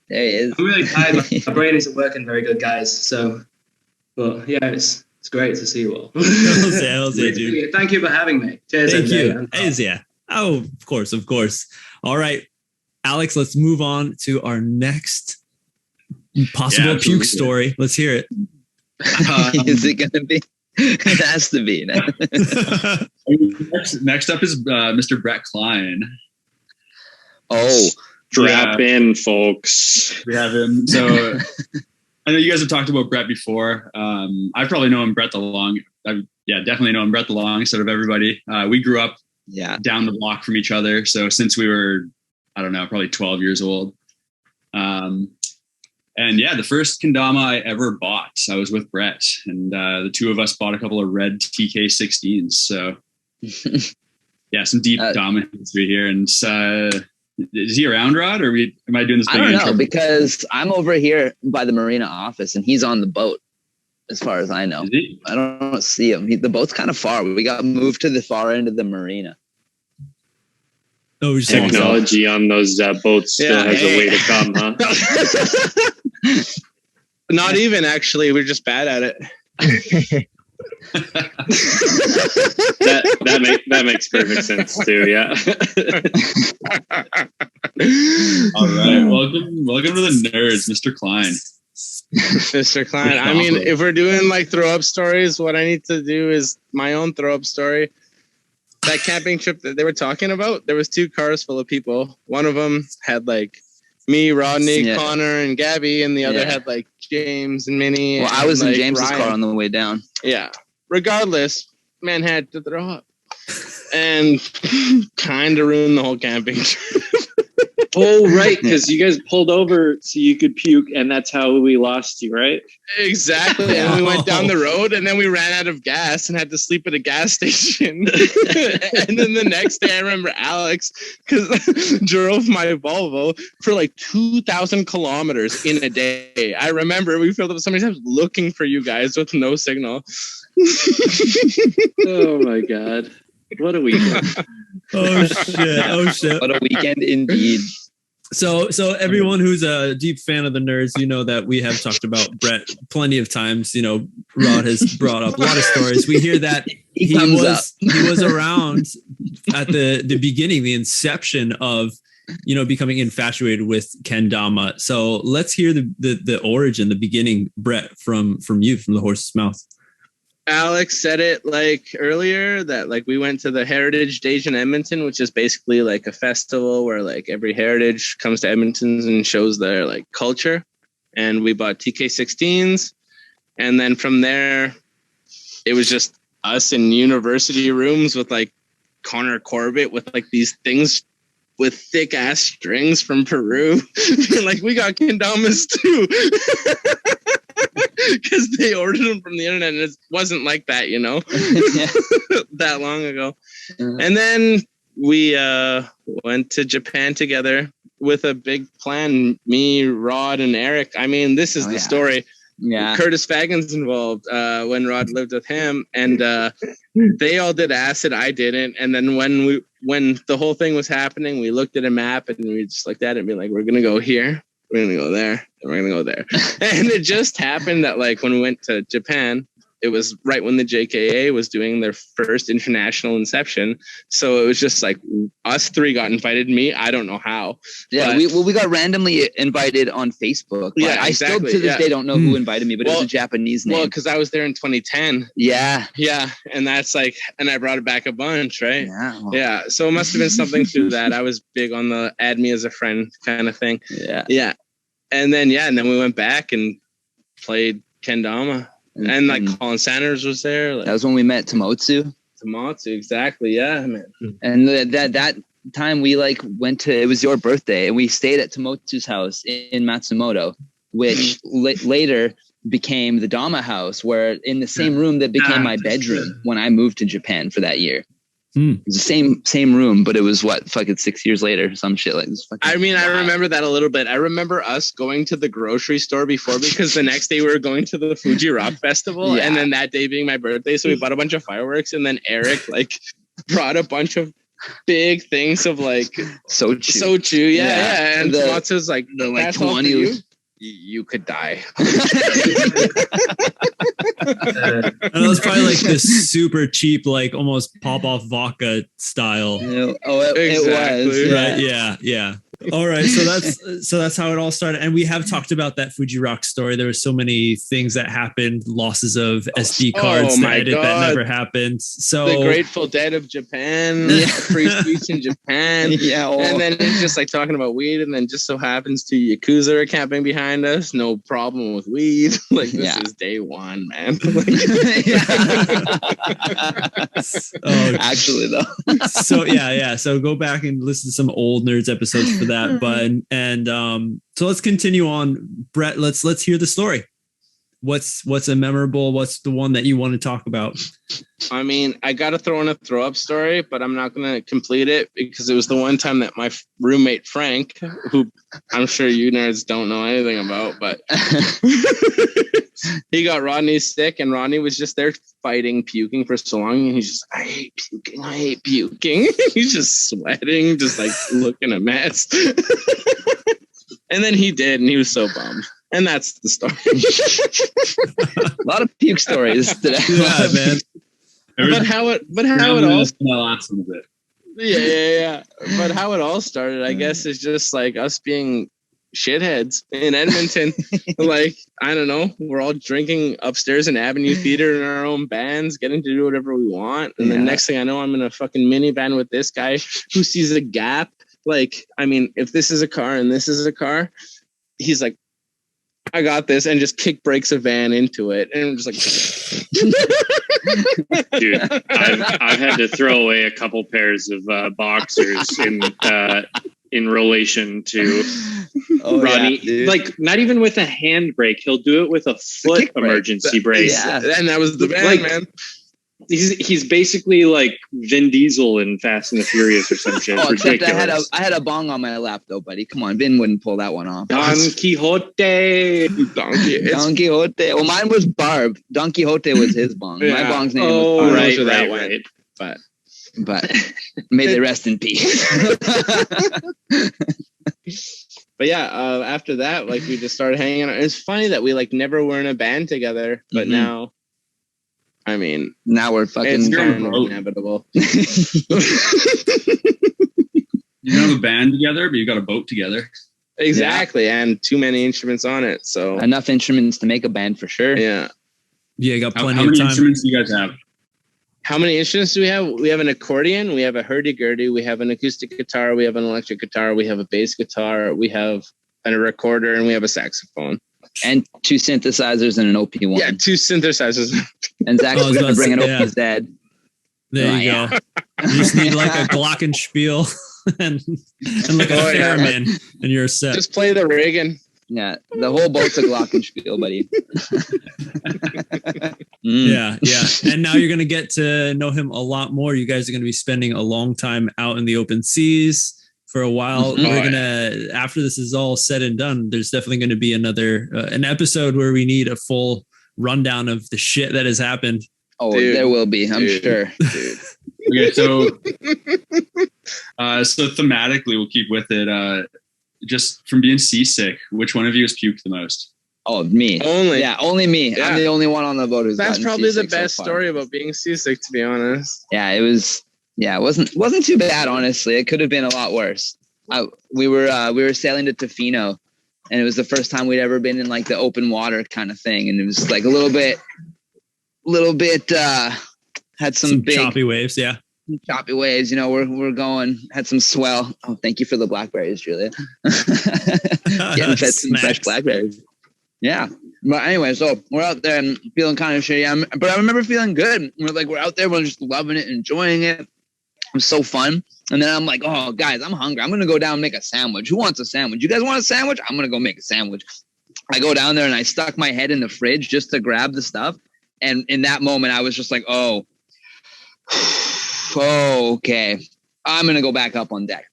Speaker 1: There he is.
Speaker 7: I'm really tired. My brain isn't working very good, guys. So, but yeah, it's great to see you all.
Speaker 2: Dude.
Speaker 7: Thank you for having me. Cheers.
Speaker 2: Thank you. Yeah. Oh, of course. All right, Alex, let's move on to our next possible puke story. Let's hear it.
Speaker 1: Is it going to be? It has to be.
Speaker 3: Next up is Mr. Brett Klein.
Speaker 1: Oh,
Speaker 4: Strap in, folks.
Speaker 3: We have him. So I know you guys have talked about Brett before. I've probably known Brett definitely known Brett the longest out of everybody. We grew up down the block from each other. So since we were, I don't know, probably 12 years old. And the first kendama I ever bought, I was with Brett, and the two of us bought a couple of red TK16s. So some deep Dama history here. And is he around, Rod, or am I doing this?
Speaker 1: I don't know, because I'm over here by the marina office and he's on the boat, as far as I know. I don't see him. The boat's kind of far. We got moved to the far end of the marina.
Speaker 2: Oh, just
Speaker 4: Technology on those boats still has a way to come, huh?
Speaker 8: Not even, actually. We're just bad at it.
Speaker 4: that makes perfect sense too. Yeah.
Speaker 3: All right. Welcome to the nerds, Mr. Klein.
Speaker 8: Mr. Klein. I mean, if we're doing like throw up stories, what I need to do is my own throw up story. That camping trip that they were talking about, there was 2 cars full of people. One of them had like me, Rodney, Connor, and Gabby, and the other had like James and Minnie.
Speaker 1: Well, I was in
Speaker 8: like
Speaker 1: James's
Speaker 8: Ryan.
Speaker 1: car on the way down.
Speaker 8: Yeah. Regardless, man had to throw up and kind of ruined the whole camping trip.
Speaker 4: Oh, right, because you guys pulled over so you could puke, and that's how we lost you, right?
Speaker 8: Exactly. And we went down the road, and then we ran out of gas and had to sleep at a gas station. And then the next day, I remember Alex drove my Volvo for like 2,000 kilometers in a day. I remember we filled up so many times looking for you guys with no signal.
Speaker 4: Oh my God. What a weekend.
Speaker 2: Oh shit.
Speaker 1: What a weekend indeed.
Speaker 2: So everyone who's a deep fan of the nerds, you know that we have talked about Brett plenty of times. You know, Rod has brought up a lot of stories. We hear that he was around at the beginning, the inception of, you know, becoming infatuated with kendama. So let's hear the origin, the beginning, Brett, from you, from the horse's mouth.
Speaker 8: Alex said it like earlier that like we went to the Heritage Days in Edmonton, which is basically like a festival where like every heritage comes to Edmonton and shows their like culture. And we bought TK16s. And then from there, it was just us in university rooms with like Connor Corbett with like these things with thick ass strings from Peru. Like we got kendamas too. Because they ordered them from the internet and it wasn't like that, you know, that long ago. Mm-hmm. And then we went to Japan together with a big plan. Me, Rod, and Eric. I mean, this is the story. Yeah, Curtis Fagan's involved when Rod lived with him, and they all did acid. I didn't. And then when the whole thing was happening, we looked at a map and we just looked at it and be like, we're gonna go here. We're going to go there, and we're going to go there. And it just happened that, like, when we went to Japan, it was right when the JKA was doing their first international inception. So it was just like us 3 got invited. Me, I don't know how.
Speaker 1: Yeah, we got randomly invited on Facebook. Yeah, I still to this day don't know who invited me, but it was a Japanese name.
Speaker 8: Well, because I was there in 2010.
Speaker 1: Yeah.
Speaker 8: Yeah, and that's like, and I brought it back a bunch, right?
Speaker 1: Yeah. Well.
Speaker 8: Yeah, so it must have been something through that. I was big on the add me as a friend kind of thing.
Speaker 1: Yeah.
Speaker 8: Yeah. And then we went back and played kendama. And like Colin Sanders was there. Like,
Speaker 1: that was when we met Tomotsu.
Speaker 8: Exactly. Yeah, man.
Speaker 1: And that time we like went to, it was your birthday, and we stayed at Tomotsu's house in Matsumoto, which later became the Dama house, where in the same room that became my bedroom when I moved to Japan for that year. It was the same room, but it was fucking 6 years later, some shit like this.
Speaker 8: I mean, I remember that a little bit. I remember us going to the grocery store before, because the next day we were going to the Fuji Rock Festival, and then that day being my birthday, so we bought a bunch of fireworks, and then Eric like brought a bunch of big things of like sochu, and Tomatsu's like
Speaker 1: the like 20.
Speaker 8: You could die.
Speaker 2: And it was probably like this super cheap, like almost pop off vodka style.
Speaker 1: It was.
Speaker 2: Right? Yeah. All right, so that's how it all started, and we have talked about that Fuji Rock story. There were so many things that happened, losses of SD cards that never happened. So
Speaker 8: the Grateful Dead of Japan, free speech in Japan, and then it's just like talking about weed, and then just so happens to Yakuza are camping behind us. No problem with weed. Like this is day one, man.
Speaker 1: Actually, though.
Speaker 2: So go back and listen to some old Nerds episodes for that. But so let's continue on, Brett. Let's hear the story. What's a memorable? What's the one that you want to talk about?
Speaker 8: I mean, I got to throw in a throw up story, but I'm not going to complete it because it was the one time that my roommate Frank, who I'm sure you nerds don't know anything about, but he got Rodney sick, and Rodney was just there fighting puking for so long, and he's just, I hate puking. He's just sweating, just like looking a mess. And then he did, and he was so bummed. And that's the story.
Speaker 1: A lot of puke stories today.
Speaker 2: Yeah, man.
Speaker 8: But how it all
Speaker 3: last little bit.
Speaker 8: Yeah. But how it all started, I guess, is just like us being shitheads in Edmonton. Like, I don't know, we're all drinking upstairs in Avenue Theater in our own bands, getting to do whatever we want. And the next thing I know, I'm in a fucking minivan with this guy who sees a gap. Like, I mean, if this is a car and this is a car, he's like, I got this, and just kick brakes a van into it. And I'm just like,
Speaker 4: dude, I've had to throw away a couple pairs of boxers in relation to Rodney.
Speaker 1: Yeah,
Speaker 4: like, not even with a handbrake, he'll do it with a foot emergency brake.
Speaker 1: Yeah.
Speaker 8: And that was the van,
Speaker 4: like,
Speaker 8: man.
Speaker 4: He's basically like Vin Diesel in Fast and the Furious or some shit. It's ridiculous.
Speaker 1: I had a bong on my lap though, buddy. Come on, Vin wouldn't pull that one off.
Speaker 4: Don Quixote.
Speaker 1: Don Quixote. Well, mine was Barb. Don Quixote was his bong. My bong's name
Speaker 4: was
Speaker 1: Barb.
Speaker 4: Right.
Speaker 1: But may they rest in peace.
Speaker 8: But yeah, after that, like, we just started hanging out. It's funny that we like never were in a band together, but now, I mean,
Speaker 1: now we're fucking
Speaker 8: kind of inevitable.
Speaker 3: You don't have a band together, but you got a boat together.
Speaker 8: Exactly, and too many instruments on it. So
Speaker 1: enough instruments to make a band for sure.
Speaker 8: Yeah,
Speaker 2: you got plenty
Speaker 3: how many
Speaker 2: of time.
Speaker 3: instruments do you guys have?
Speaker 8: How many instruments do we have? We have an accordion, we have a hurdy-gurdy, we have an acoustic guitar, we have an electric guitar, we have a bass guitar, we have a recorder, and we have a saxophone.
Speaker 1: And 2 synthesizers and an OP1.
Speaker 8: Yeah, 2 synthesizers.
Speaker 1: And Zach's going to bring an OP's dad.
Speaker 2: There you go. You just need like a glockenspiel and like a theremin, and you're set.
Speaker 8: Just play the rigging.
Speaker 1: Yeah, the whole boat's a glockenspiel, buddy.
Speaker 2: Yeah. And now you're going to get to know him a lot more. You guys are going to be spending a long time out in the open seas for a while. We're going to, after this is all said and done, there's definitely going to be another, an episode where we need a full rundown of the shit that has happened.
Speaker 1: Oh, dude, there will be, I'm sure. Dude.
Speaker 3: Okay, so thematically, we'll keep with it. Just from being seasick, which one of you has puked the most?
Speaker 1: Oh, me. Only me. Yeah. I'm the only one on the boat who's
Speaker 8: That's probably the best story about being seasick, to be honest.
Speaker 1: Yeah, it was. Yeah, it wasn't too bad, honestly. It could have been a lot worse. We were sailing to Tofino, and it was the first time we'd ever been in like the open water kind of thing, and it was like a little bit had some big
Speaker 2: choppy waves. Yeah,
Speaker 1: choppy waves. You know, we're going, had some swell. Oh, thank you for the blackberries, Julia. Getting fed some fresh blackberries. Yeah. But anyway, so we're out there and feeling kind of shitty. But I remember feeling good. We're out there, we're just loving it, enjoying it. It was so fun. And then I'm like, oh, guys, I'm hungry. I'm going to go down and make a sandwich. Who wants a sandwich? You guys want a sandwich? I'm going to go make a sandwich. I go down there and I stuck my head in the fridge just to grab the stuff. And in that moment, I was just like, oh, okay. I'm going to go back up on deck.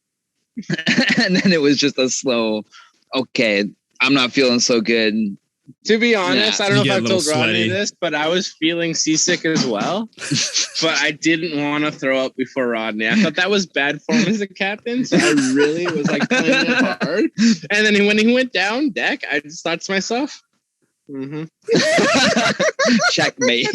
Speaker 1: And then it was just a slow, okay, I'm not feeling so good.
Speaker 8: To be honest, I don't know if I've told Rodney this, but I was feeling seasick as well. But I didn't want to throw up before Rodney. I thought that was bad form as a captain, so I really was like playing it hard. And then when he went down deck, I just thought to myself,
Speaker 1: checkmate.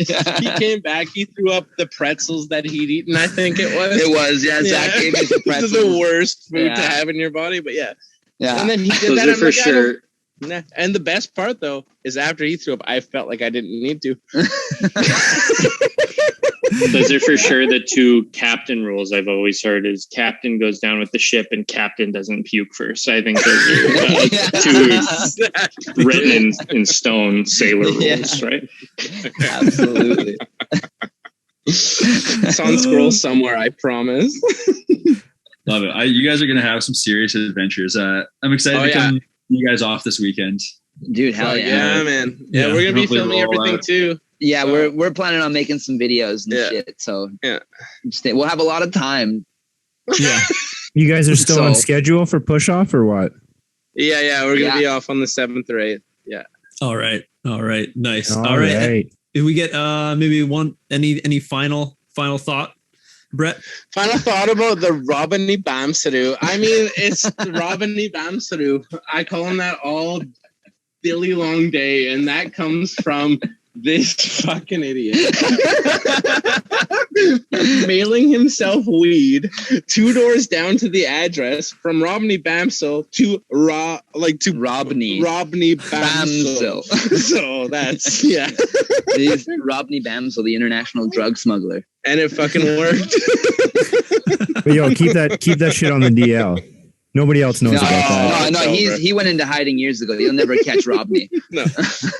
Speaker 8: Yeah. He came back. He threw up the pretzels that he'd eaten. I think it was.
Speaker 1: It was, yeah. Zach gave me the pretzels.
Speaker 8: This is the worst food to have in your body, but yeah. And then he did
Speaker 4: those
Speaker 8: that
Speaker 4: are for sure.
Speaker 8: Nah. And the best part, though, is after he threw up, I felt like I didn't need to.
Speaker 4: Those are for sure the 2 captain rules I've always heard is captain goes down with the ship and captain doesn't puke first. I think those are 2 written in stone sailor rules, right?
Speaker 1: Absolutely.
Speaker 8: It's on scroll somewhere, I promise.
Speaker 3: Love it. You guys are going to have some serious adventures. I'm excited to come you guys off this weekend.
Speaker 1: Dude, hell yeah.
Speaker 8: Yeah, man. Yeah, we're going to be filming everything too.
Speaker 1: Yeah, we're planning on making some videos and shit. So we'll have a lot of time.
Speaker 6: Yeah. You guys are still on schedule for push off or what?
Speaker 8: Yeah, we're going to be off on the 7th or 8th. Yeah.
Speaker 2: All right. Nice.
Speaker 6: All right.
Speaker 2: If we get maybe any final thought, Brett?
Speaker 8: Final thought about the Robney Bamsell. I mean, it's the Robney Bamsell. I call him that all Billy long day, and that comes from this fucking idiot mailing himself weed 2 doors down to the address from Robney Bamsell to Robney Bamsell. So that's
Speaker 1: He's Robney Bamsell, the international drug smuggler,
Speaker 8: and it fucking worked.
Speaker 6: But yo, keep that shit on the DL. Nobody else knows about that.
Speaker 1: No, he went into hiding years ago. You'll never catch Robney.
Speaker 8: No,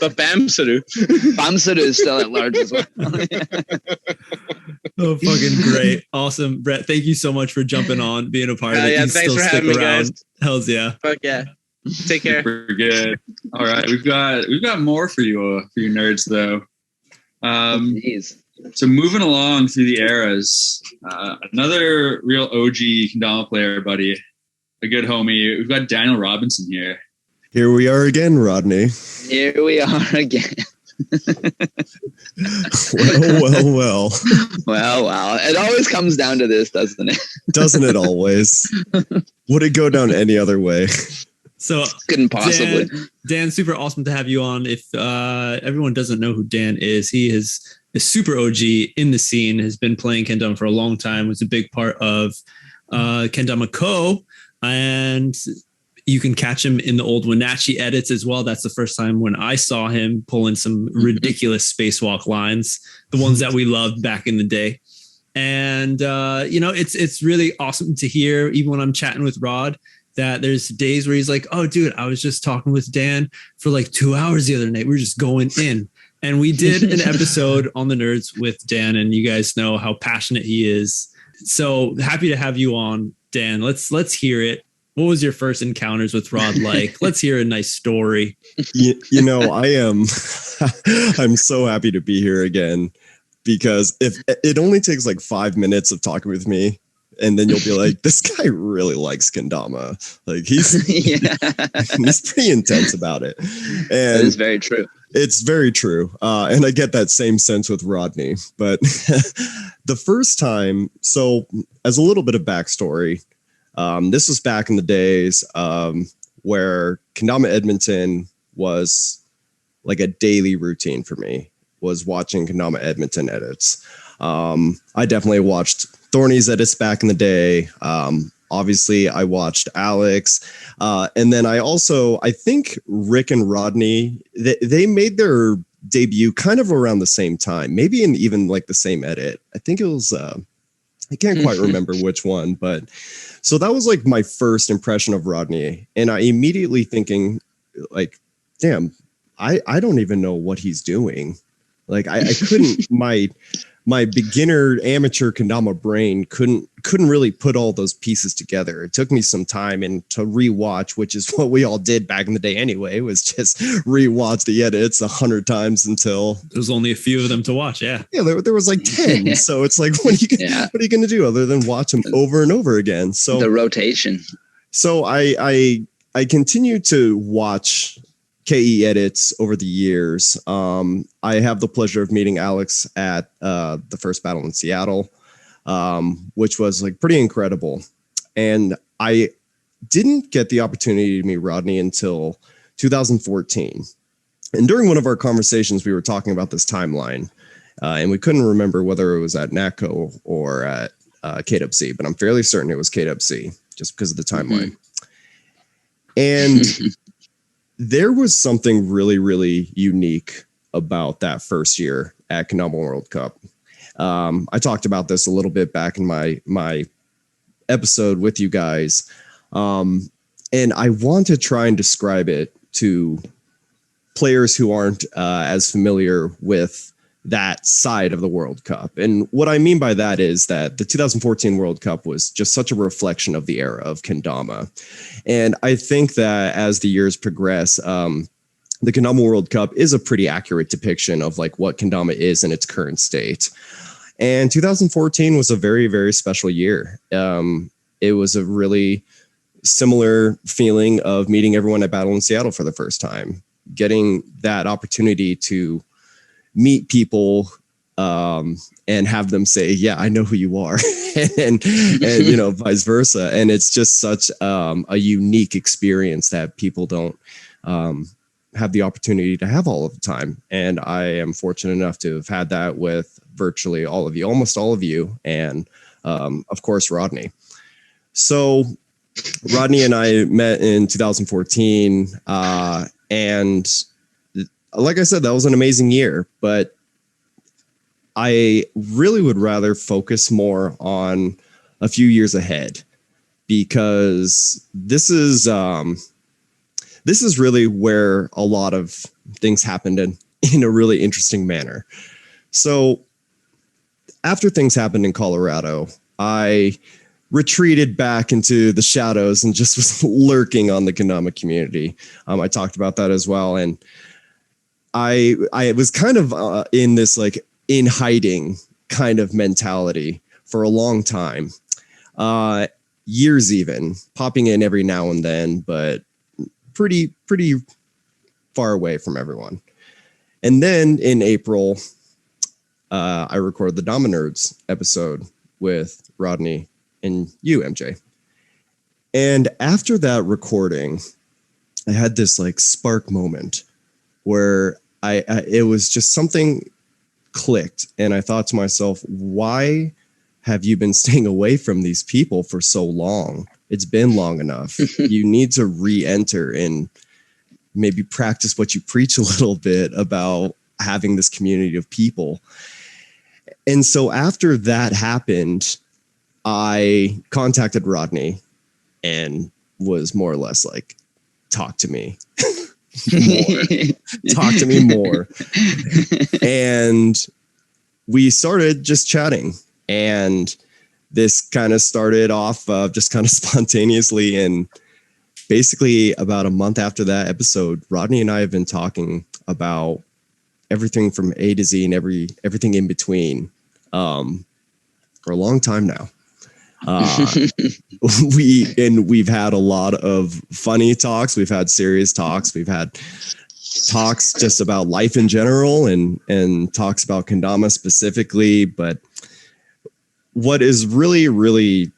Speaker 8: but Bamsell
Speaker 1: is still at large as well.
Speaker 2: Oh, fucking great. Awesome. Brett, thank you so much for jumping on, being a part of it.
Speaker 8: Yeah, thanks for having me, guys.
Speaker 2: Hells yeah.
Speaker 8: Fuck yeah. Take care.
Speaker 3: Super good. All right. We've got more for you nerds though. So moving along through the eras, another real OG kendama player, buddy. A good homie. We've got Daniel Robinson here.
Speaker 9: Here we are again, Rodney.
Speaker 1: Here we are again.
Speaker 9: Well.
Speaker 1: Well. It always comes down to this, doesn't it?
Speaker 9: Doesn't it always? Would it go down any other way?
Speaker 2: So
Speaker 1: couldn't possibly.
Speaker 2: Dan, super awesome to have you on. If everyone doesn't know who Dan is, he is a super OG in the scene, has been playing kendama for a long time, was a big part of Kendama Co. And you can catch him in the old Wenatchee edits as well. That's the first time when I saw him pulling some ridiculous spacewalk lines, the ones that we loved back in the day. And, it's really awesome to hear, even when I'm chatting with Rod, that there's days where he's like, oh, dude, I was just talking with Dan for like 2 hours the other night. We were just going in. And we did an episode on the Nerds with Dan, and you guys know how passionate he is. So happy to have you on, Dan. Let's hear it. What was your first encounters with Rod like? Let's hear a nice story.
Speaker 9: I am. I'm so happy to be here again, because if it only takes like 5 minutes of talking with me, and then you'll be like, this guy really likes kendama. Like he's pretty intense about it. And
Speaker 1: that is very true.
Speaker 9: It's very true. And I get that same sense with Rodney. But the first time, so as a little bit of backstory, this was back in the days where kendama Edmonton was like a daily routine for me, was watching kendama Edmonton edits. I definitely watched Thorny's edits back in the day. Obviously, I watched Alex. And then I think Rick and Rodney, they made their debut kind of around the same time, maybe in even like the same edit. I think it was, I can't quite remember which one, but so that was like my first impression of Rodney. And I immediately thinking like, damn, I don't even know what he's doing. Like I couldn't, my beginner amateur kendama brain couldn't really put all those pieces together. It took me some time and to rewatch, which is what we all did back in the day anyway, was just rewatch the edits 100 times until
Speaker 2: there's only a few of them to watch. Yeah,
Speaker 9: there was like 10. So it's like, what are you going to do other than watch them over and over again? So
Speaker 1: the rotation. So
Speaker 9: I continue to watch KE edits over the years. I have the pleasure of meeting Alex at the first battle in Seattle, which was like pretty incredible. And I didn't get the opportunity to meet Rodney until 2014. And during one of our conversations, we were talking about this timeline, and we couldn't remember whether it was at NACO or at KWC, but I'm fairly certain it was KWC just because of the timeline. And there was something really, really unique about that first year at Kendama World Cup. I talked about this a little bit back in my episode with you guys. And I want to try and describe it to players who aren't as familiar with that side of the World Cup. And what I mean by that is that the 2014 World Cup was just such a reflection of the era of kendama. And I think that as the years progress, the Kendama World Cup is a pretty accurate depiction of like what kendama is in its current state. And 2014 was a very, very special year. It was a really similar feeling of meeting everyone at Battle in Seattle for the first time. getting that opportunity to meet people and have them say, yeah, I know who you are, and vice versa. And it's just such a unique experience that people don't have the opportunity to have all of the time. And I am fortunate enough to have had that with virtually all of you, almost all of you. And of course, Rodney. So Rodney and I met in 2014. And like I said, that was an amazing year, but I really would rather focus more on a few years ahead, because this is really where a lot of things happened in a really interesting manner. So after things happened in Colorado, I retreated back into the shadows and just was lurking on the kendama community. I talked about that as well. And I was kind of in this like in hiding kind of mentality for a long time, years even, popping in every now and then, but pretty far away from everyone. And then in April, I recorded the DAMA NERDS episode with Rodney and you, MJ. And after that recording, I had this like spark moment where it was just something clicked. And I thought to myself, why have you been staying away from these people for so long? It's been long enough. You need to re-enter and maybe practice what you preach a little bit about having this community of people. And so after that happened, I contacted Rodney and was more or less like, talk to me talk to me more. And we started just chatting, and this kind of started off just kind of spontaneously. And basically about a month after that episode, Rodney and I have been talking about everything from A to Z and everything in between for a long time now. We've had a lot of funny talks. We've had serious talks. We've had talks just about life in general and talks about kendama specifically. But what is really, really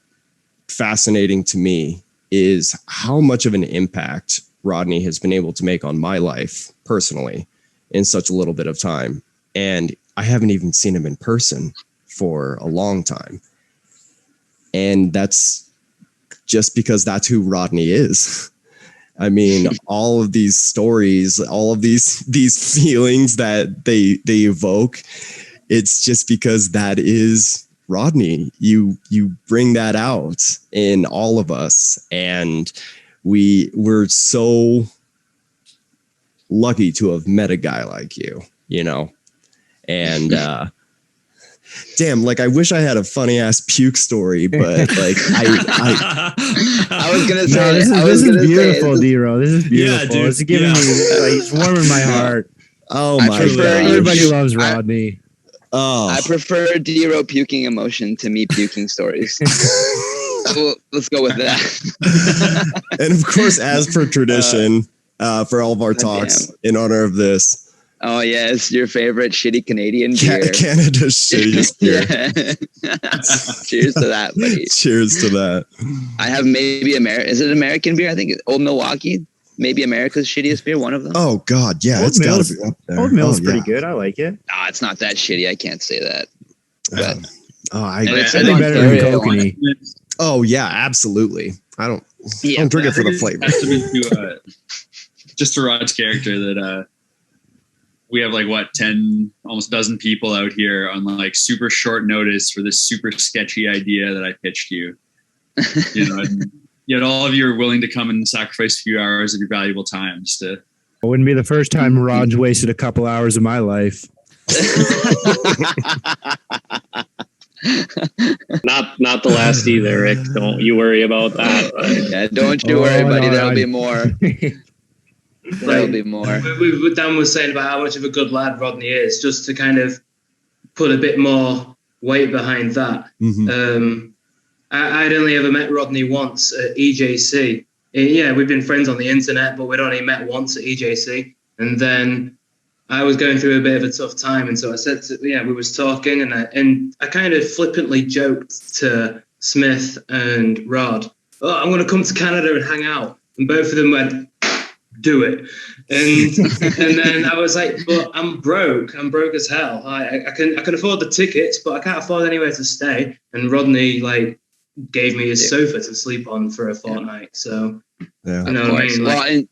Speaker 9: fascinating to me is how much of an impact Rodney has been able to make on my life personally in such a little bit of time. And I haven't even seen him in person for a long time. And that's just because that's who Rodney is. I mean, all of these stories, all of these feelings that they evoke, it's just because that is Rodney. You bring that out in all of us, and we're so lucky to have met a guy like you, and damn, like I wish I had a funny ass puke story, but like
Speaker 1: I was gonna say
Speaker 6: this is beautiful, D-Ro. This is beautiful. Yeah, dude, it's giving me it's warming my heart.
Speaker 9: Oh my god!
Speaker 6: Everybody loves Rodney.
Speaker 1: I prefer D-Ro puking emotion to me puking stories. So let's go with that.
Speaker 9: And of course, as per tradition, for all of our talks, in honor of this.
Speaker 1: Oh yes, your favorite shitty Canadian beer.
Speaker 9: Canada's shittiest beer.
Speaker 1: Cheers to that, buddy.
Speaker 9: Cheers to that.
Speaker 1: I have maybe is it American beer? I think Old Milwaukee. Maybe America's shittiest beer, one of them.
Speaker 9: Oh God, yeah,
Speaker 6: Old
Speaker 9: it's got to be up there.
Speaker 6: Old Mill's pretty good. I like it.
Speaker 1: Nah, it's not that shitty. I can't say that. But
Speaker 6: I think better than Kokanee.
Speaker 9: Oh yeah, absolutely. I don't drink it for the flavor.
Speaker 3: Just to Rod's character that we have like 10, almost a dozen people out here on like super short notice for this super sketchy idea that I pitched you. And yet all of you are willing to come and sacrifice a few hours of your valuable time just to. It
Speaker 6: wouldn't be the first time Rod's wasted a couple hours of my life.
Speaker 4: Not the last either, Rick. Don't you worry about that.
Speaker 1: Yeah, don't you worry, buddy. There'll be more. There'll be more.
Speaker 7: What Dan was saying about how much of a good lad Rodney is, just to kind of put a bit more weight behind that. Mm-hmm. I'd only ever met Rodney once at EJC. Yeah, we've been friends on the internet, but we'd only met once at EJC. And then I was going through a bit of a tough time, and so I said, we was talking, and I kind of flippantly joked to Smith and Rod, "Oh, I'm going to come to Canada and hang out," and both of them went, "Do it." And then I was like, "But I'm broke as hell. I can afford the tickets, but I can't afford anywhere to stay." And Rodney gave me his sofa to sleep on for a fortnight. So you know what I mean?
Speaker 1: Well,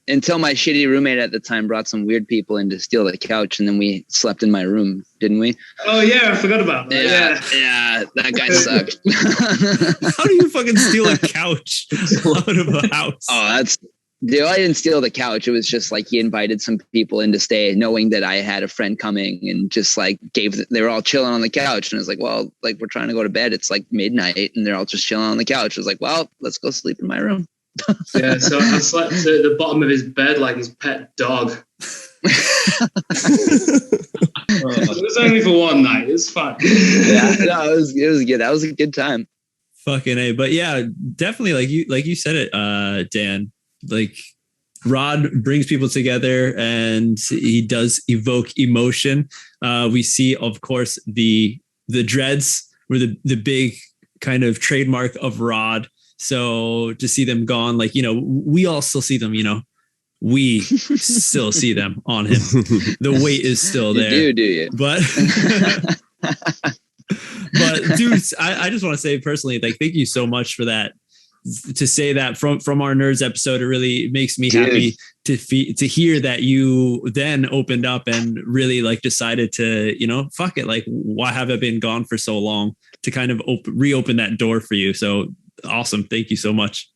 Speaker 1: until my shitty roommate at the time brought some weird people in to steal the couch, and then we slept in my room, didn't we?
Speaker 7: Oh yeah, I forgot about that.
Speaker 1: Yeah, that guy sucked.
Speaker 2: How do you fucking steal a couch out of a house?
Speaker 1: Oh, dude, I didn't steal the couch. It was just like he invited some people in to stay, knowing that I had a friend coming, and just like they were all chilling on the couch. And I was like, well, like we're trying to go to bed. It's like midnight, and they're all just chilling on the couch. I was like, well, let's go sleep in my room.
Speaker 7: Yeah, so I slept at the bottom of his bed like his pet dog. It was only for one night. It was fun.
Speaker 1: Yeah, no, it was good. That was a good time.
Speaker 2: Fucking A. But yeah, definitely like you said it, Dan. Like Rod brings people together and he does evoke emotion. We see, of course, the dreads were the big kind of trademark of Rod. So to see them gone, like, you know, we all still see them, you know, we still see them on him. The weight is still there.
Speaker 1: You do you?
Speaker 2: But dudes, I just want to say personally, like, thank you so much for that. To say that from our Nerds episode, it really makes me happy to hear that you then opened up and really like decided to, you know, fuck it. Like, why have I been gone for so long to kind of reopen that door for you? So awesome. Thank you so much.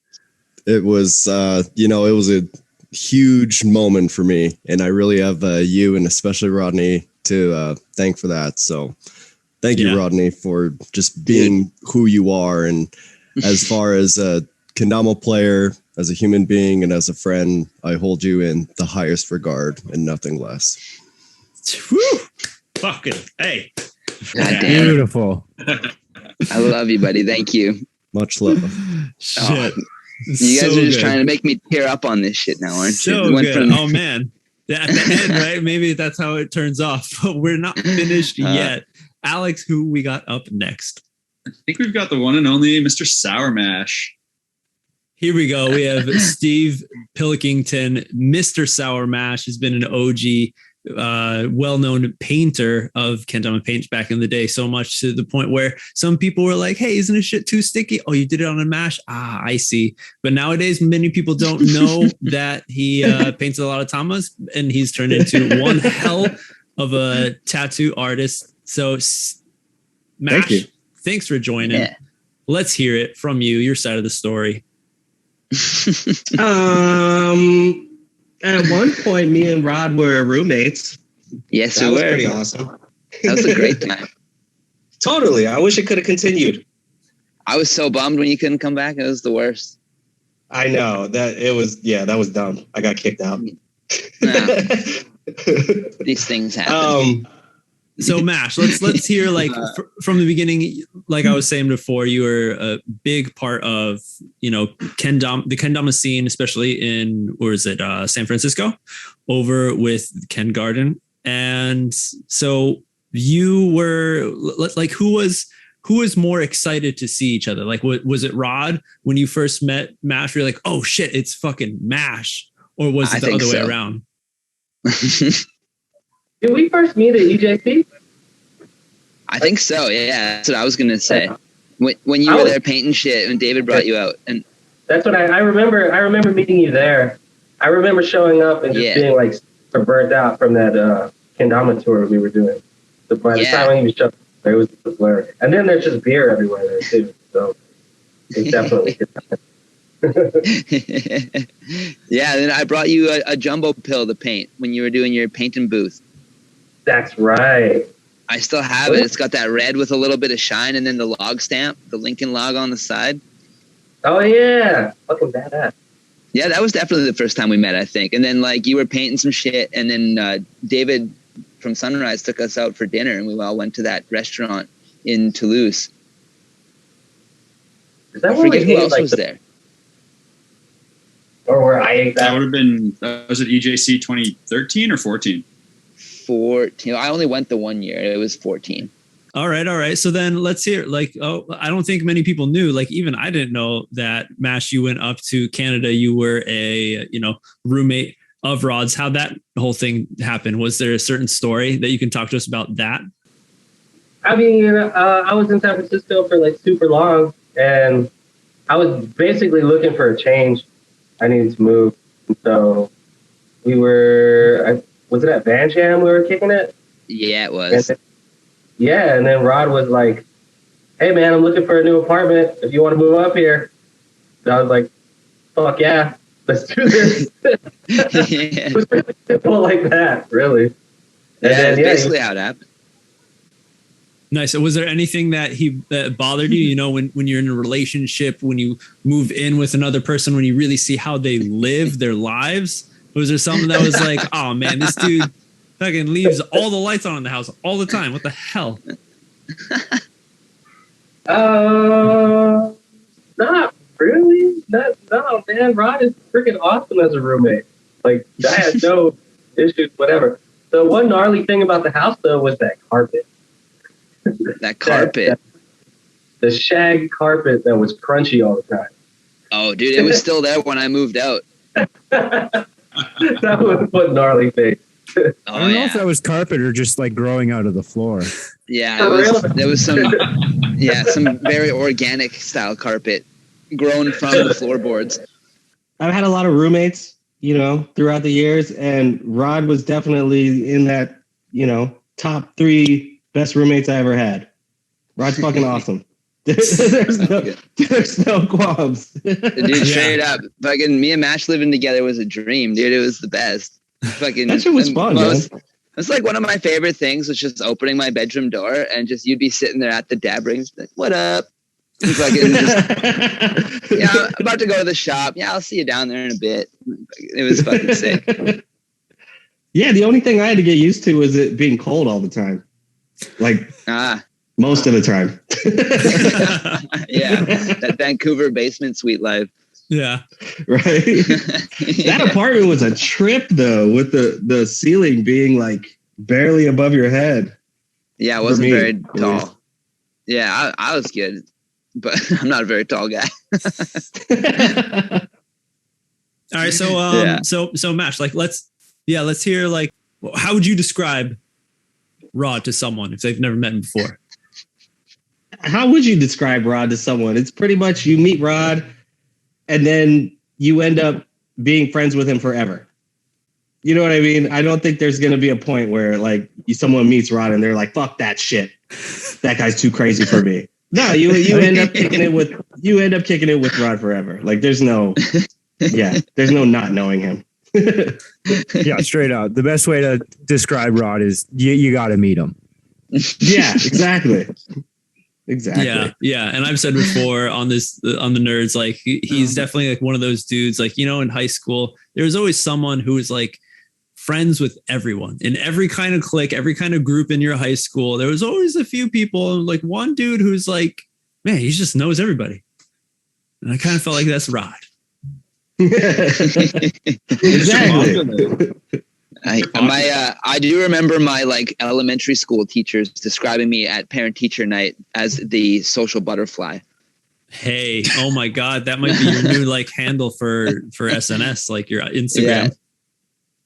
Speaker 9: It was, it was a huge moment for me, and I really have you and especially Rodney to thank for that. So thank you, Rodney, for just being who you are. And as far as a kendama player, as a human being, and as a friend, I hold you in the highest regard and nothing less.
Speaker 2: Woo! Fucking hey.
Speaker 6: Beautiful.
Speaker 1: I love you, buddy. Thank you.
Speaker 9: Much love.
Speaker 2: Shit.
Speaker 1: You guys are just trying to make me tear up on this shit now, aren't you?
Speaker 2: Good. Oh man. At the end, right? Maybe that's how it turns off. But we're not finished yet. Alex, who we got up next?
Speaker 3: I think we've got the one and only Mr. Sour Mash.
Speaker 2: Here we go. We have Steve Pelickington. Mr. Sour Mash has been an OG, well-known painter of kendama paint back in the day, so much to the point where some people were like, hey, isn't this shit too sticky? Oh, you did it on a mash? Ah, I see. But nowadays, many people don't know that he paints a lot of tamas, and he's turned into one hell of a tattoo artist. So, Mash,
Speaker 9: thank you.
Speaker 2: Thanks for joining. Yeah. Let's hear it from you, your side of the story.
Speaker 10: At one point, me and Rod were roommates.
Speaker 1: Yes,
Speaker 10: that was pretty awesome.
Speaker 1: That was a great time.
Speaker 10: Totally. I wish it could have continued.
Speaker 1: I was so bummed when you couldn't come back. It was the worst.
Speaker 10: I know that it was. Yeah, that was dumb. I got kicked out.
Speaker 1: Nah. These things happen.
Speaker 2: So Mash, let's hear like from the beginning. Like I was saying before, you were a big part of the kendama scene, especially in San Francisco, over with Ken Garden. And so you were like, who was more excited to see each other? Like, was it Rod when you first met Mash? You're like, oh shit, it's fucking Mash, or was it the other way around?
Speaker 7: Did we first meet at EJP?
Speaker 1: I think so. Yeah, that's what I was gonna say. When you were there painting shit, and David brought you out, and
Speaker 7: that's what I remember. I remember meeting you there. I remember showing up and just being like super burnt out from that kendama tour we were doing. So by the time when you showed up, it was a blur. And then there's just beer everywhere there too. So it's definitely good.
Speaker 1: Yeah, then I brought you a jumbo pill to paint when you were doing your painting booth.
Speaker 7: That's right.
Speaker 1: I still have it. It's got that red with a little bit of shine, and then the log stamp, the Lincoln log on the side.
Speaker 7: Oh yeah, fucking badass.
Speaker 1: Yeah, that was definitely the first time we met, I think. And then like you were painting some shit, and then David from Sunrise took us out for dinner, and we all went to that restaurant in Toulouse.
Speaker 7: Is that
Speaker 1: I forget who else was there.
Speaker 7: or where I ate
Speaker 3: That
Speaker 7: that.
Speaker 3: would have been, was it EJC 2013 or 14?
Speaker 1: 14. I only went the 1 year. It was 14.
Speaker 2: All right. So then let's hear, like, I don't think many people knew, like, even I didn't know that, Mash, you went up to Canada. You were a, roommate of Rod's. How'd that whole thing happen? Was there a certain story that you can talk to us about that?
Speaker 7: I mean, I was in San Francisco for like super long, and I was basically looking for a change. I needed to move. So we were, was it at Van Jam we were kicking it?
Speaker 1: Yeah, it was.
Speaker 7: And then Rod was like, hey, man, I'm looking for a new apartment. If you want to move up here. And I was like, fuck yeah, let's do this. It was really simple like that, really. And
Speaker 1: that's basically how it happened.
Speaker 2: Nice. Was there anything that bothered you, when you're in a relationship, when you move in with another person, when you really see how they live their lives? Was there something that was like, oh man, this dude fucking leaves all the lights on in the house all the time? What the hell?
Speaker 7: Not really. No, man. Rod is freaking awesome as a roommate. Like, I had no issues, whatever. The one gnarly thing about the house, though, was that carpet.
Speaker 1: That carpet.
Speaker 7: The shag carpet that was crunchy all the time.
Speaker 1: Oh, dude, it was still there when I moved out.
Speaker 7: That was one gnarly thing.
Speaker 6: I don't know if that was carpet or just like growing out of the floor.
Speaker 1: Yeah, there was some very organic style carpet grown from the floorboards.
Speaker 10: I've had a lot of roommates, throughout the years, and Rod was definitely in that, top 3 best roommates I ever had. Rod's fucking awesome. There's no qualms.
Speaker 1: Dude, straight up. Fucking me and Mash living together was a dream, dude. It was the best. Fucking
Speaker 10: that shit was fun, man.
Speaker 1: It's like one of my favorite things was just opening my bedroom door and just you'd be sitting there at the dab rings, like, what up? Fucking just, I'm about to go to the shop. Yeah, I'll see you down there in a bit. It was fucking sick.
Speaker 10: Yeah, the only thing I had to get used to was it being cold all the time. Like most of the time.
Speaker 1: Yeah, that Vancouver basement suite life.
Speaker 2: Yeah.
Speaker 10: Right. That apartment was a trip though, with the ceiling being like barely above your head.
Speaker 1: Yeah, it wasn't very tall. Yeah, I was good, but I'm not a very tall guy.
Speaker 2: All right, so Mash, like let's hear, like, how would you describe Rod to someone if they've never met him before?
Speaker 10: How would you describe Rod to someone? It's pretty much you meet Rod and then you end up being friends with him forever. You know what I mean? I don't think there's going to be a point where like someone meets Rod and they're like, fuck that shit. That guy's too crazy for me. No, you end up kicking it with Rod forever. Like there's no not knowing him.
Speaker 6: Yeah, straight out. The best way to describe Rod is you got to meet him.
Speaker 10: Yeah, exactly. Exactly.
Speaker 2: Yeah. And I've said before on the nerds, like he's definitely like one of those dudes, like, in high school, there was always someone who was like friends with everyone in every kind of clique, every kind of group in your high school. There was always a few people, like one dude who's like, man, he just knows everybody. And I kind of felt like that's Rod.
Speaker 10: Exactly.
Speaker 1: I do remember my like elementary school teachers describing me at parent teacher night as the social butterfly.
Speaker 2: Hey, oh my God, that might be your new like handle for SNS, like your Instagram.
Speaker 1: Yeah.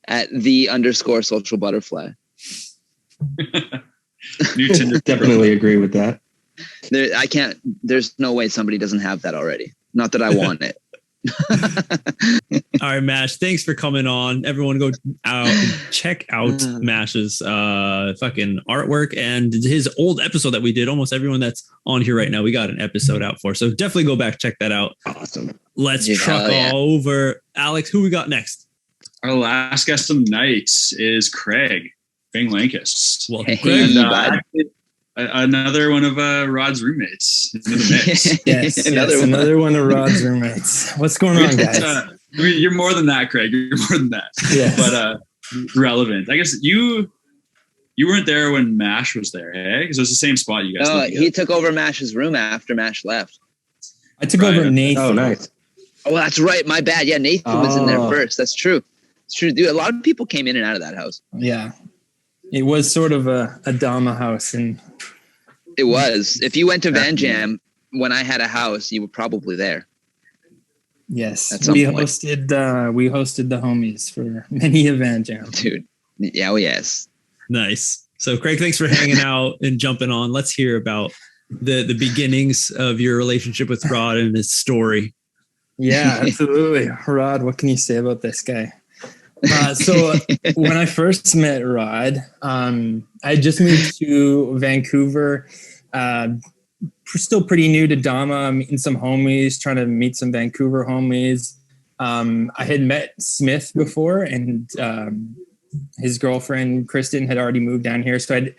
Speaker 1: At _social butterfly.
Speaker 10: Definitely agree with that.
Speaker 1: There's no way somebody doesn't have that already. Not that I want it.
Speaker 2: All right, Mash, thanks for coming on. Everyone go out and check out Mash's fucking artwork and his old episode that we did. Almost everyone that's on here right now, we got an episode out for. So definitely go back, check that out.
Speaker 10: Awesome.
Speaker 2: Let's truck over. Alex, who we got next?
Speaker 3: Our last guest of the night is Craig Bing Lankist.
Speaker 2: Welcome, Craig.
Speaker 3: Another one of Rod's roommates in the mix.
Speaker 11: Yes, another one of Rod's roommates. What's going on, guys?
Speaker 3: You're more than that, Craig. You're more than that.
Speaker 11: Yeah.
Speaker 3: But relevant. I guess you weren't there when Mash was there, eh? Because it was the same spot you guys.
Speaker 1: Oh, he took over Mash's room after Mash left.
Speaker 11: I took over Nathan.
Speaker 10: Oh, nice.
Speaker 1: Oh, that's right. My bad. Yeah, Nathan was in there first. That's true. It's true, dude. A lot of people came in and out of that house.
Speaker 11: Yeah. It was sort of a Dama house. And
Speaker 1: it was. If you went to Van Jam when I had a house, you were probably there.
Speaker 11: Yes. We hosted the homies for many a Van Jam.
Speaker 1: Dude. Yeah, well, yes.
Speaker 2: Nice. So Craig, thanks for hanging out and jumping on. Let's hear about the beginnings of your relationship with Rod and his story.
Speaker 11: Yeah, absolutely. Rod, what can you say about this guy? So when I first met Rod, I just moved to Vancouver, still pretty new to Dama, meeting some homies, trying to meet some Vancouver homies. I had met Smith before, and his girlfriend, Kristen, had already moved down here. So I'd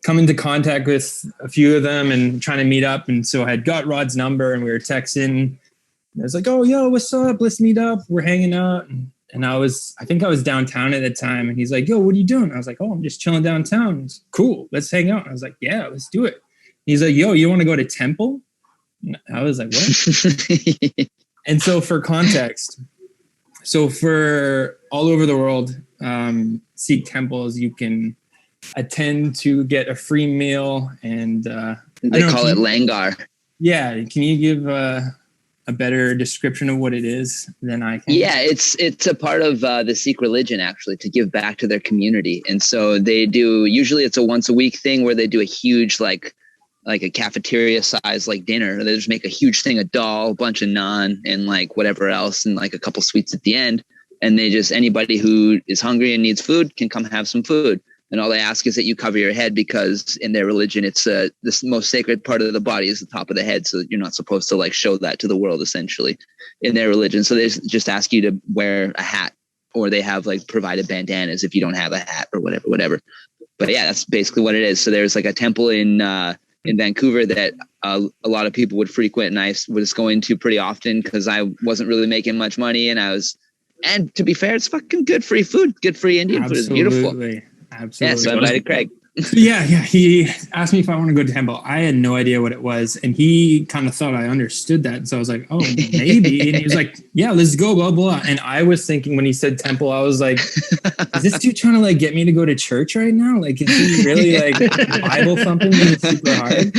Speaker 11: come into contact with a few of them and trying to meet up. And so I had got Rod's number and we were texting. I was like, oh, yo, what's up? Let's meet up. We're hanging out. And I think I was downtown at the time. And he's like, yo, what are you doing? I was like, oh, I'm just chilling downtown. He's cool. Let's hang out. I was like, yeah, let's do it. He's like, yo, you want to go to Temple? And I was like, what? And so for context, for all over the world, Sikh temples, you can attend to get a free meal. And
Speaker 1: they call it langar.
Speaker 11: Yeah. Can you give a better description of what it is than I can?
Speaker 1: Yeah, it's a part of the Sikh religion, actually, to give back to their community. And so they do, usually it's a once a week thing where they do a huge, like a cafeteria size, like dinner. They just make a huge thing of dal, a bunch of naan, and like whatever else, and like a couple sweets at the end. And they just, anybody who is hungry and needs food can come have some food. And all they ask is that you cover your head, because in their religion, it's the most sacred part of the body is the top of the head. So you're not supposed to like show that to the world, essentially, in their religion. So they just ask you to wear a hat, or they have like provided bandanas if you don't have a hat or whatever. But yeah, that's basically what it is. So there's like a temple in Vancouver that a lot of people would frequent, and I was going to pretty often because I wasn't really making much money, and to be fair, it's fucking good free food, good free Indian food. It's beautiful.
Speaker 11: Absolutely.
Speaker 1: Yeah, so I invited Craig.
Speaker 11: Yeah. He asked me if I want to go to temple. I had no idea what it was, and he kind of thought I understood that. So I was like, oh, maybe. And he was like, yeah, let's go, blah, blah. And I was thinking when he said temple, I was like, is this dude trying to like get me to go to church right now? Like, is he really like Bible thumping me super hard?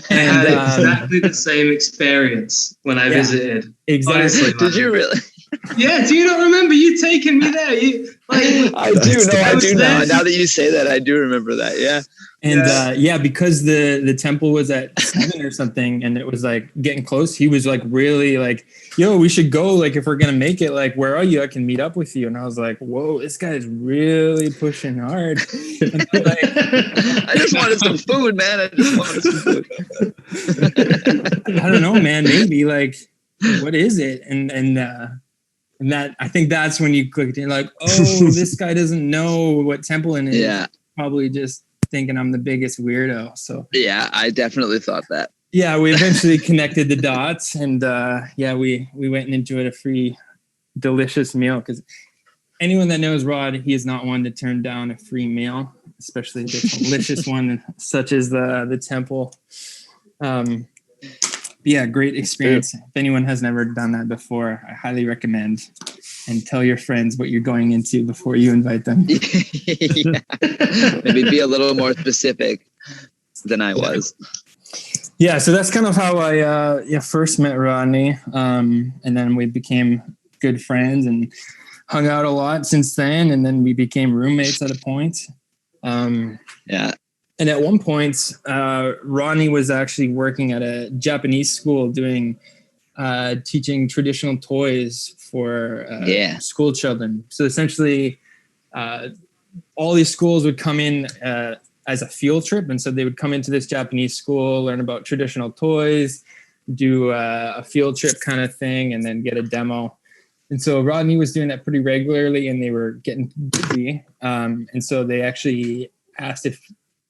Speaker 7: And I had exactly the same experience when I visited.
Speaker 11: Exactly.
Speaker 7: Honestly,
Speaker 1: did you really?
Speaker 7: Yeah, do you not remember you taking me there?
Speaker 1: I do. No, I do now. Now that you say that, I do remember that. Yeah.
Speaker 11: And because the temple was at 7 or something, and it was like getting close, he was like really like, yo, we should go. Like, if we're going to make it, like, where are you? I can meet up with you. And I was like, whoa, this guy's really pushing hard. And like,
Speaker 1: I just wanted some food, man. I just wanted some food.
Speaker 11: I don't know, man. Maybe like, what is it? And that, I think that's when you clicked in, like, oh, this guy doesn't know what temple is.
Speaker 1: Yeah.
Speaker 11: Probably just thinking I'm the biggest weirdo. So
Speaker 1: yeah, I definitely thought that.
Speaker 11: Yeah, we eventually connected the dots, and we went and enjoyed a free, delicious meal. Because anyone that knows Rod, he is not one to turn down a free meal, especially a delicious one such as the temple. Yeah, great experience. If anyone has never done that before, I highly recommend. And tell your friends what you're going into before you invite them.
Speaker 1: Yeah. Maybe be a little more specific than I was.
Speaker 11: Yeah, so that's kind of how I first met Rodney. And then we became good friends and hung out a lot since then. And then we became roommates at a point.
Speaker 1: Yeah.
Speaker 11: And at one point, Rodney was actually working at a Japanese school doing teaching traditional toys for school children. So essentially, all these schools would come in as a field trip. And so they would come into this Japanese school, learn about traditional toys, do a field trip kind of thing, and then get a demo. And so Rodney was doing that pretty regularly, and they were getting busy. And so they actually asked if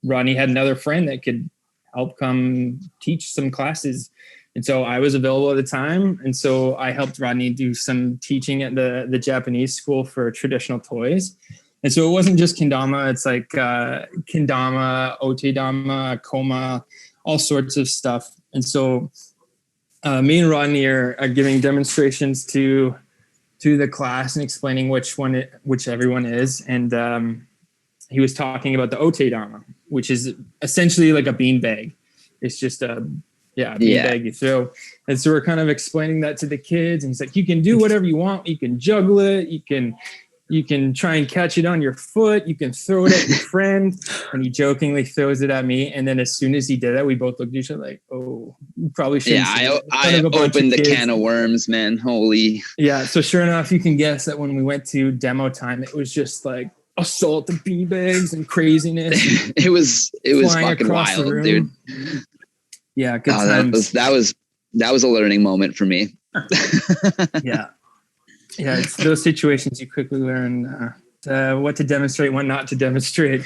Speaker 11: Rodney had another friend that could help come teach some classes. And so I was available at the time. And so I helped Rodney do some teaching at the Japanese school for traditional toys. And so it wasn't just kendama. It's like kendama, otedama, koma, all sorts of stuff. And so me and Rodney are giving demonstrations to the class and explaining which everyone is. And he was talking about the Ote Dama, which is essentially like a beanbag. It's just a beanbag you throw. And so we're kind of explaining that to the kids. And he's like, you can do whatever you want. You can juggle it. You can try and catch it on your foot. You can throw it at your friend. And he jokingly throws it at me. And then as soon as he did that, we both looked at each other like, oh, you probably shouldn't.
Speaker 1: Yeah, I opened the can of worms, man. Holy.
Speaker 11: Yeah. So sure enough, you can guess that when we went to demo time, it was just like assault of beanbags and craziness.
Speaker 1: it was fucking wild, dude.
Speaker 11: Yeah. Good times.
Speaker 1: That was a learning moment for me.
Speaker 11: Yeah. Yeah, it's those situations you quickly learn what to demonstrate, what not to demonstrate.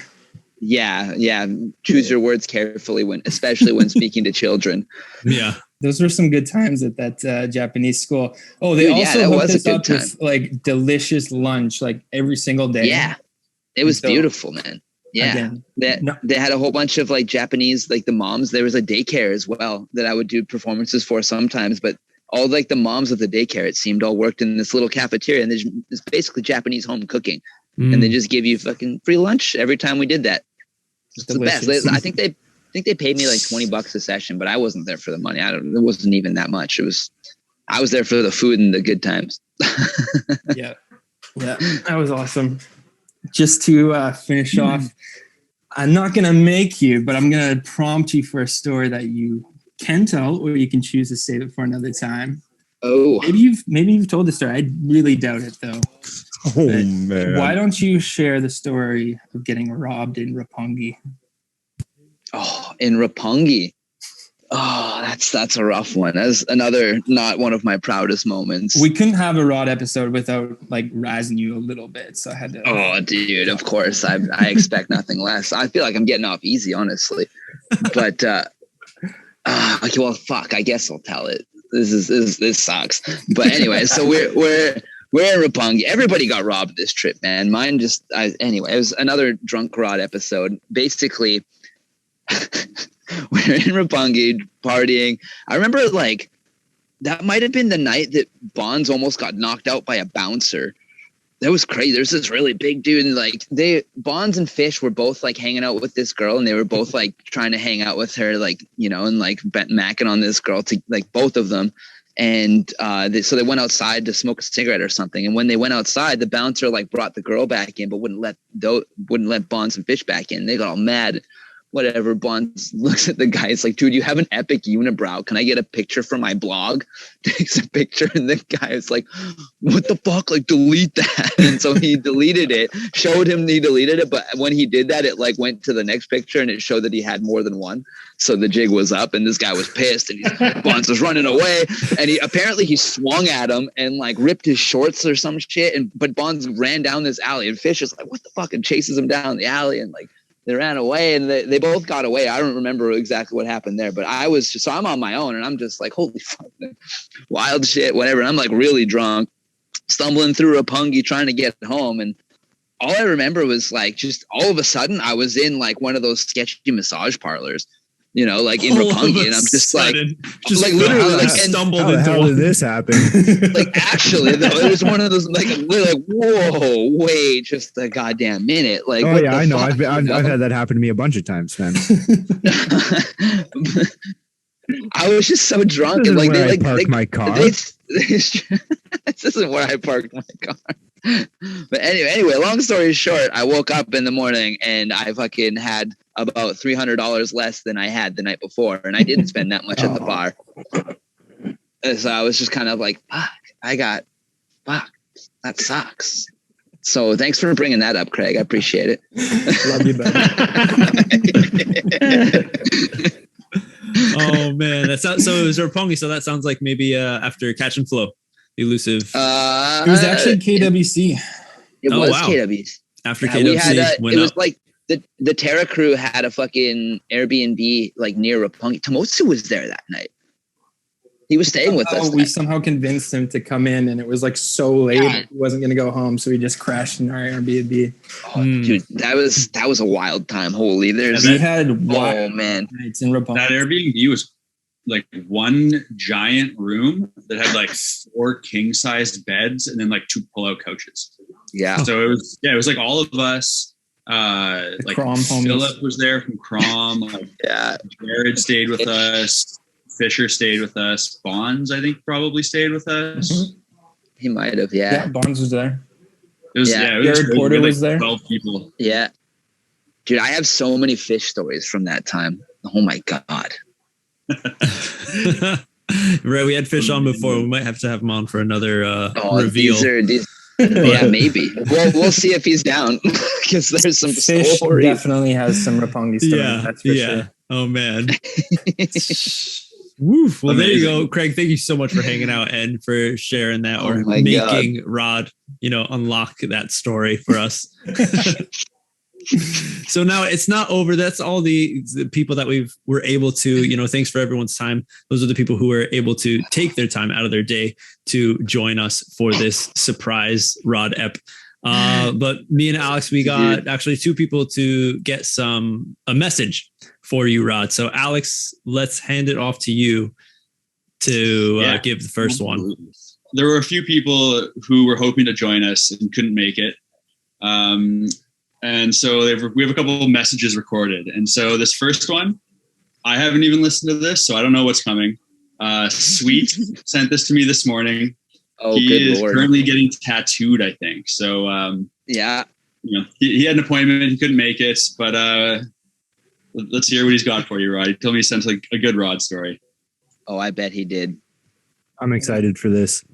Speaker 1: Yeah. Choose your words carefully especially when speaking to children.
Speaker 2: Yeah,
Speaker 11: those were some good times at that Japanese school. Oh, they also hooked us up with like delicious lunch, like every single day.
Speaker 1: Yeah, it was beautiful, man. Yeah, they had a whole bunch of like Japanese, like the moms. There was a daycare as well that I would do performances for sometimes, but all like the moms of the daycare, it seemed, all worked in this little cafeteria, and it's basically Japanese home cooking, and they just give you fucking free lunch every time we did that. It's the best. I think they paid me like $20 a session, but I wasn't there for the money. It wasn't even that much. I was there for the food and the good times.
Speaker 11: Yeah, that was awesome. Just to finish off, I'm not gonna make you, but I'm gonna prompt you for a story that you can tell, or you can choose to save it for another time.
Speaker 1: Oh,
Speaker 11: maybe you've told the story. I really doubt it though.
Speaker 6: Oh man!
Speaker 11: Why don't you share the story of getting robbed in Roppongi?
Speaker 1: Oh, in Roppongi. Oh, that's a rough one. That's another not one of my proudest moments.
Speaker 11: We couldn't have a Rod episode without like razzing you a little bit, so I had to.
Speaker 1: Oh, dude, of course. I expect nothing less. I feel like I'm getting off easy, honestly. But okay, well, fuck. I guess I'll tell it. This sucks. But anyway, so we're in Roppongi. Everybody got robbed this trip, man. Mine anyway. It was another drunk Rod episode. Basically. We're in Roppongi partying. I remember like that might have been the night that Bonds almost got knocked out by a bouncer. That was crazy. There's this really big dude, and like Bonds and Fish were both like hanging out with this girl, and they were both like trying to hang out with her, like, you know, and like macking on this girl, to like both of them. And so they went outside to smoke a cigarette or something. And when they went outside, the bouncer like brought the girl back in, but wouldn't let Bonds and Fish back in. They got all mad. Whatever. Bonds looks at the guy. It's like, dude, you have an epic unibrow. Can I get a picture from my blog? Takes a picture, and the guy is like, what the fuck? Like, delete that. And so he deleted it, showed him he deleted it. But when he did that, it like went to the next picture, and it showed that he had more than one. So the jig was up, and this guy was pissed, and Bonds was running away. And he swung at him and like ripped his shorts or some shit. But Bonds ran down this alley, and Fish is like, what the fuck? And chases him down the alley, and like, they ran away, and they both got away. I don't remember exactly what happened there, but I'm on my own, and I'm just like, holy fuck, wild shit, whatever. And I'm like really drunk, stumbling through Roppongi trying to get home. And all I remember was like, just all of a sudden I was in like one of those sketchy massage parlors, you know, like in Roppongi, and I'm just like literally like
Speaker 6: stumbled into. How did this happen?
Speaker 1: Like actually, though, it was one of those like whoa, wait, just a goddamn minute. Like,
Speaker 6: oh yeah, I know. I've had that happen to me a bunch of times, man.
Speaker 1: I was just so drunk, and like they parked my car. This isn't where I parked my car. But anyway, long story short, I woke up in the morning and I fucking had about $300 less than I had the night before, and I didn't spend that much at the bar. And so I was just kind of like, fuck, that sucks. So thanks for bringing that up, Craig. I appreciate it.
Speaker 11: Love you,
Speaker 2: buddy. Oh man, so it was Roppongi. So that sounds like maybe after Catch and Flow, elusive.
Speaker 11: It was actually KWC.
Speaker 1: It was KWC.
Speaker 2: After KWC,
Speaker 1: it was like the Terra crew had a fucking Airbnb like near Roppongi. Tomosu was there that night. He was staying with us.
Speaker 11: We somehow convinced him to come in, and it was like so late he wasn't going to go home, so he just crashed in our Airbnb.
Speaker 1: Oh, dude, that was a wild time. Holy,
Speaker 11: we had wild
Speaker 1: man
Speaker 11: nights in Roppongi.
Speaker 3: That Airbnb was like one giant room that had like 4 king-sized beds and then like 2 pull-out couches.
Speaker 1: Yeah.
Speaker 3: So it was like all of us. Like Philip was there from Crom. Like, Jared stayed with us. Fisher stayed with us. Bonds, I think, probably stayed with us.
Speaker 11: Mm-hmm.
Speaker 1: He might have. Yeah.
Speaker 11: Bonds was there.
Speaker 3: It was,
Speaker 11: Jared Porter was there.
Speaker 3: 12 people.
Speaker 1: Yeah. Dude, I have so many fish stories from that time. Oh my God.
Speaker 2: Right, we had Fish on before. We might have to have him on for another reveal.
Speaker 1: Yeah, maybe. We'll see if he's down because there's some
Speaker 11: Fish
Speaker 1: stories.
Speaker 11: Definitely has some Rapongi stories. That's for sure.
Speaker 2: Oh man. Woof. Well, there you go, Craig. Thank you so much for hanging out and for sharing that, or making Rod, unlock that story for us. So now it's not over. That's all the people that were able to, thanks for everyone's time. Those are the people who were able to take their time out of their day to join us for this surprise Rod ep. But me and Alex, we got actually 2 people to get a message for you, Rod. So Alex, let's hand it off to you to give the first one.
Speaker 3: There were a few people who were hoping to join us and couldn't make it. And so we have a couple of messages recorded. And so this first one, I haven't even listened to this, so I don't know what's coming. Sweet sent this to me this morning.
Speaker 1: Oh,
Speaker 3: he is currently getting tattooed, I think. So, he had an appointment. He couldn't make it, but let's hear what he's got for you, Rod. He told me he sent a good Rod story.
Speaker 1: Oh, I bet he did.
Speaker 6: I'm excited for this.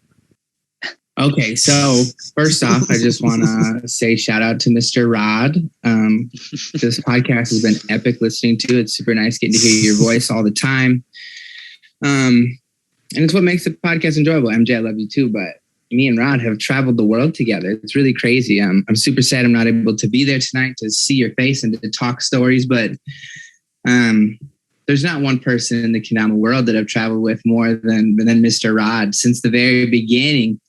Speaker 12: Okay, so first off, I just want to say shout out to Mr. Rod. This podcast has been epic listening to. It's super nice getting to hear your voice all the time. And it's what makes the podcast enjoyable. MJ, I love you too, but me and Rod have traveled the world together. It's really crazy. I'm super sad I'm not able to be there tonight to see your face and to talk stories, but there's not one person in the kendama world that I've traveled with more than Mr. Rod since the very beginning.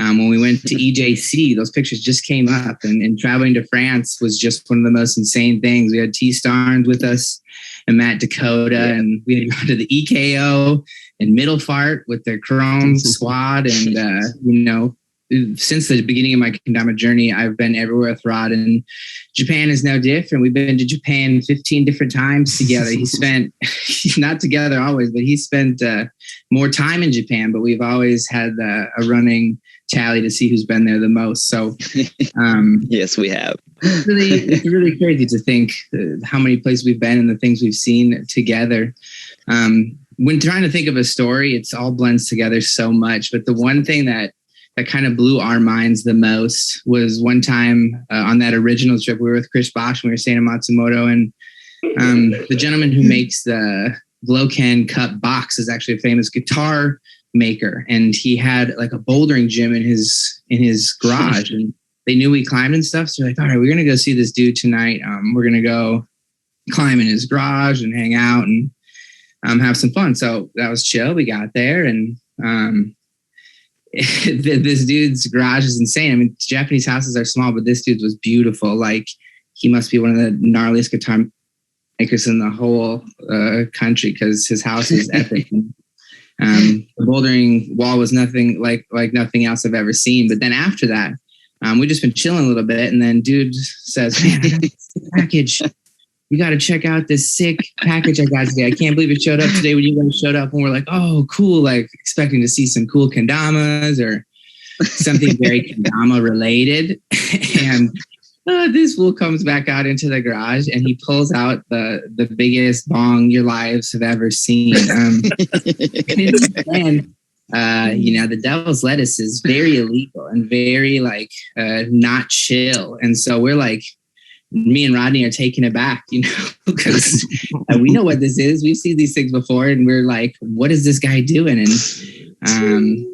Speaker 12: When we went to EJC, those pictures just came up, and traveling to France was just one of the most insane things. We had T. Starnes with us and Matt Dakota, and we had gone to the EKO and Middlefart with their Chrome squad. And, since the beginning of my kendama journey, I've been everywhere with Rod, and Japan is no different. We've been to Japan 15 different times together. He's not together always, but he spent more time in Japan, but we've always had a running tally to see who's been there the most. So
Speaker 1: yes, we have.
Speaker 12: It's really crazy to think how many places we've been and the things we've seen together. When trying to think of a story, it's all blends together so much. But the one thing that kind of blew our minds the most was one time on that original trip, we were with Chris Bosch and we were staying in Matsumoto, and the gentleman who makes the Gloken Cup box is actually a famous guitar maker, and he had like a bouldering gym in his garage, and they knew we climbed and stuff, so they're like, all right, we're gonna go see this dude tonight. We're gonna go climb in his garage and hang out and have some fun. So that was chill. We got there, and this dude's garage is insane. I mean, Japanese houses are small, but this dude's was beautiful. Like, he must be one of the gnarliest guitar makers in the whole country, because his house is epic. The bouldering wall was nothing like nothing else I've ever seen. But then after that, we just been chilling a little bit, and then dude says, "Man, I got this package. You got to check out this sick package I got today. I can't believe it showed up today when you guys showed up." And we're like, "Oh, cool!" Like expecting to see some cool kendamas or something very kendama related, and this fool comes back out into the garage and he pulls out the biggest bong your lives have ever seen. The devil's lettuce is very illegal and very not chill. And so we're like, me and Rodney are taken aback, because we know what this is. We've seen these things before, and we're like, what is this guy doing? And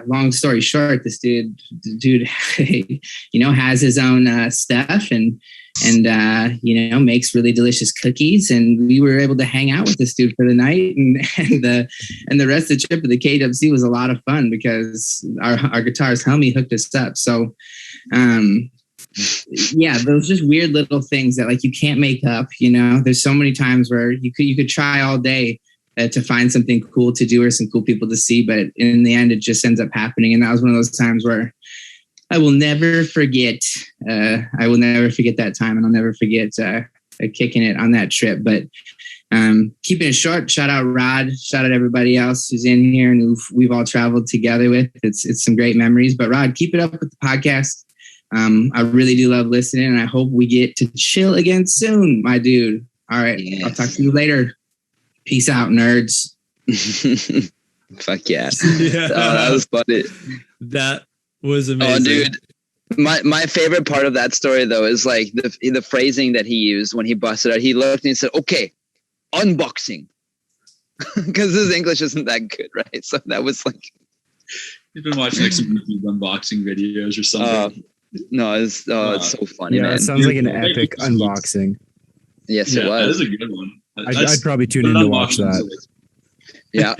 Speaker 12: long story short, this dude, has his own stuff and makes really delicious cookies. And we were able to hang out with this dude for the night, and the rest of the trip of the KWC was a lot of fun because our guitarist homie hooked us up. So, those just weird little things that you can't make up. There's so many times where you could try all day to find something cool to do or some cool people to see. But in the end, it just ends up happening. And that was one of those times where I will never forget. I will never forget that time, and I'll never forget kicking it on that trip. But keeping it short, shout out Rod, shout out everybody else who's in here and who we've all traveled together with. It's some great memories. But Rod, keep it up with the podcast. I really do love listening, and I hope we get to chill again soon, my dude. All right, yes. I'll talk to you later. Peace out, nerds.
Speaker 1: Fuck yeah. That was funny.
Speaker 2: That was amazing.
Speaker 1: Oh, dude. My favorite part of that story, though, is like the phrasing that he used when he busted out. He looked and he said, okay, unboxing. Because his English isn't that good, right? So that was like...
Speaker 3: You've been watching like some YouTube unboxing videos or something.
Speaker 1: No, it's so funny, man.
Speaker 6: It sounds like an epic unboxing.
Speaker 1: Yes, it was.
Speaker 3: That is a good one.
Speaker 6: I'd probably tune in to watch that.
Speaker 1: Yeah.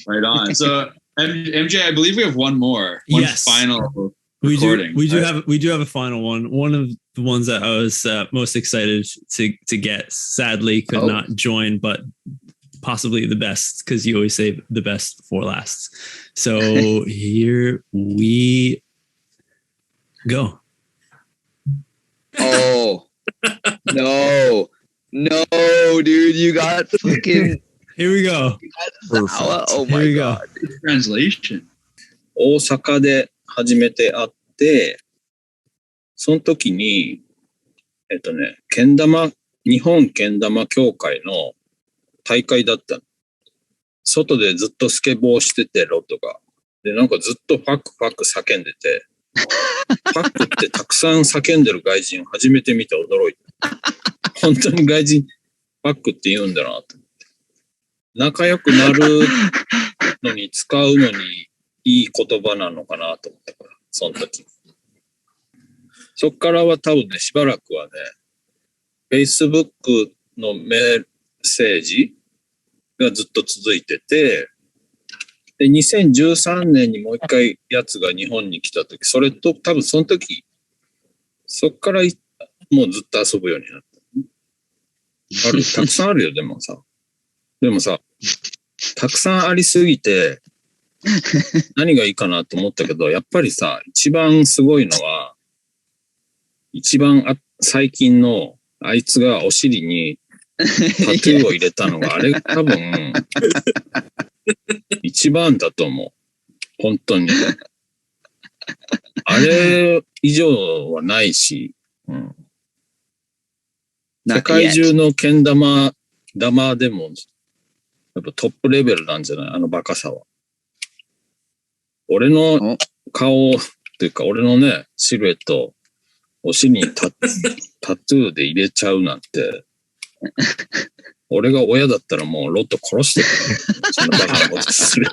Speaker 3: Right on. So, MJ, I believe we have one more. One final recording.
Speaker 2: We do have a final one. One of the ones that I was most excited to get. Sadly, could not join, but possibly the best, because you always say the best for last. So here we go.
Speaker 1: Oh no, dude, you got fucking.
Speaker 2: Here we go.
Speaker 1: Oh my
Speaker 2: Here we
Speaker 1: god.
Speaker 2: go.
Speaker 3: Translation.
Speaker 13: 大阪で初めて会って、その時に、日本けん玉協会の大会だったの。外でずっとスケボーしてて、ロットが。で、なんかずっとファック叫んでて、ファックってたくさん叫んでる外人初めて見て驚いた。本当に外人ファックって言うんだなと思って。仲良くなるのに使うのにいい言葉なのかなと思ったから、その時。そっからは多分ね、しばらくはね、Facebook のメッセージがずっと続いてて、で、2013年にもう一回やつが日本に来た時、それと多分その時、そっからもうずっと遊ぶようになった。たくさんあるよ、でもさ、たくさんありすぎて、何がいいかなと思ったけど、やっぱりさ、一番すごいのは、最近のあいつがお尻にタトゥーを入れたのが、あれ多分、一番だと思う。本当に。あれ以上はないし、うん、世界中のけん玉でも、やっぱトップレベルなんじゃない？あのバカさは。俺の顔っていうか、俺のね、シルエット、お尻にタトゥーで入れちゃうなんて、俺が親だったらもうロット殺してる。そんなバカなことする。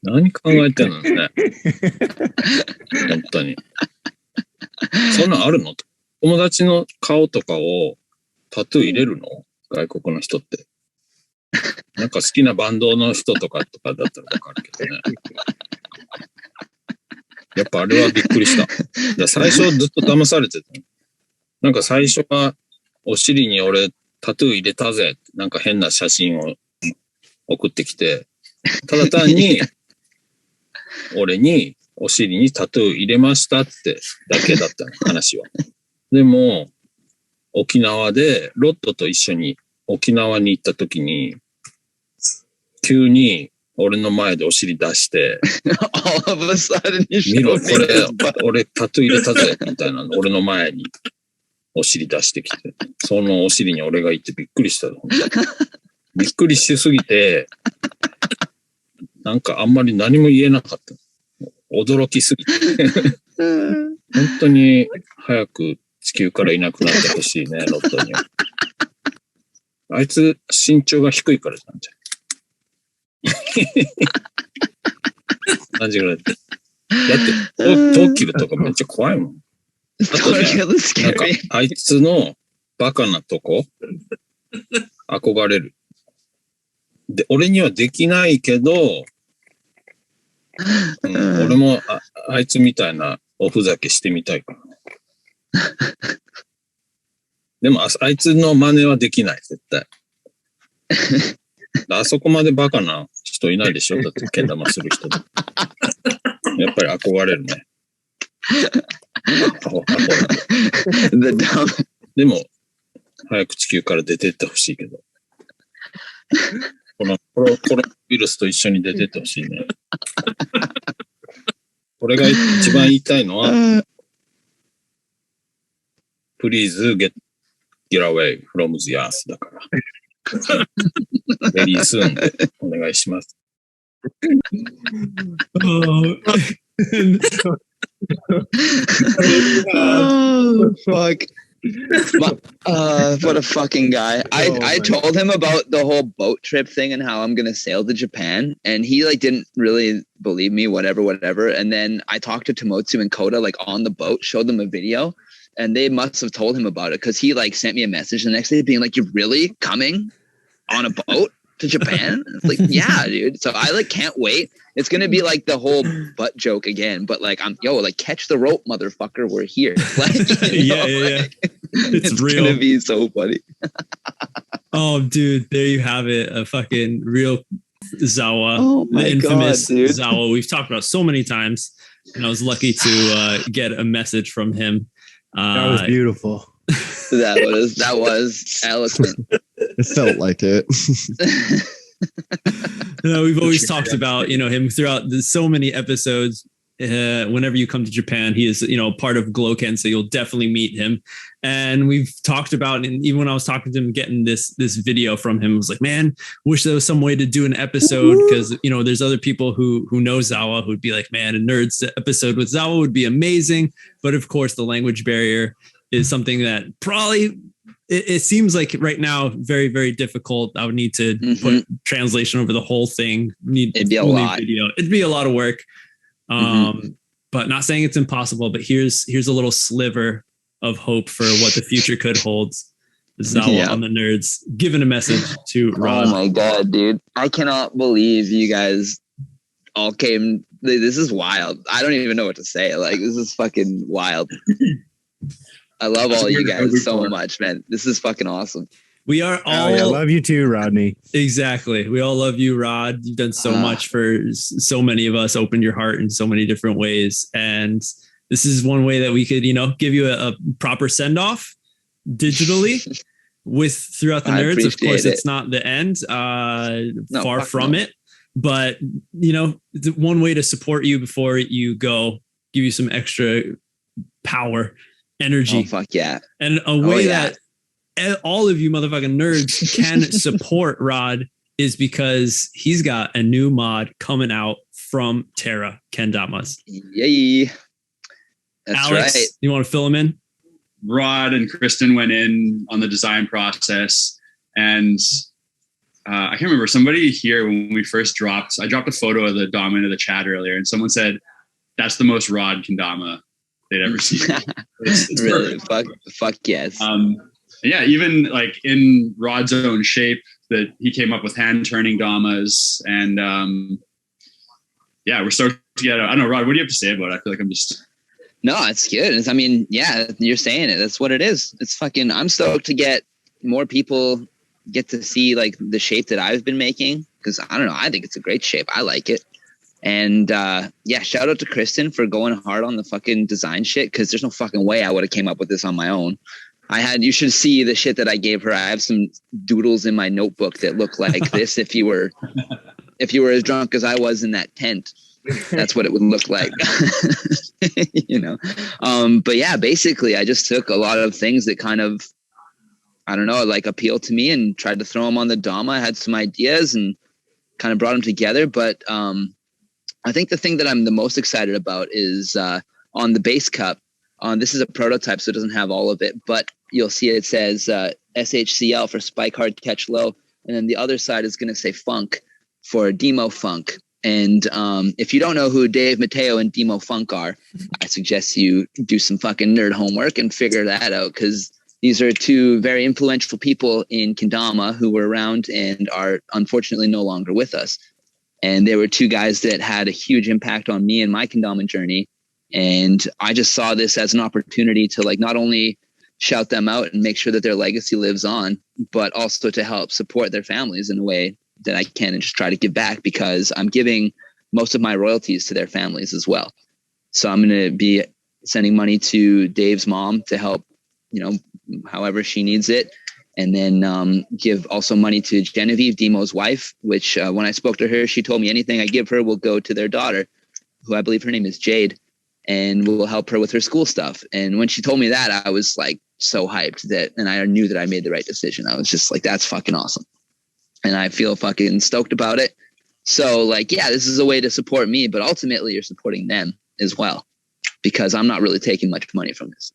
Speaker 13: 何考えてんのね。本当に。そんなんあるの？友達の顔とかをタトゥー入れるの？外国の人って。なんか好きなバンドの人とかだったらわかるけどね。やっぱあれはびっくりした。最初ずっと騙されてた。なんか最初はお尻に俺タトゥー入れたぜってなんか変な写真を送ってきて、ただ単に俺にお尻にタトゥー入れましたってだけだったの、話は。でも沖縄でロットと一緒に沖縄に行った時に急に俺の前でお尻出して見ろこれ俺タトゥー入れたぜみたいなの俺の前にお尻出してきて、そのお尻に俺がいてびっくりした。びっくりしすぎてなんかあんまり何も言えなかった。驚きすぎて本当に早く地球からいなくなってほしいね、ロットには。あいつ身長が低いからなんじゃん。何時ぐらいだってトキルとかめっちゃ怖いもん。あとね、なんかあいつのバカなとこ憧れる。で、俺にはできないけど、俺も あいつみたいなおふざけしてみたいからね。でもあいつの真似はできない、絶対。あそこまでバカな人いないでしょ、だってけん玉する人で。やっぱり憧れるね。でも、早く地球から出てってほしいけど。このコロナウイルスと一緒に出てってほしいね。これが一番言いたいのは、Please get away from the earth だから。Very soon でお願いします。
Speaker 1: Oh, fuck. What a fucking guy. I told him about the whole boat trip thing and how I'm going to sail to Japan. And he like didn't really believe me, whatever. And then I talked to Tomotsu and Koda like on the boat, showed them a video. And they must have told him about it because he like sent me a message the next day being like, "You're really coming on a boat to Japan?" It's like, yeah, dude. So I like can't wait. It's gonna be like the whole butt joke again, but like like catch the rope, motherfucker. We're here. Like,
Speaker 2: yeah. It's real.
Speaker 1: Gonna be so funny.
Speaker 2: Oh, dude, there you have it. A fucking real Zawa, the infamous
Speaker 1: God, dude.
Speaker 2: Zawa. We've talked about so many times, and I was lucky to get a message from him.
Speaker 6: That was beautiful.
Speaker 1: That was eloquent.
Speaker 9: It felt like it.
Speaker 2: We've always talked about him throughout so many episodes. Whenever you come to Japan, he is part of Gloken, so you'll definitely meet him. And we've talked about, and even when I was talking to him, getting this video from him, I was like, man, wish there was some way to do an episode because there's other people who know Zawa who'd be like, man, a Nerds episode with Zawa would be amazing. But of course, the language barrier is something that probably it seems like right now very, very difficult. I would need to put translation over the whole thing.
Speaker 1: It'd be a lot.
Speaker 2: Video. It'd be a lot of work. But not saying it's impossible, but here's a little sliver of hope for what the future could hold. Zawa on the Nerds giving a message to Rod.
Speaker 1: Oh my God, dude. I cannot believe you guys all came. This is wild. I don't even know what to say. Like, this is fucking wild. I love all you guys so much, man. This is fucking awesome.
Speaker 2: We are all.
Speaker 6: I love you too, Rodney.
Speaker 2: Exactly. We all love you, Rod. You've done so much for so many of us, opened your heart in so many different ways. And this is one way that we could, give you a proper send off digitally throughout the Nerds. Of course, it's not the end, far from it. But, one way to support you before you go, give you some extra power, energy.
Speaker 1: Oh, fuck yeah.
Speaker 2: And a way that all of you motherfucking nerds can support Rod is because he's got a new mod coming out from Terra Kendamas.
Speaker 1: Yay. That's
Speaker 2: Alex,
Speaker 1: right.
Speaker 2: You want to fill him in?
Speaker 3: Rod and Kristen went in on the design process, and I can't remember, somebody here when we first dropped a photo of the DAMA into the chat earlier, and someone said that's the most Rod kendama they'd ever seen. It's
Speaker 1: really? Fuck yes.
Speaker 3: Yeah, even like in Rod's own shape that he came up with hand turning damas, and we're stoked to get. I don't know, Rod, what do you have to say about it? I feel like I'm just.
Speaker 1: No, it's good. You're saying it. That's what it is. It's fucking. I'm stoked to get more people get to see like the shape that I've been making because I don't know. I think it's a great shape. I like it. And shout out to Kristen for going hard on the fucking design shit because there's no fucking way I would have came up with this on my own. You should see the shit that I gave her. I have some doodles in my notebook that look like this. If you were as drunk as I was in that tent, that's what it would look like. But yeah, basically I just took a lot of things that kind of, I don't know, like appealed to me and tried to throw them on the DAMA. I had some ideas and kind of brought them together. But I think the thing that I'm the most excited about is on the base cup. This is a prototype, so it doesn't have all of it, but you'll see it says SHCL for Spike Hard Catch Low. And then the other side is going to say Funk for Demo Funk. And if you don't know who Dave Mateo and Demo Funk are, I suggest you do some fucking nerd homework and figure that out because these are two very influential people in kendama who were around and are unfortunately no longer with us. And they were two guys that had a huge impact on me and my kendama journey. And I just saw this as an opportunity to like not only shout them out and make sure that their legacy lives on, but also to help support their families in a way that I can and just try to give back, because I'm giving most of my royalties to their families as well. So I'm going to be sending money to Dave's mom to help, however she needs it. And then give also money to Genevieve, Demo's wife, which when I spoke to her, she told me anything I give her will go to their daughter, who I believe her name is Jade, and will help her with her school stuff. And when she told me that, I was like so hyped and I knew that I made the right decision. I was just like, that's fucking awesome. And I feel fucking stoked about it. So like, yeah, this is a way to support me, but ultimately you're supporting them as well, because I'm not really taking much money from this.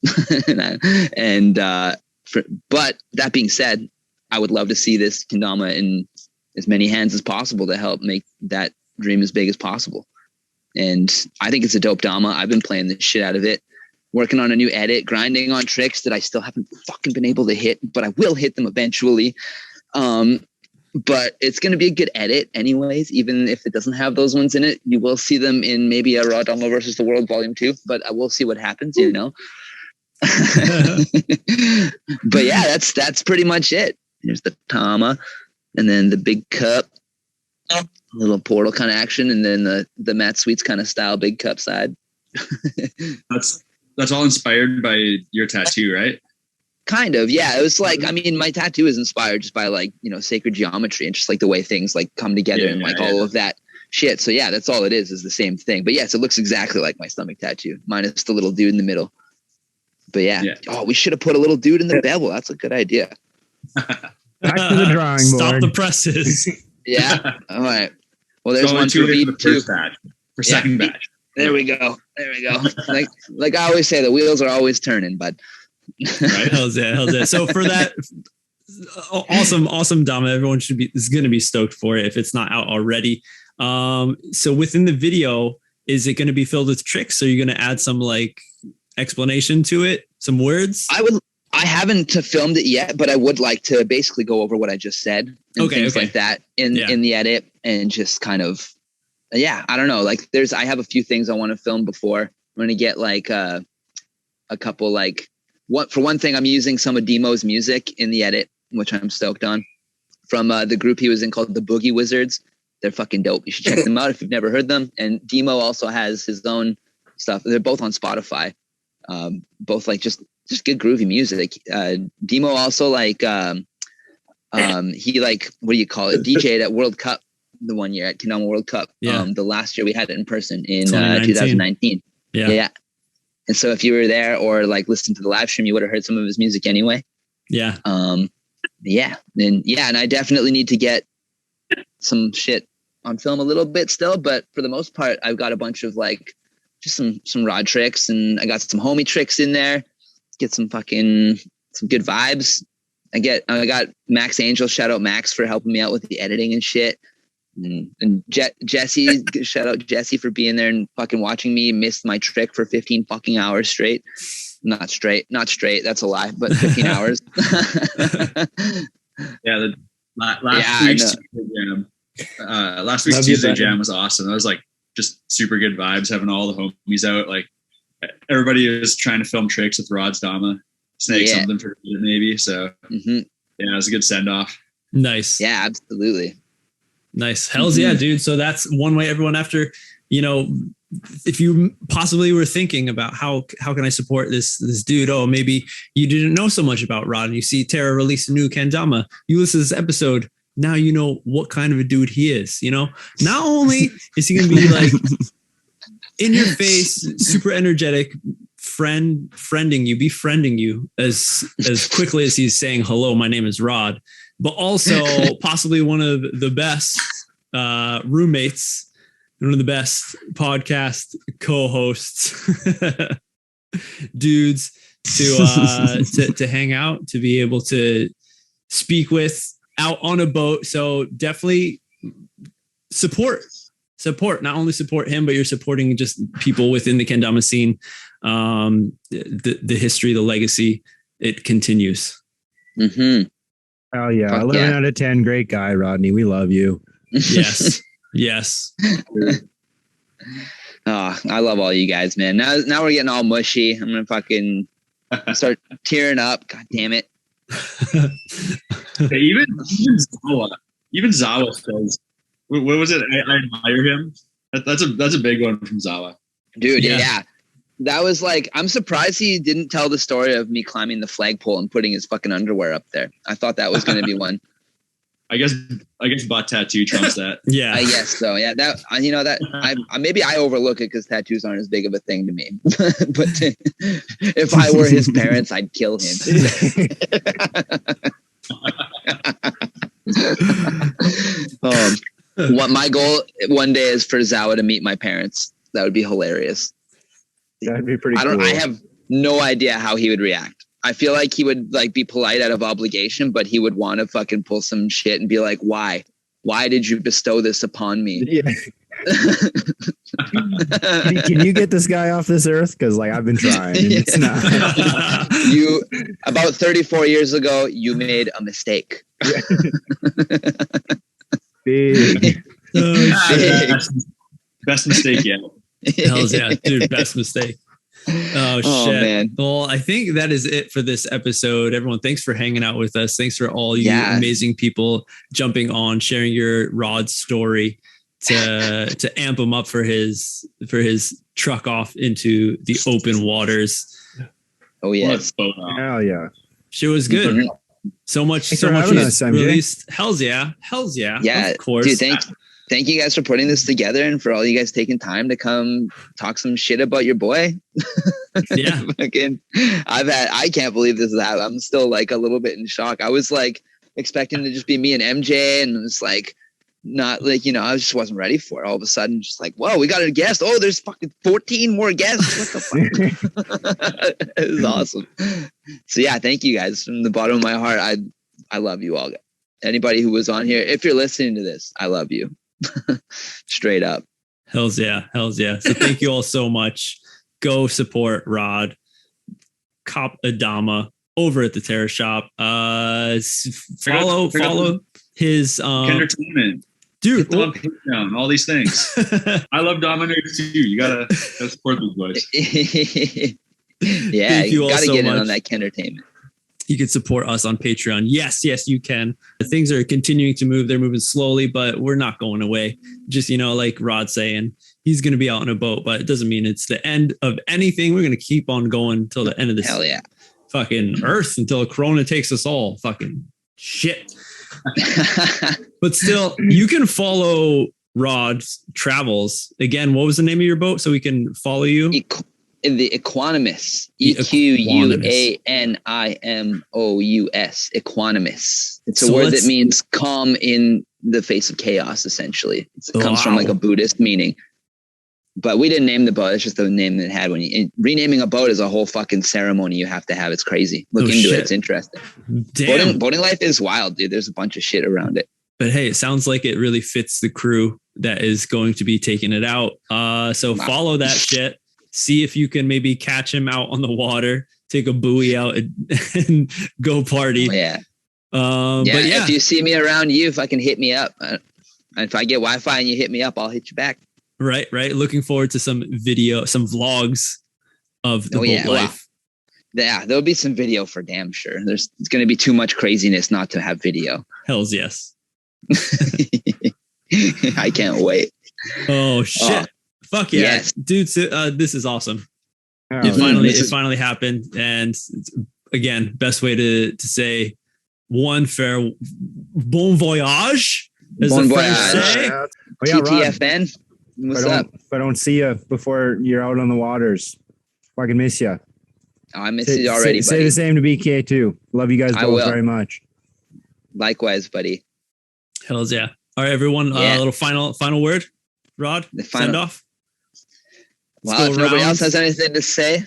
Speaker 1: But that being said, I would love to see this kendama in as many hands as possible to help make that dream as big as possible. And I think it's a dope dama. I've been playing the shit out of it, working on a new edit, grinding on tricks that I still haven't fucking been able to hit, but I will hit them eventually. But it's going to be a good edit anyways, even if it doesn't have those ones in it. You will see them in maybe a RodDama versus the World Volume 2, but I will see what happens, But yeah, that's pretty much it. Here's the Tama, and then the big cup, little portal kind of action, and then the Matt Sweets kind of style big cup side.
Speaker 3: That's all inspired by your tattoo, right?
Speaker 1: Kind of, yeah. It was like, I mean, my tattoo is inspired just by like, sacred geometry and just like the way things like come together all of that shit. So yeah, that's all it is the same thing. But yes, it looks exactly like my stomach tattoo, minus the little dude in the middle. But yeah. Oh, we should have put a little dude in the bevel. That's a good idea.
Speaker 6: Back to the drawing board.
Speaker 2: Stop the presses.
Speaker 1: Yeah. All right. Well, there's one for V2.
Speaker 3: First batch. For second batch.
Speaker 1: There we go. Like I always say, the wheels are always turning, bud.
Speaker 2: Right? How's that? So for that awesome Dama, everyone is going to be stoked for it if it's not out already. So within the video, is it going to be filled with tricks? Or are you going to add some like explanation to it, some words?
Speaker 1: I haven't filmed it yet, but I would like to basically go over what I just said and things like that in the edit, and just kind of, I don't know. Like I have a few things I want to film before. I'm going to get like a couple, like for one thing, I'm using some of Demo's music in the edit, which I'm stoked on, from the group he was in called the Boogie Wizards. They're fucking dope. You should check them out if you've never heard them. And Demo also has his own stuff. They're both on Spotify. Both like just good groovy music. Demo also like he like, what do you call it? DJ'd at World Cup the one year at Kendama World Cup. The last year we had it in person in 2019. Yeah. And so if you were there or like listened to the live stream, you would have heard some of his music anyway.
Speaker 2: Yeah.
Speaker 1: And I definitely need to get some shit on film a little bit still, but for the most part, I've got a bunch of like just some rod tricks, and I got some homie tricks in there. Get some good vibes. I got Max Angel, shout out Max for helping me out with the editing and shit. And Jesse, shout out Jesse for being there and fucking watching me miss my trick for 15 fucking hours straight. Not straight. That's a lie, but 15 hours.
Speaker 3: Yeah. Last week's Tuesday jam was awesome. That was like just super good vibes, having all the homies out. Like everybody was trying to film tricks with RodDama, snake something for it maybe. So it was a good send off.
Speaker 2: Nice.
Speaker 1: Yeah, absolutely.
Speaker 2: Nice. Hells yeah, dude. So that's one way everyone, after, if you possibly were thinking about how can I support this dude? Oh, maybe you didn't know so much about Rod and you see Tara release a new kendama. You listen to this episode. Now you know what kind of a dude he is. Not only is he going to be like in your face, super energetic, befriending you as quickly as he's saying, hello, my name is Rod, but also possibly one of the best roommates, one of the best podcast co-hosts, dudes to hang out, to be able to speak with out on a boat. So definitely support, not only support him, but you're supporting just people within the kendama scene. The history, the legacy, it continues.
Speaker 1: Mm-hmm.
Speaker 6: Oh yeah. 11 out of 10. Great guy, Rodney. We love you.
Speaker 2: Yes. Yes.
Speaker 1: Oh, I love all you guys, man. Now we're getting all mushy. I'm gonna fucking Start tearing up. God damn it.
Speaker 3: Even Zawa says, what was it? I admire him. That's a big one from Zawa.
Speaker 1: Dude, yeah. That was like, I'm surprised he didn't tell the story of me climbing the flagpole and putting his fucking underwear up there. I thought that was going to be one.
Speaker 3: I guess butt tattoo trumps that.
Speaker 2: Yeah,
Speaker 1: I guess so. Yeah, that maybe I overlook it because tattoos aren't as big of a thing to me. But if I were his parents, I'd kill him. What my goal one day is for Zawa to meet my parents. That would be hilarious.
Speaker 6: That'd be pretty cool.
Speaker 1: I have no idea how he would react. I feel like he would like be polite out of obligation, but he would want to fucking pull some shit and be like, why? Why did you bestow this upon me?
Speaker 6: Yeah. Can you get this guy off this earth? Because like I've been trying. And it's not.
Speaker 1: You about 34 years ago, you made a mistake.
Speaker 6: Big.
Speaker 3: Best mistake yet.
Speaker 2: Hells yeah, dude, best mistake. Oh shit,
Speaker 1: man.
Speaker 2: Well, I think that is it for this episode. Everyone, thanks for hanging out with us. Thanks for all you amazing people jumping on, sharing your Rod story to amp him up for his truck off into the open waters.
Speaker 1: Oh yes.
Speaker 6: Hell yeah.
Speaker 2: Shit was good. So much released. Hells yeah.
Speaker 1: Yeah.
Speaker 2: Of course.
Speaker 1: Dude, thank you guys for putting this together and for all you guys taking time to come talk some shit about your boy.
Speaker 2: Yeah.
Speaker 1: I can't believe this is happening. I'm still like a little bit in shock. I was like expecting to just be me and MJ, and it was like not like, I just wasn't ready for it. All of a sudden, just like, whoa, we got a guest. Oh, there's fucking 14 more guests. What the fuck? It was awesome. So yeah, thank you guys from the bottom of my heart. I love you all. Anybody who was on here, if you're listening to this, I love you. Straight up.
Speaker 2: Hells yeah. So thank you all so much. Go support Rod. Cop a Dama over at the Terror Shop. Follow his
Speaker 3: Kendertainment.
Speaker 2: Dude,
Speaker 3: Patreon, all these things. I love Dama Nerds too. You gotta support these boys.
Speaker 1: Yeah, you gotta get in on that Kendertainment.
Speaker 2: You can support us on Patreon. Yes, you can. Things are continuing to move. They're moving slowly, but we're not going away. Just, like Rod saying, he's going to be out on a boat, but it doesn't mean it's the end of anything. We're going to keep on going until the end of this fucking earth, until Corona takes us all. Fucking shit. But still, you can follow Rod's travels. Again, what was the name of your boat so we can follow you?
Speaker 1: The Equanimous. Equanimous. Equanimous. It's a word that means calm in the face of chaos, essentially. It comes from like a Buddhist meaning. But we didn't name the boat. It's just the name that it had. Renaming a boat is a whole fucking ceremony you have to have. It's crazy. Look into it. It's interesting.
Speaker 2: Damn.
Speaker 1: Boating life is wild, dude. There's a bunch of shit around it.
Speaker 2: But hey, it sounds like it really fits the crew that is going to be taking it out. So follow that shit. See if you can maybe catch him out on the water, take a buoy out and go party.
Speaker 1: Oh, yeah.
Speaker 2: But yeah,
Speaker 1: if you see me around, you fucking hit me up. If I get Wi-Fi and you hit me up, I'll hit you back.
Speaker 2: Right. Looking forward to some video, some vlogs of the boat life.
Speaker 1: Well, yeah, there'll be some video for damn sure. It's going to be too much craziness not to have video.
Speaker 2: Hells yes.
Speaker 1: I can't wait.
Speaker 2: Oh shit. Fuck yeah, yes. Dude! This is awesome. It finally happened, and again, best way to say bon voyage, as the French say.
Speaker 1: TTFN. What's up?
Speaker 6: If I don't see you before you're out on the waters, fucking miss you.
Speaker 1: Oh, I miss you already.
Speaker 6: Say the same to BK too. Love you guys both very much.
Speaker 1: Likewise, buddy.
Speaker 2: Hells yeah! All right, everyone. A little final word. Rod, send off.
Speaker 1: Well, if nobody else has anything to say.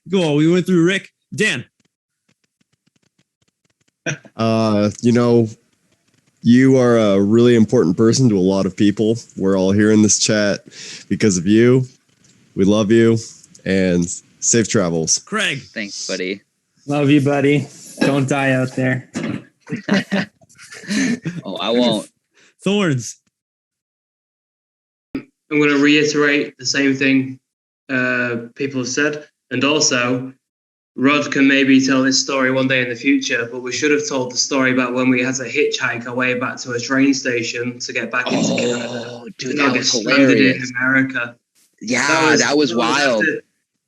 Speaker 2: Go on. We went through Rick. Dan.
Speaker 9: You are a really important person to a lot of people. We're all here in this chat because of you. We love you and safe travels.
Speaker 2: Craig.
Speaker 1: Thanks, buddy.
Speaker 11: Love you, buddy. Don't die out there.
Speaker 1: Oh, I won't.
Speaker 2: Thorns.
Speaker 7: I'm going to reiterate the same thing people have said. And also, Rod can maybe tell this story one day in the future, but we should have told the story about when we had to hitchhike our way back to a train station to get back into Canada.
Speaker 1: Dude,
Speaker 7: Not
Speaker 1: that
Speaker 7: get
Speaker 1: was
Speaker 7: stranded
Speaker 1: hilarious.
Speaker 7: in America.
Speaker 1: Yeah, that was wild.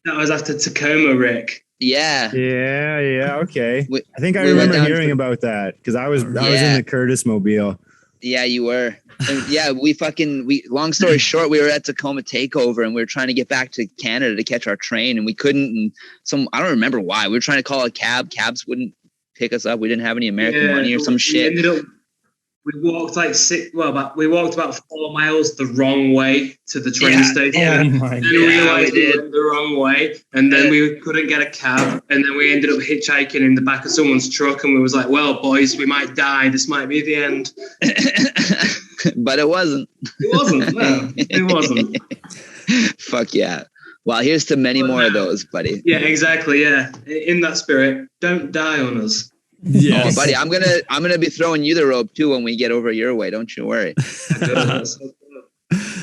Speaker 7: That was after Tacoma, Rick.
Speaker 1: Yeah.
Speaker 6: Yeah. Okay. I think I
Speaker 1: we went
Speaker 6: remember
Speaker 1: down
Speaker 6: hearing
Speaker 1: to-
Speaker 6: about that because I was in the Curtis Mobile.
Speaker 1: Yeah, you were. And yeah, we long story short, we were at Tacoma Takeover and we were trying to get back to Canada to catch our train and we couldn't. And I don't remember why. We were trying to call a cab. Cabs wouldn't pick us up. We didn't have any American money or some shit.
Speaker 7: We walked we walked about 4 miles the wrong way to the train station.
Speaker 11: Oh my
Speaker 7: and
Speaker 11: God.
Speaker 7: we realized we went the wrong way, and then we couldn't get a cab, and then we ended up hitchhiking in the back of someone's truck, and we was like, "Well, boys, we might die. This might be the end."
Speaker 1: But it wasn't.
Speaker 7: It wasn't. No, it wasn't.
Speaker 1: Fuck yeah! Well, here's to many more of those, buddy.
Speaker 7: Yeah, exactly. Yeah, in that spirit, don't die on us.
Speaker 1: Yeah, oh, buddy, I'm gonna be throwing you the rope too when we get over your way. Don't you worry.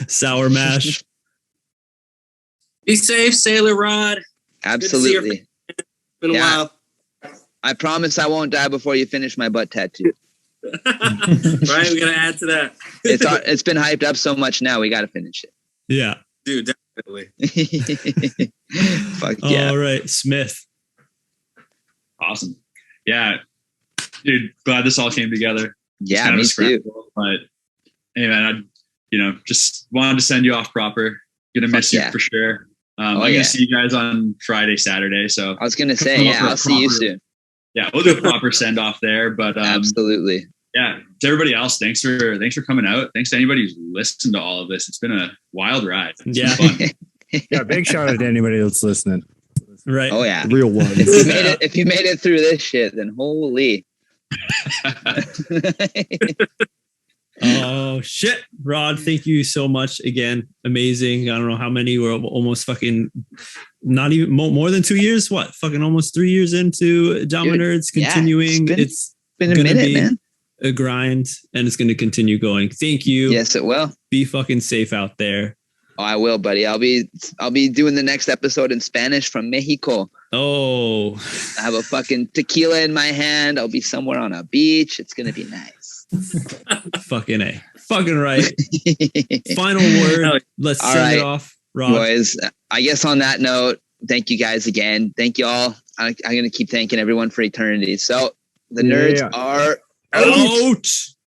Speaker 2: Sour mash.
Speaker 13: Be safe, Sailor Rod.
Speaker 1: Absolutely.
Speaker 13: It's been a while.
Speaker 1: I promise I won't die before you finish my butt tattoo.
Speaker 13: Right, we gotta add to that.
Speaker 1: It's been hyped up so much now. We gotta finish it.
Speaker 2: Yeah,
Speaker 13: dude, definitely.
Speaker 1: Fuck yeah!
Speaker 3: All
Speaker 2: right, Smith.
Speaker 3: Awesome. Yeah, dude. Glad this all came together.
Speaker 1: Yeah, me too.
Speaker 3: But hey, man, I just wanted to send you off proper. Gonna miss you for sure. I'm gonna see you guys on Friday, Saturday. So
Speaker 1: I was gonna say, I'll see you soon.
Speaker 3: Yeah, we'll do a proper send off there. But
Speaker 1: absolutely.
Speaker 3: Yeah, to everybody else, thanks for coming out. Thanks to anybody who's listened to all of this. It's been a wild ride.
Speaker 2: Yeah.
Speaker 3: Fun.
Speaker 6: Yeah, big shout out to anybody that's listening.
Speaker 2: Right.
Speaker 1: Oh yeah.
Speaker 6: The real ones.
Speaker 1: If you made it through this shit, then holy.
Speaker 2: Oh shit, Rod, thank you so much again. Amazing. I don't know how many, we're almost fucking not even more than 2 years. What? Fucking almost 3 years into DAMA NERDS continuing.
Speaker 1: Yeah,
Speaker 2: it's
Speaker 1: been a minute, man.
Speaker 2: A grind, and it's going to continue going. Thank you.
Speaker 1: Yes, it will.
Speaker 2: Be fucking safe out there.
Speaker 1: Oh, I will, buddy. I'll be doing the next episode in Spanish from Mexico.
Speaker 2: Oh,
Speaker 1: I have a fucking tequila in my hand. I'll be somewhere on a beach. It's gonna be nice.
Speaker 2: Fucking A. Fucking right. Final word. Let's send it off, Rod.
Speaker 1: Boys, I guess on that note, thank you guys again. Thank you all. I'm gonna keep thanking everyone for eternity. So the nerds are out.